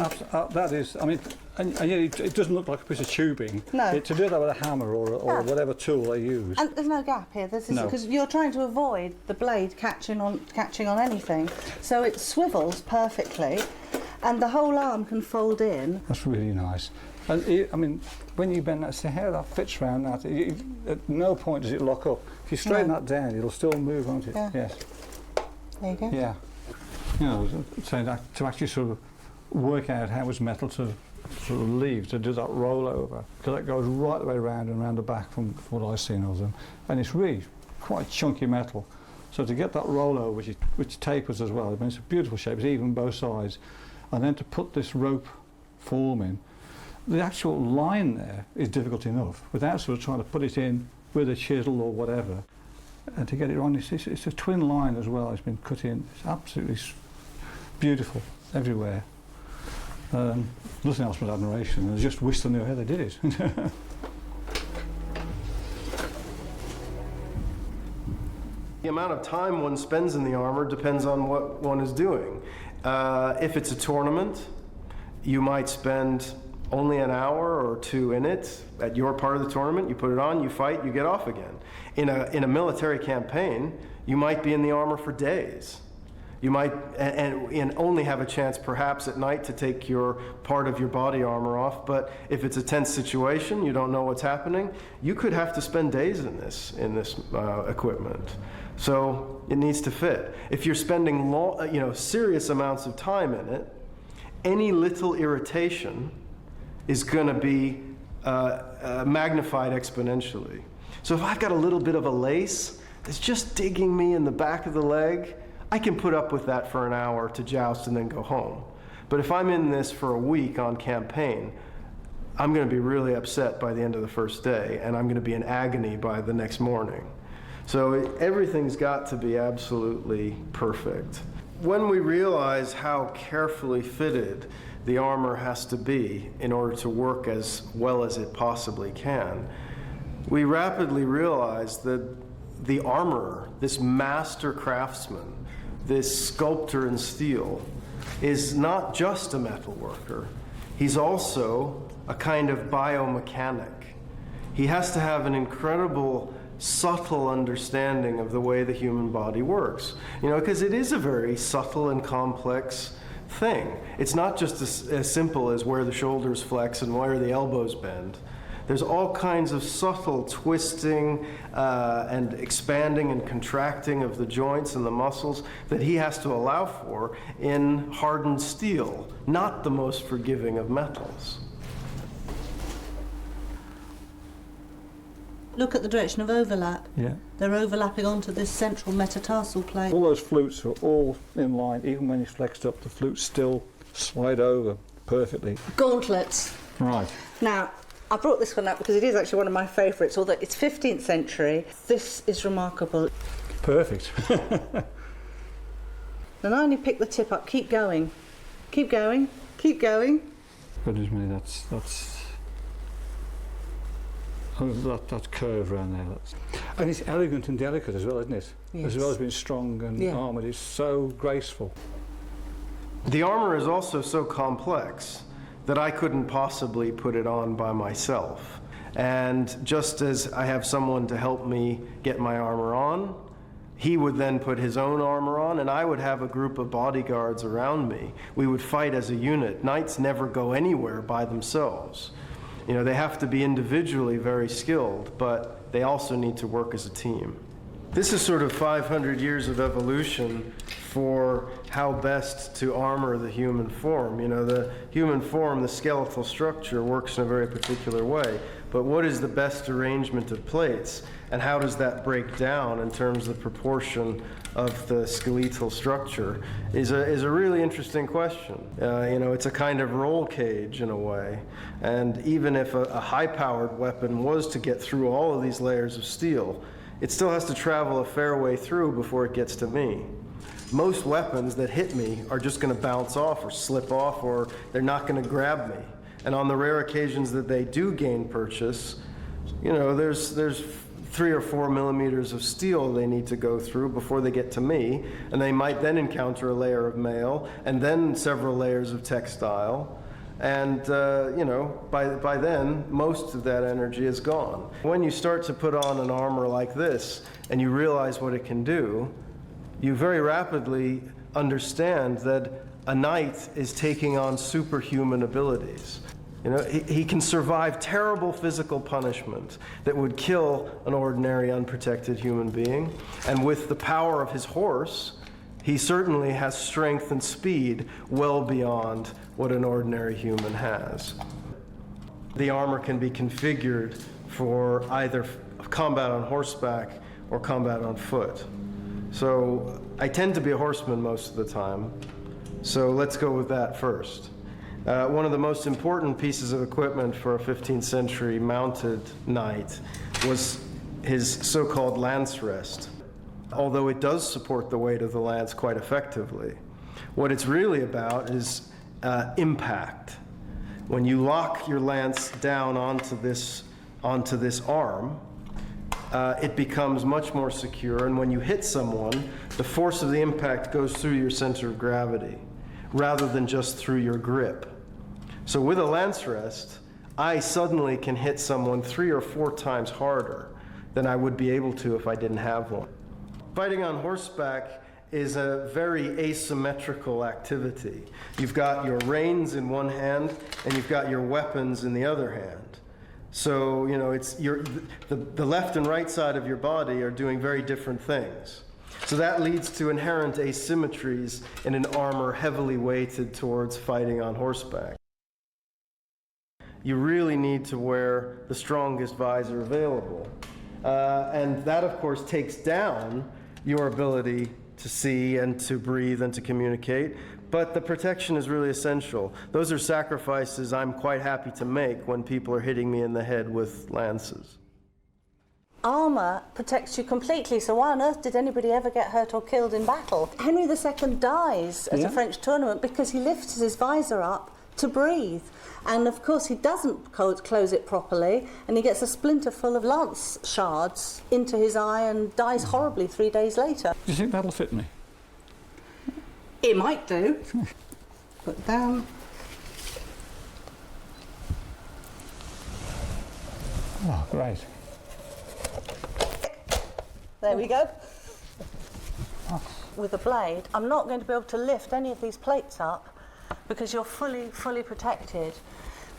That is, I mean, and it doesn't look like a piece of tubing. No. To do that with a hammer or whatever tool they use. And there's no gap here. Because you're trying to avoid the blade catching on anything. So it swivels perfectly, and the whole arm can fold in. That's really nice. And I mean, when you bend that, see how that fits around that. At no point does it lock up. If you straighten that down, it'll still move, won't it? Yeah. Yes. There you go. Yeah. So that, to actually sort of work out how it's metal to sort of leave, to do that rollover, because that goes right the way around and around the back from what I've seen of them, and it's really quite chunky metal. So to get that rollover, which tapers as well, I mean, it's a beautiful shape, it's even both sides, and then to put this rope form in, the actual line there is difficult enough, without sort of trying to put it in with a chisel or whatever. And to get it on, it's a twin line as well. It's been cut in. It's absolutely beautiful everywhere. Nothing else but admiration. I just wish they knew how they did it. The amount of time one spends in the armor depends on what one is doing. If it's a tournament, you might spend only an hour or two in it. At your part of the tournament, you put it on, you fight, you get off again. In a military campaign, you might be in the armor for days. You might and only have a chance perhaps at night to take your part of your body armor off, but if it's a tense situation, you don't know what's happening, you could have to spend days in this equipment. So it needs to fit. If you're spending serious amounts of time in it, any little irritation is going to be magnified exponentially. So if I've got a little bit of a lace that's just digging me in the back of the leg, I can put up with that for an hour to joust and then go home. But if I'm in this for a week on campaign, I'm going to be really upset by the end of the first day, and I'm going to be in agony by the next morning. So everything's got to be absolutely perfect. When we realize how carefully fitted the armor has to be in order to work as well as it possibly can, we rapidly realize that the armorer, this master craftsman, this sculptor in steel, is not just a metal worker. He's also a kind of biomechanic. He has to have an incredible subtle understanding of the way the human body works. Because it is a very subtle and complex thing. It's not just as simple as where the shoulders flex and where the elbows bend. There's all kinds of subtle twisting and expanding and contracting of the joints and the muscles that he has to allow for in hardened steel, not the most forgiving of metals. Look at the direction of overlap. Yeah. They're overlapping onto this central metatarsal plate. All those flutes are all in line. Even when it's flexed up, the flutes still slide over perfectly. Gauntlets. Right. Now, I brought this one up because it is actually one of my favourites, although it's 15th century. This is remarkable. Perfect. And I only pick the tip up. Keep going. Keep going. Keep going. Goodness me, that's that curve around there. And it's elegant and delicate as well, isn't it? Yes. As well as being strong and armoured, it's so graceful. The armor is also so complex that I couldn't possibly put it on by myself. And just as I have someone to help me get my armor on, he would then put his own armor on, and I would have a group of bodyguards around me. We would fight as a unit. Knights never go anywhere by themselves. You know, they have to be individually very skilled, but they also need to work as a team. This is sort of 500 years of evolution for how best to armor the human form. You know, the human form, the skeletal structure, works in a very particular way. But what is the best arrangement of plates, and how does that break down in terms of proportion of the skeletal structure is a really interesting question. You know, it's a kind of roll cage in a way. And even if a high-powered weapon was to get through all of these layers of steel, it still has to travel a fair way through before it gets to me. Most weapons that hit me are just going to bounce off or slip off, or they're not going to grab me. And on the rare occasions that they do gain purchase, you know, there's 3 or 4 millimeters of steel they need to go through before they get to me, and they might then encounter a layer of mail, and then several layers of textile, and you know, by then, most of that energy is gone. When you start to put on an armor like this, and you realize what it can do, you very rapidly understand that a knight is taking on superhuman abilities. You know, he can survive terrible physical punishment that would kill an ordinary unprotected human being. And with the power of his horse, he certainly has strength and speed well beyond what an ordinary human has. The armor can be configured for either combat on horseback or combat on foot. So I tend to be a horseman most of the time. So let's go with that first. One of the most important pieces of equipment for a 15th century mounted knight was his so-called lance rest, although it does support the weight of the lance quite effectively. What it's really about is impact. When you lock your lance down onto this arm, it becomes much more secure, and when you hit someone, the force of the impact goes through your center of gravity rather than just through your grip. So with a lance rest, I suddenly can hit someone 3 or 4 times harder than I would be able to if I didn't have one. Fighting on horseback is a very asymmetrical activity. You've got your reins in one hand, and you've got your weapons in the other hand. So, you know, the left and right side of your body are doing very different things. So that leads to inherent asymmetries in an armor heavily weighted towards fighting on horseback. You really need to wear the strongest visor available. And that, of course, takes down your ability to see and to breathe and to communicate. But the protection is really essential. Those are sacrifices I'm quite happy to make when people are hitting me in the head with lances. Armour protects you completely, so why on earth did anybody ever get hurt or killed in battle? Henry II dies at a French tournament because he lifts his visor up to breathe. And of course he doesn't close it properly, and he gets a splinter full of lance shards into his eye and dies horribly 3 days later. Do you think that'll fit me? It might do. Put down. Oh, great. There we go. With a blade, I'm not going to be able to lift any of these plates up because you're fully protected.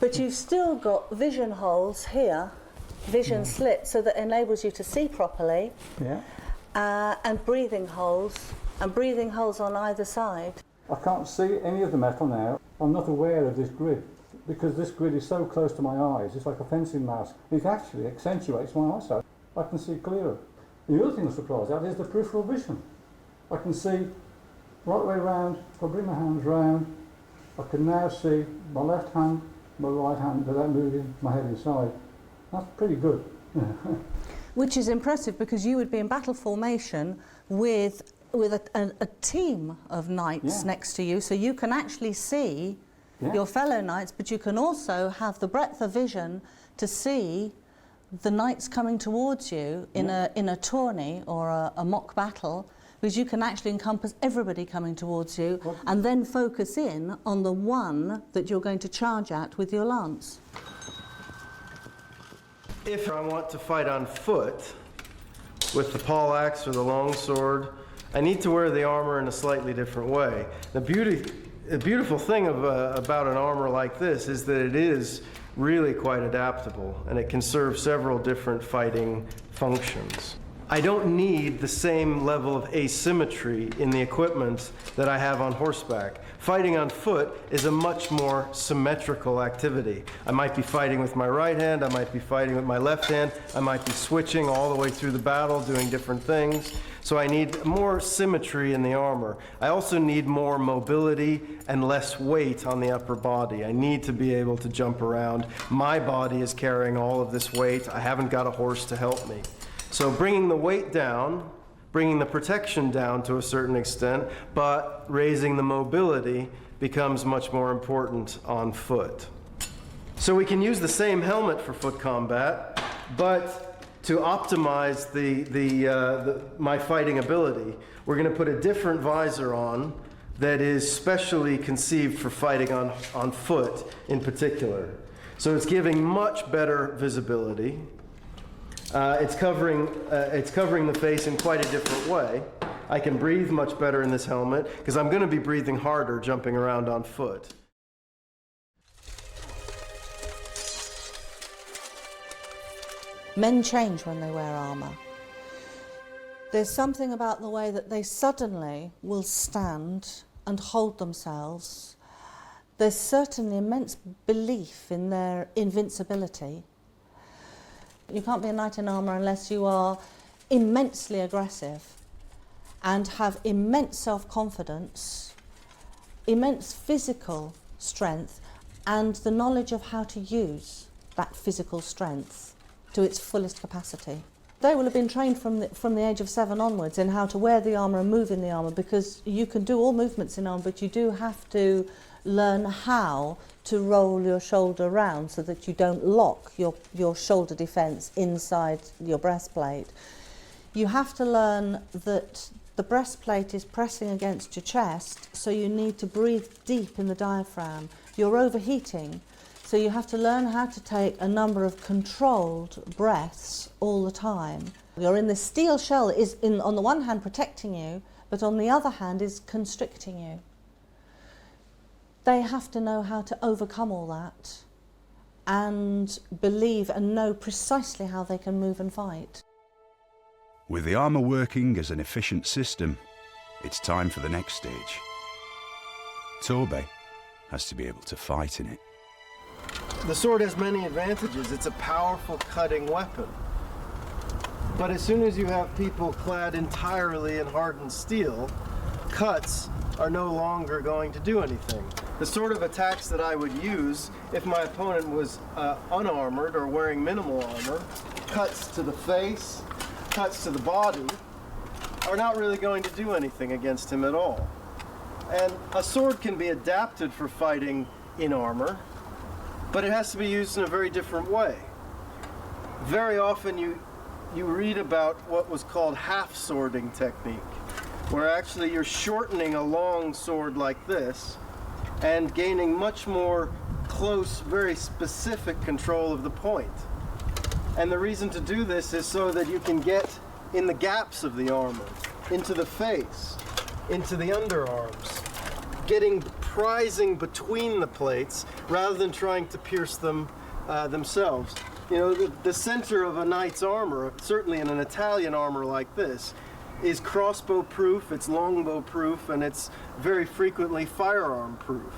But you've still got vision holes here, vision slits, so that enables you to see properly. Yeah. And breathing holes on either side. I can't see any of the metal now. I'm not aware of this grid because this grid is so close to my eyes. It's like a fencing mask. It actually accentuates my eyesight. I can see clearer. The other thing I'm surprised at is the peripheral vision. I can see right the way round. If I bring my hands round, I can now see my left hand, my right hand without moving my head inside. That's pretty good. Which is impressive because you would be in battle formation with a team of knights next to you, so you can actually see your fellow knights, but you can also have the breadth of vision to see the knights coming towards you in a tourney or a mock battle, because you can actually encompass everybody coming towards you and then focus in on the one that you're going to charge at with your lance. If I want to fight on foot with the poleaxe or the longsword, I need to wear the armor in a slightly different way. The beautiful thing about an armor like this is that it is really quite adaptable, and it can serve several different fighting functions. I don't need the same level of asymmetry in the equipment that I have on horseback. Fighting on foot is a much more symmetrical activity. I might be fighting with my right hand, I might be fighting with my left hand, I might be switching all the way through the battle, doing different things. So I need more symmetry in the armor. I also need more mobility and less weight on the upper body. I need to be able to jump around. My body is carrying all of this weight. I haven't got a horse to help me. So bringing the weight down, bringing the protection down to a certain extent, but raising the mobility becomes much more important on foot. So we can use the same helmet for foot combat, but to optimize my fighting ability, we're going to put a different visor on that is specially conceived for fighting on foot in particular. So it's giving much better visibility. It's covering the face in quite a different way. I can breathe much better in this helmet because I'm going to be breathing harder jumping around on foot. Men change when they wear armour. There's something about the way that they suddenly will stand and hold themselves. There's certainly immense belief in their invincibility. You can't be a knight in armour unless you are immensely aggressive and have immense self-confidence, immense physical strength, and the knowledge of how to use that physical strength to its fullest capacity. They will have been trained from the age of 7 onwards in how to wear the armour and move in the armour, because you can do all movements in armour, but you do have to learn how to roll your shoulder round so that you don't lock your shoulder defence inside your breastplate. You have to learn that the breastplate is pressing against your chest, so you need to breathe deep in the diaphragm. You're overheating, so you have to learn how to take a number of controlled breaths all the time. You're in this steel shell that is, on the one hand, protecting you, but on the other hand is constricting you. They have to know how to overcome all that and believe and know precisely how they can move and fight. With the armour working as an efficient system, it's time for the next stage. Torbay has to be able to fight in it. The sword has many advantages. It's a powerful cutting weapon. But as soon as you have people clad entirely in hardened steel, cuts are no longer going to do anything. The sort of attacks that I would use if my opponent was unarmored or wearing minimal armor, cuts to the face, cuts to the body, are not really going to do anything against him at all. And a sword can be adapted for fighting in armor, but it has to be used in a very different way. Very often you read about what was called half-swording technique, where actually you're shortening a long sword like this and gaining much more close, very specific control of the point. And the reason to do this is so that you can get in the gaps of the armor, into the face, into the underarms, prizing between the plates rather than trying to pierce them themselves. You know, the center of a knight's armor, certainly in an Italian armor like this, is crossbow proof, it's longbow proof, and it's very frequently firearm proof.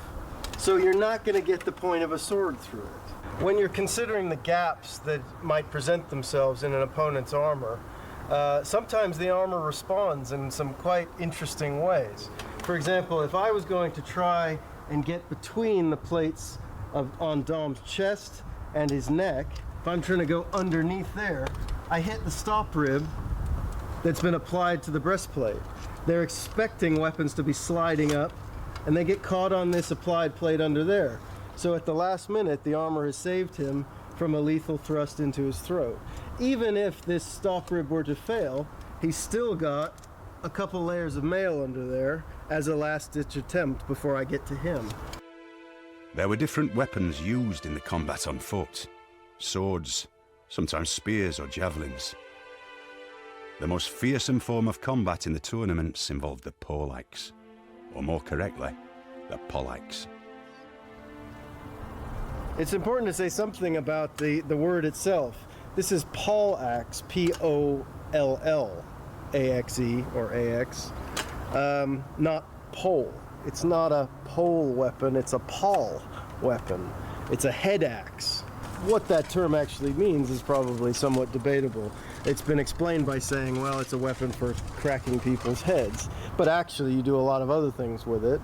So you're not going to get the point of a sword through it. When you're considering the gaps that might present themselves in an opponent's armor, sometimes the armor responds in some quite interesting ways. For example, if I was going to try and get between the plates on Dom's chest and his neck, if I'm trying to go underneath there, I hit the stop rib that's been applied to the breastplate. They're expecting weapons to be sliding up, and they get caught on this applied plate under there. So at the last minute, the armor has saved him from a lethal thrust into his throat. Even if this stop rib were to fail, he's still got a couple layers of mail under there as a last-ditch attempt before I get to him. There were different weapons used in the combat on foot. Swords, sometimes spears or javelins. The most fearsome form of combat in the tournaments involved the poleaxe, or more correctly, the poleaxe. It's important to say something about the word itself. This is poleaxe, P-O-L-L-A-X-E or A-X, not pole. It's not a pole weapon, it's a pole weapon. It's a head axe. What that term actually means is probably somewhat debatable. It's been explained by saying, well, it's a weapon for cracking people's heads, but actually you do a lot of other things with it.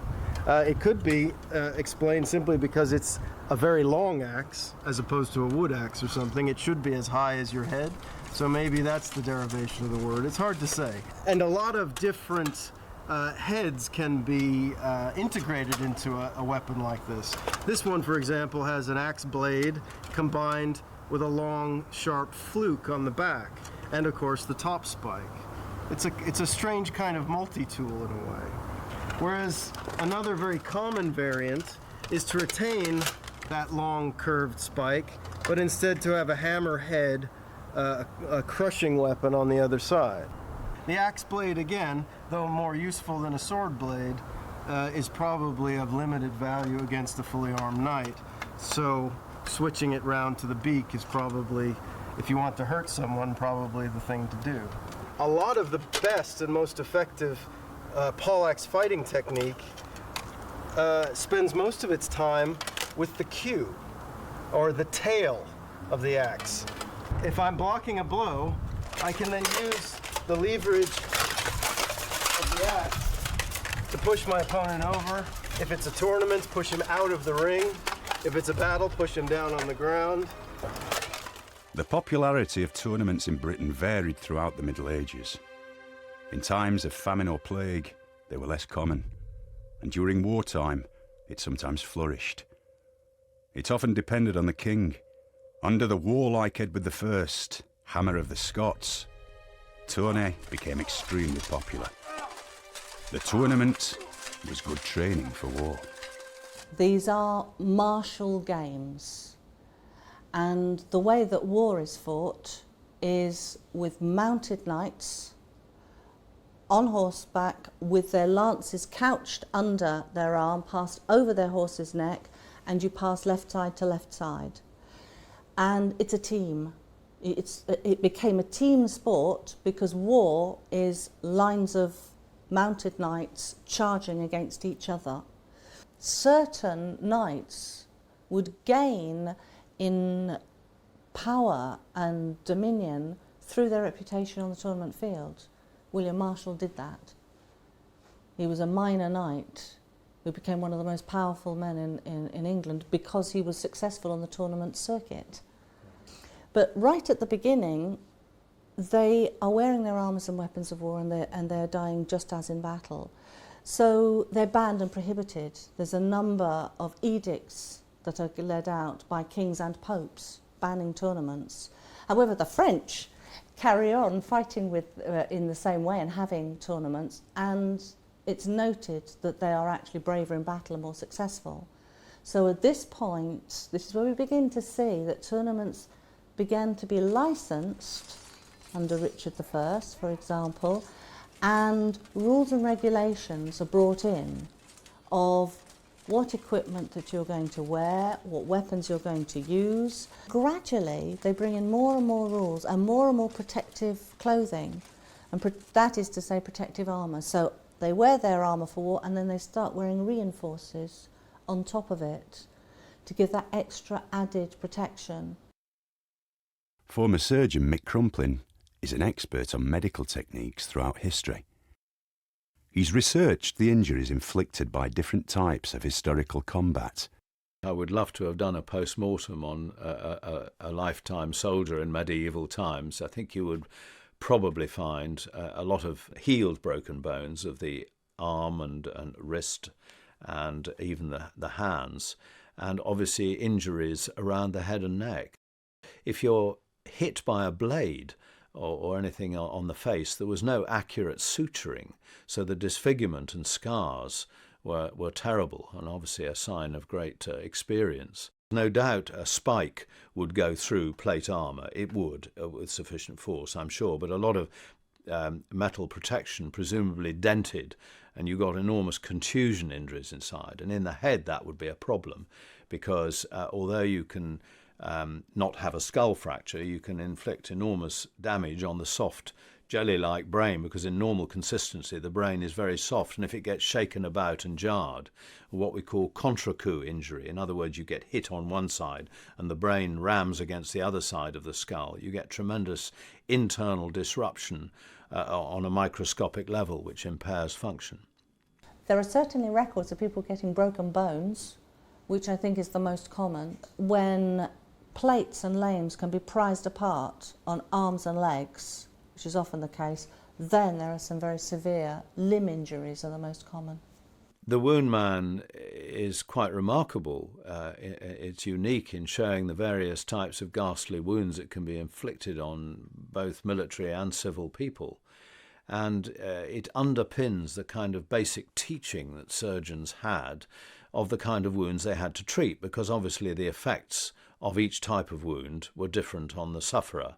It could be explained simply because it's a very long axe as opposed to a wood axe or something. It should be as high as your head, so maybe that's the derivation of the word. It's hard to say. And a lot of different heads can be integrated into a weapon like this. This one, for example, has an axe blade combined with a long, sharp fluke on the back, and of course the top spike. It's a strange kind of multi-tool in a way. Whereas another very common variant is to retain that long curved spike, but instead to have a hammer head, a crushing weapon on the other side. The axe blade, again, though more useful than a sword blade, is probably of limited value against a fully armed knight. So switching it round to the beak is probably, if you want to hurt someone, probably the thing to do. A lot of the best and most effective poleaxe fighting technique spends most of its time with the queue, or the tail of the axe. If I'm blocking a blow, I can then use the leverage of the axe to push my opponent over. If it's a tournament, push him out of the ring. If it's a battle, push him down on the ground. The popularity of tournaments in Britain varied throughout the Middle Ages. In times of famine or plague, they were less common, and during wartime, it sometimes flourished. It often depended on the king. Under the warlike Edward I, Hammer of the Scots, tourney became extremely popular. The tournament was good training for war. These are martial games, and the way that war is fought is with mounted knights on horseback with their lances couched under their arm, passed over their horse's neck, and you pass left side to left side. And it's a team. It became a team sport because war is lines of mounted knights charging against each other. Certain knights would gain in power and dominion through their reputation on the tournament field. William Marshall did that. He was a minor knight who became one of the most powerful men in England because he was successful on the tournament circuit. But right at the beginning, they are wearing their armours and weapons of war, and they're dying just as in battle. So they're banned and prohibited. There's a number of edicts that are led out by kings and popes banning tournaments. However, the French carry on fighting in the same way and having tournaments, and it's noted that they are actually braver in battle and more successful. So at this point, this is where we begin to see that tournaments began to be licensed under Richard I, for example, and rules and regulations are brought in of what equipment that you're going to wear, what weapons you're going to use. Gradually, they bring in more and more rules and more protective clothing, and that is to say protective armour. So they wear their armour for war, and then they start wearing reinforces on top of it to give that extra added protection. Former surgeon Mick Crumplin is an expert on medical techniques throughout history. He's researched the injuries inflicted by different types of historical combat. I would love to have done a post-mortem on a lifetime soldier in medieval times. I think you would probably find a lot of healed broken bones of the arm and wrist and even the hands, and obviously injuries around the head and neck. If you're hit by a blade or anything on the face, there was no accurate suturing, so the disfigurement and scars were terrible, and obviously a sign of great experience. No doubt a spike would go through plate armour. It would, with sufficient force, I'm sure, but a lot of metal protection presumably dented, and you got enormous contusion injuries inside. And in the head that would be a problem, because although you can not have a skull fracture, you can inflict enormous damage on the soft jelly-like brain, because in normal consistency the brain is very soft, and if it gets shaken about and jarred, what we call contre-coup injury, in other words you get hit on one side and the brain rams against the other side of the skull, you get tremendous internal disruption on a microscopic level which impairs function. There are certainly records of people getting broken bones, which I think is the most common, when plates and limbs can be prized apart on arms and legs, which is often the case. Then there are some very severe limb injuries are the most common. The Wound Man is quite remarkable. It's unique in showing the various types of ghastly wounds that can be inflicted on both military and civil people. And it underpins the kind of basic teaching that surgeons had of the kind of wounds they had to treat, because obviously the effects of each type of wound were different on the sufferer.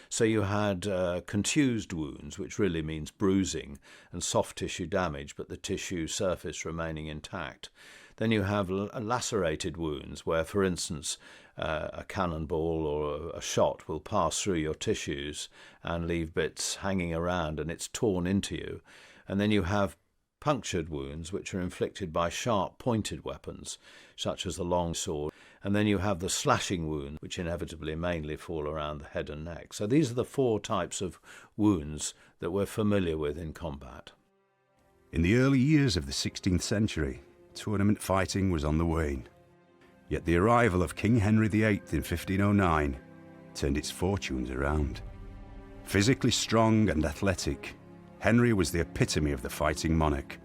So you had contused wounds, which really means bruising and soft tissue damage, but the tissue surface remaining intact. Then you have lacerated wounds, where, for instance, a cannonball or a shot will pass through your tissues and leave bits hanging around, and it's torn into you. And then you have punctured wounds, which are inflicted by sharp pointed weapons, such as the long sword. And then you have the slashing wound, which inevitably mainly fall around the head and neck. So these are the four types of wounds that we're familiar with in combat. In the early years of the 16th century, tournament fighting was on the wane. Yet the arrival of King Henry VIII in 1509 turned its fortunes around. Physically strong and athletic, Henry was the epitome of the fighting monarch.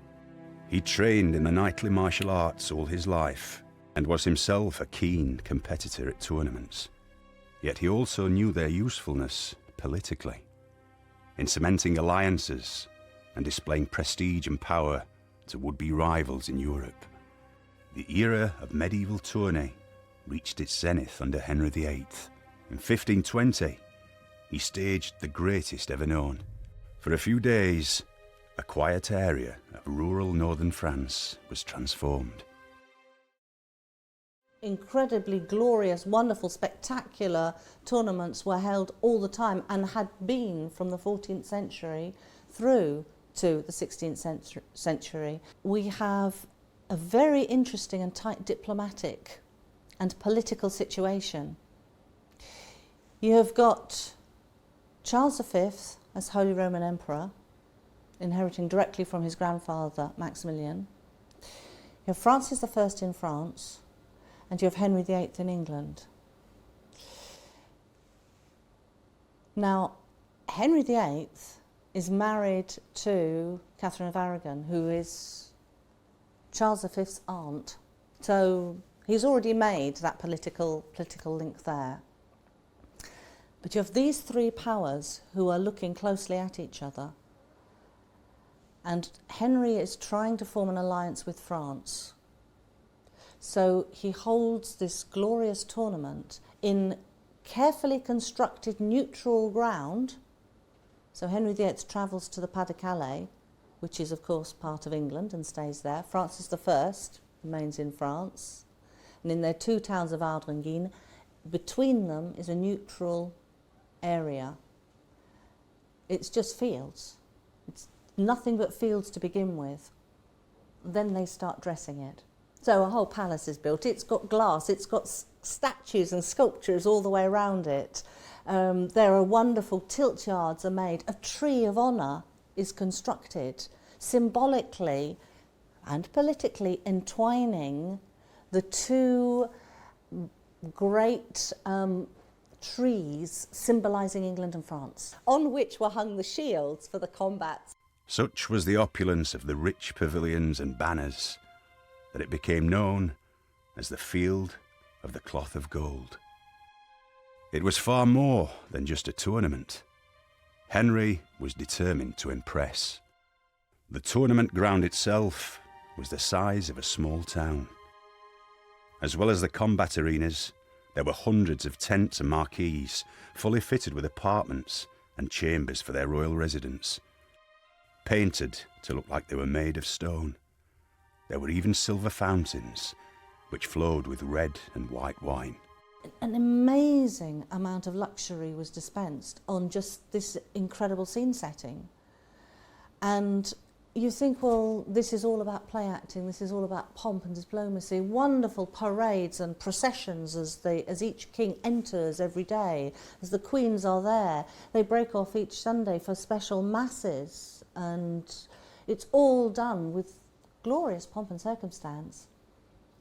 He trained in the knightly martial arts all his life, and was himself a keen competitor at tournaments. Yet he also knew their usefulness politically, in cementing alliances and displaying prestige and power to would-be rivals in Europe. The era of medieval tourney reached its zenith under Henry VIII. In 1520, he staged the greatest ever known. For a few days, a quiet area of rural northern France was transformed. Incredibly glorious, wonderful, spectacular tournaments were held all the time, and had been from the 14th century through to the 16th century. We have a very interesting and tight diplomatic and political situation. You have got Charles V as Holy Roman Emperor, inheriting directly from his grandfather Maximilian. You have Francis I in France, and you have Henry VIII in England. Now, Henry VIII is married to Catherine of Aragon, who is Charles V's aunt. So he's already made that political link there. But you have these three powers who are looking closely at each other. And Henry is trying to form an alliance with France. So he holds this glorious tournament in carefully constructed neutral ground. So Henry VIII travels to the Pas-de-Calais, which is of course part of England, and stays there. Francis I remains in France. And in their two towns of Ardres and Guines, between them is a neutral area. It's just fields. It's nothing but fields to begin with. Then they start dressing it. So a whole palace is built. It's got glass, it's got statues and sculptures all the way around it. There are wonderful tilt yards are made. A tree of honour is constructed, symbolically and politically entwining the two great trees symbolising England and France, on which were hung the shields for the combats. Such was the opulence of the rich pavilions and banners that it became known as the Field of the Cloth of Gold. It was far more than just a tournament. Henry was determined to impress. The tournament ground itself was the size of a small town. As well as the combat arenas, there were hundreds of tents and marquees, fully fitted with apartments and chambers for their royal residence, painted to look like they were made of stone. There were even silver fountains, which flowed with red and white wine. An amazing amount of luxury was dispensed on just this incredible scene setting. And you think, well, this is all about play acting, this is all about pomp and diplomacy, wonderful parades and processions as each king enters every day, as the queens are there. They break off each Sunday for special masses, and it's all done with glorious pomp and circumstance.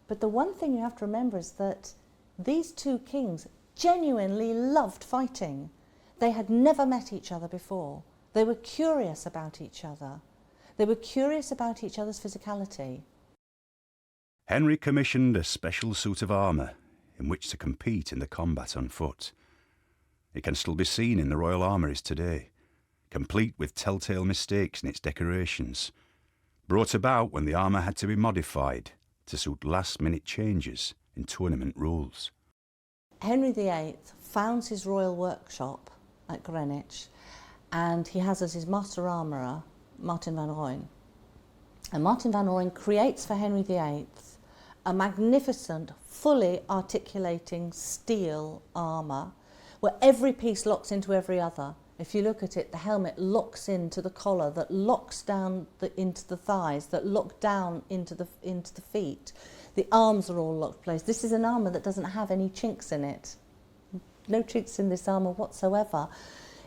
But the one thing you have to remember is that these two kings genuinely loved fighting. They had never met each other before. They were curious about each other. They were curious about each other's physicality. Henry commissioned a special suit of armour in which to compete in the combat on foot. It can still be seen in the royal armouries today, complete with telltale mistakes in its decorations, brought about when the armour had to be modified to suit last-minute changes in tournament rules. Henry VIII founds his royal workshop at Greenwich, and he has as his master armourer Martin van Rooyen. And Martin van Rooyen creates for Henry VIII a magnificent, fully articulating steel armour where every piece locks into every other. If you look at it, the helmet locks into the collar, that locks down into the thighs, that lock down into the feet. The arms are all locked in place. This is an armour that doesn't have any chinks in it. No chinks in this armour whatsoever.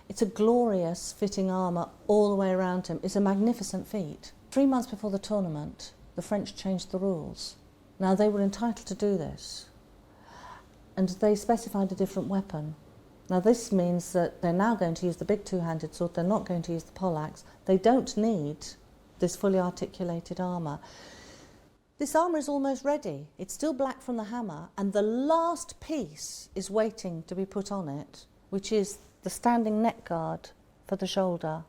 It's a glorious fitting armour all the way around him. It's a magnificent feat. 3 months before the tournament, the French changed the rules. Now, they were entitled to do this, and they specified a different weapon. Now, this means that they're now going to use the big two-handed sword. They're not going to use the poleaxe. They don't need this fully articulated armour. This armour is almost ready. It's still black from the hammer, and the last piece is waiting to be put on it, which is the standing neck guard for the shoulder.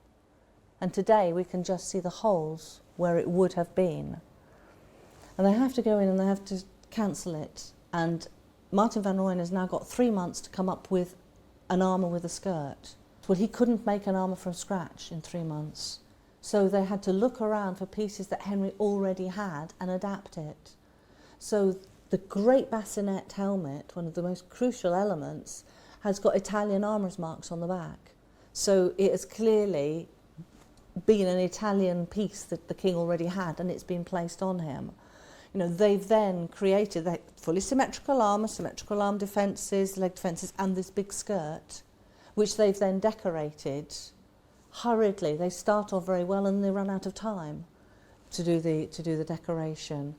And today we can just see the holes where it would have been. And they have to go in and they have to cancel it. And Martin van Rooyen has now got 3 months to come up with an armour with a skirt. Well, he couldn't make an armour from scratch in 3 months. So they had to look around for pieces that Henry already had and adapt it. So the great bassinet helmet, one of the most crucial elements, has got Italian armourer's marks on the back. So it has clearly been an Italian piece that the king already had, and it's been placed on him. You know, they've then created fully symmetrical armour, symmetrical arm defences, leg defences, and this big skirt, which they've then decorated hurriedly. They start off very well and they run out of time to do the decoration.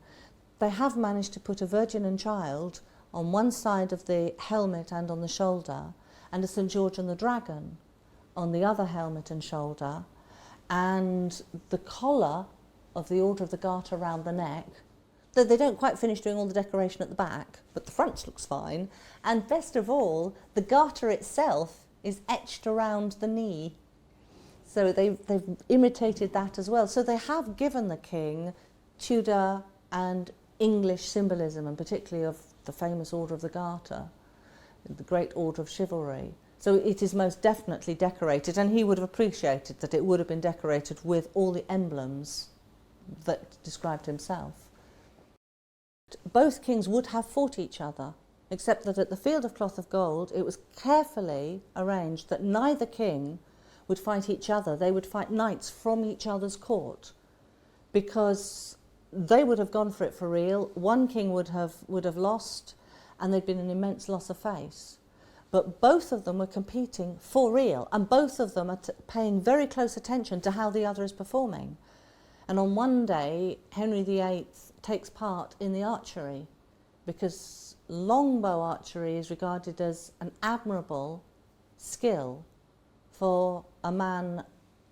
They have managed to put a Virgin and Child on one side of the helmet and on the shoulder, and a St George and the Dragon on the other helmet and shoulder, and the collar of the Order of the Garter around the neck. They don't quite finish doing all the decoration at the back, but the front looks fine. And best of all, the garter itself is etched around the knee. So they've imitated that as well. So they have given the king Tudor and English symbolism, and particularly of the famous Order of the Garter, the great order of chivalry. So it is most definitely decorated, and he would have appreciated that it would have been decorated with all the emblems that described himself. Both kings would have fought each other, except that at the Field of Cloth of Gold it was carefully arranged that neither king would fight each other. They would fight knights from each other's court, because they would have gone for it for real. One king would have lost, and there'd been an immense loss of face. But both of them were competing for real, and both of them are paying very close attention to how the other is performing. And on one day, Henry VIII takes part in the archery, because longbow archery is regarded as an admirable skill for a man,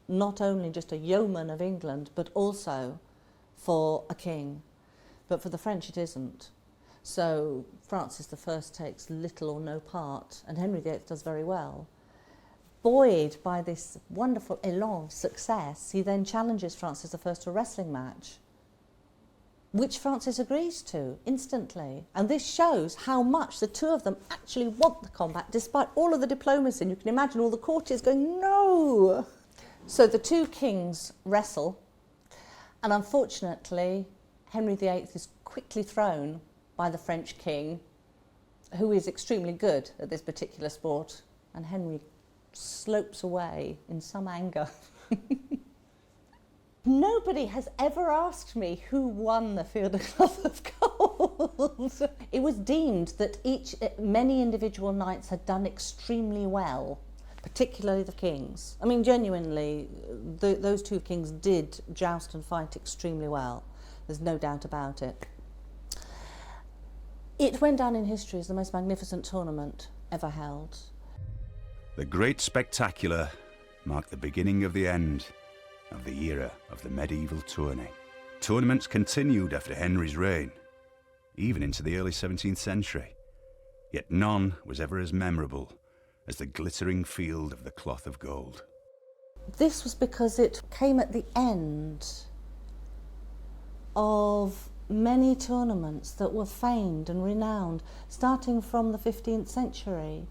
not only just a yeoman of England, but also for a king. But for the French it isn't. So Francis I takes little or no part, and Henry VIII does very well. Buoyed by this wonderful élan of success, he then challenges Francis I to a wrestling match, which Francis agrees to instantly. And this shows how much the two of them actually want the combat, despite all of the diplomacy. And you can imagine all the courtiers going, no! So the two kings wrestle, and unfortunately, Henry VIII is quickly thrown by the French king, who is extremely good at this particular sport, and Henry slopes away in some anger. Nobody has ever asked me who won the Field of Cloth of Gold. It was deemed that many individual knights had done extremely well, particularly the kings. I mean, genuinely, those two kings did joust and fight extremely well. There's no doubt about it. It went down in history as the most magnificent tournament ever held. The Great Spectacular marked the beginning of the end of the era of the medieval tourney. Tournaments continued after Henry's reign, even into the early 17th century, yet none was ever as memorable as the glittering Field of the Cloth of Gold. This was because it came at the end of many tournaments that were famed and renowned, starting from the 15th century.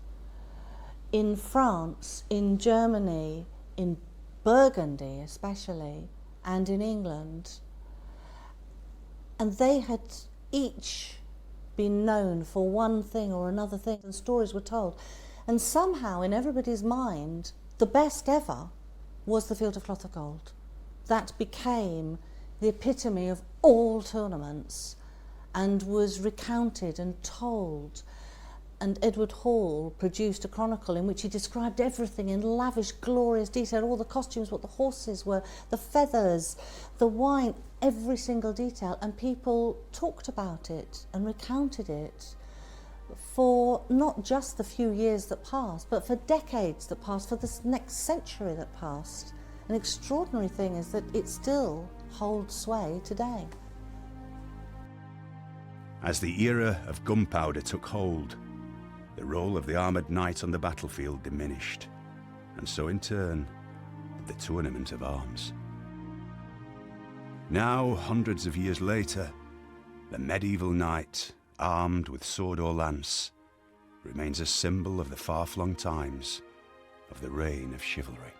In France, in Germany, in Burgundy especially, and in England. And they had each been known for one thing or another thing, and stories were told. And somehow, in everybody's mind, the best ever was the Field of Cloth of Gold. That became the epitome of all tournaments and was recounted and told. And Edward Hall produced a chronicle in which he described everything in lavish, glorious detail, all the costumes, what the horses were, the feathers, the wine, every single detail. And people talked about it and recounted it for not just the few years that passed, but for decades that passed, for this next century that passed. An extraordinary thing is that it still holds sway today. As the era of gunpowder took hold, the role of the armoured knight on the battlefield diminished, and so in turn did the tournament of arms. Now, hundreds of years later, the medieval knight, armed with sword or lance, remains a symbol of the far-flung times of the reign of chivalry.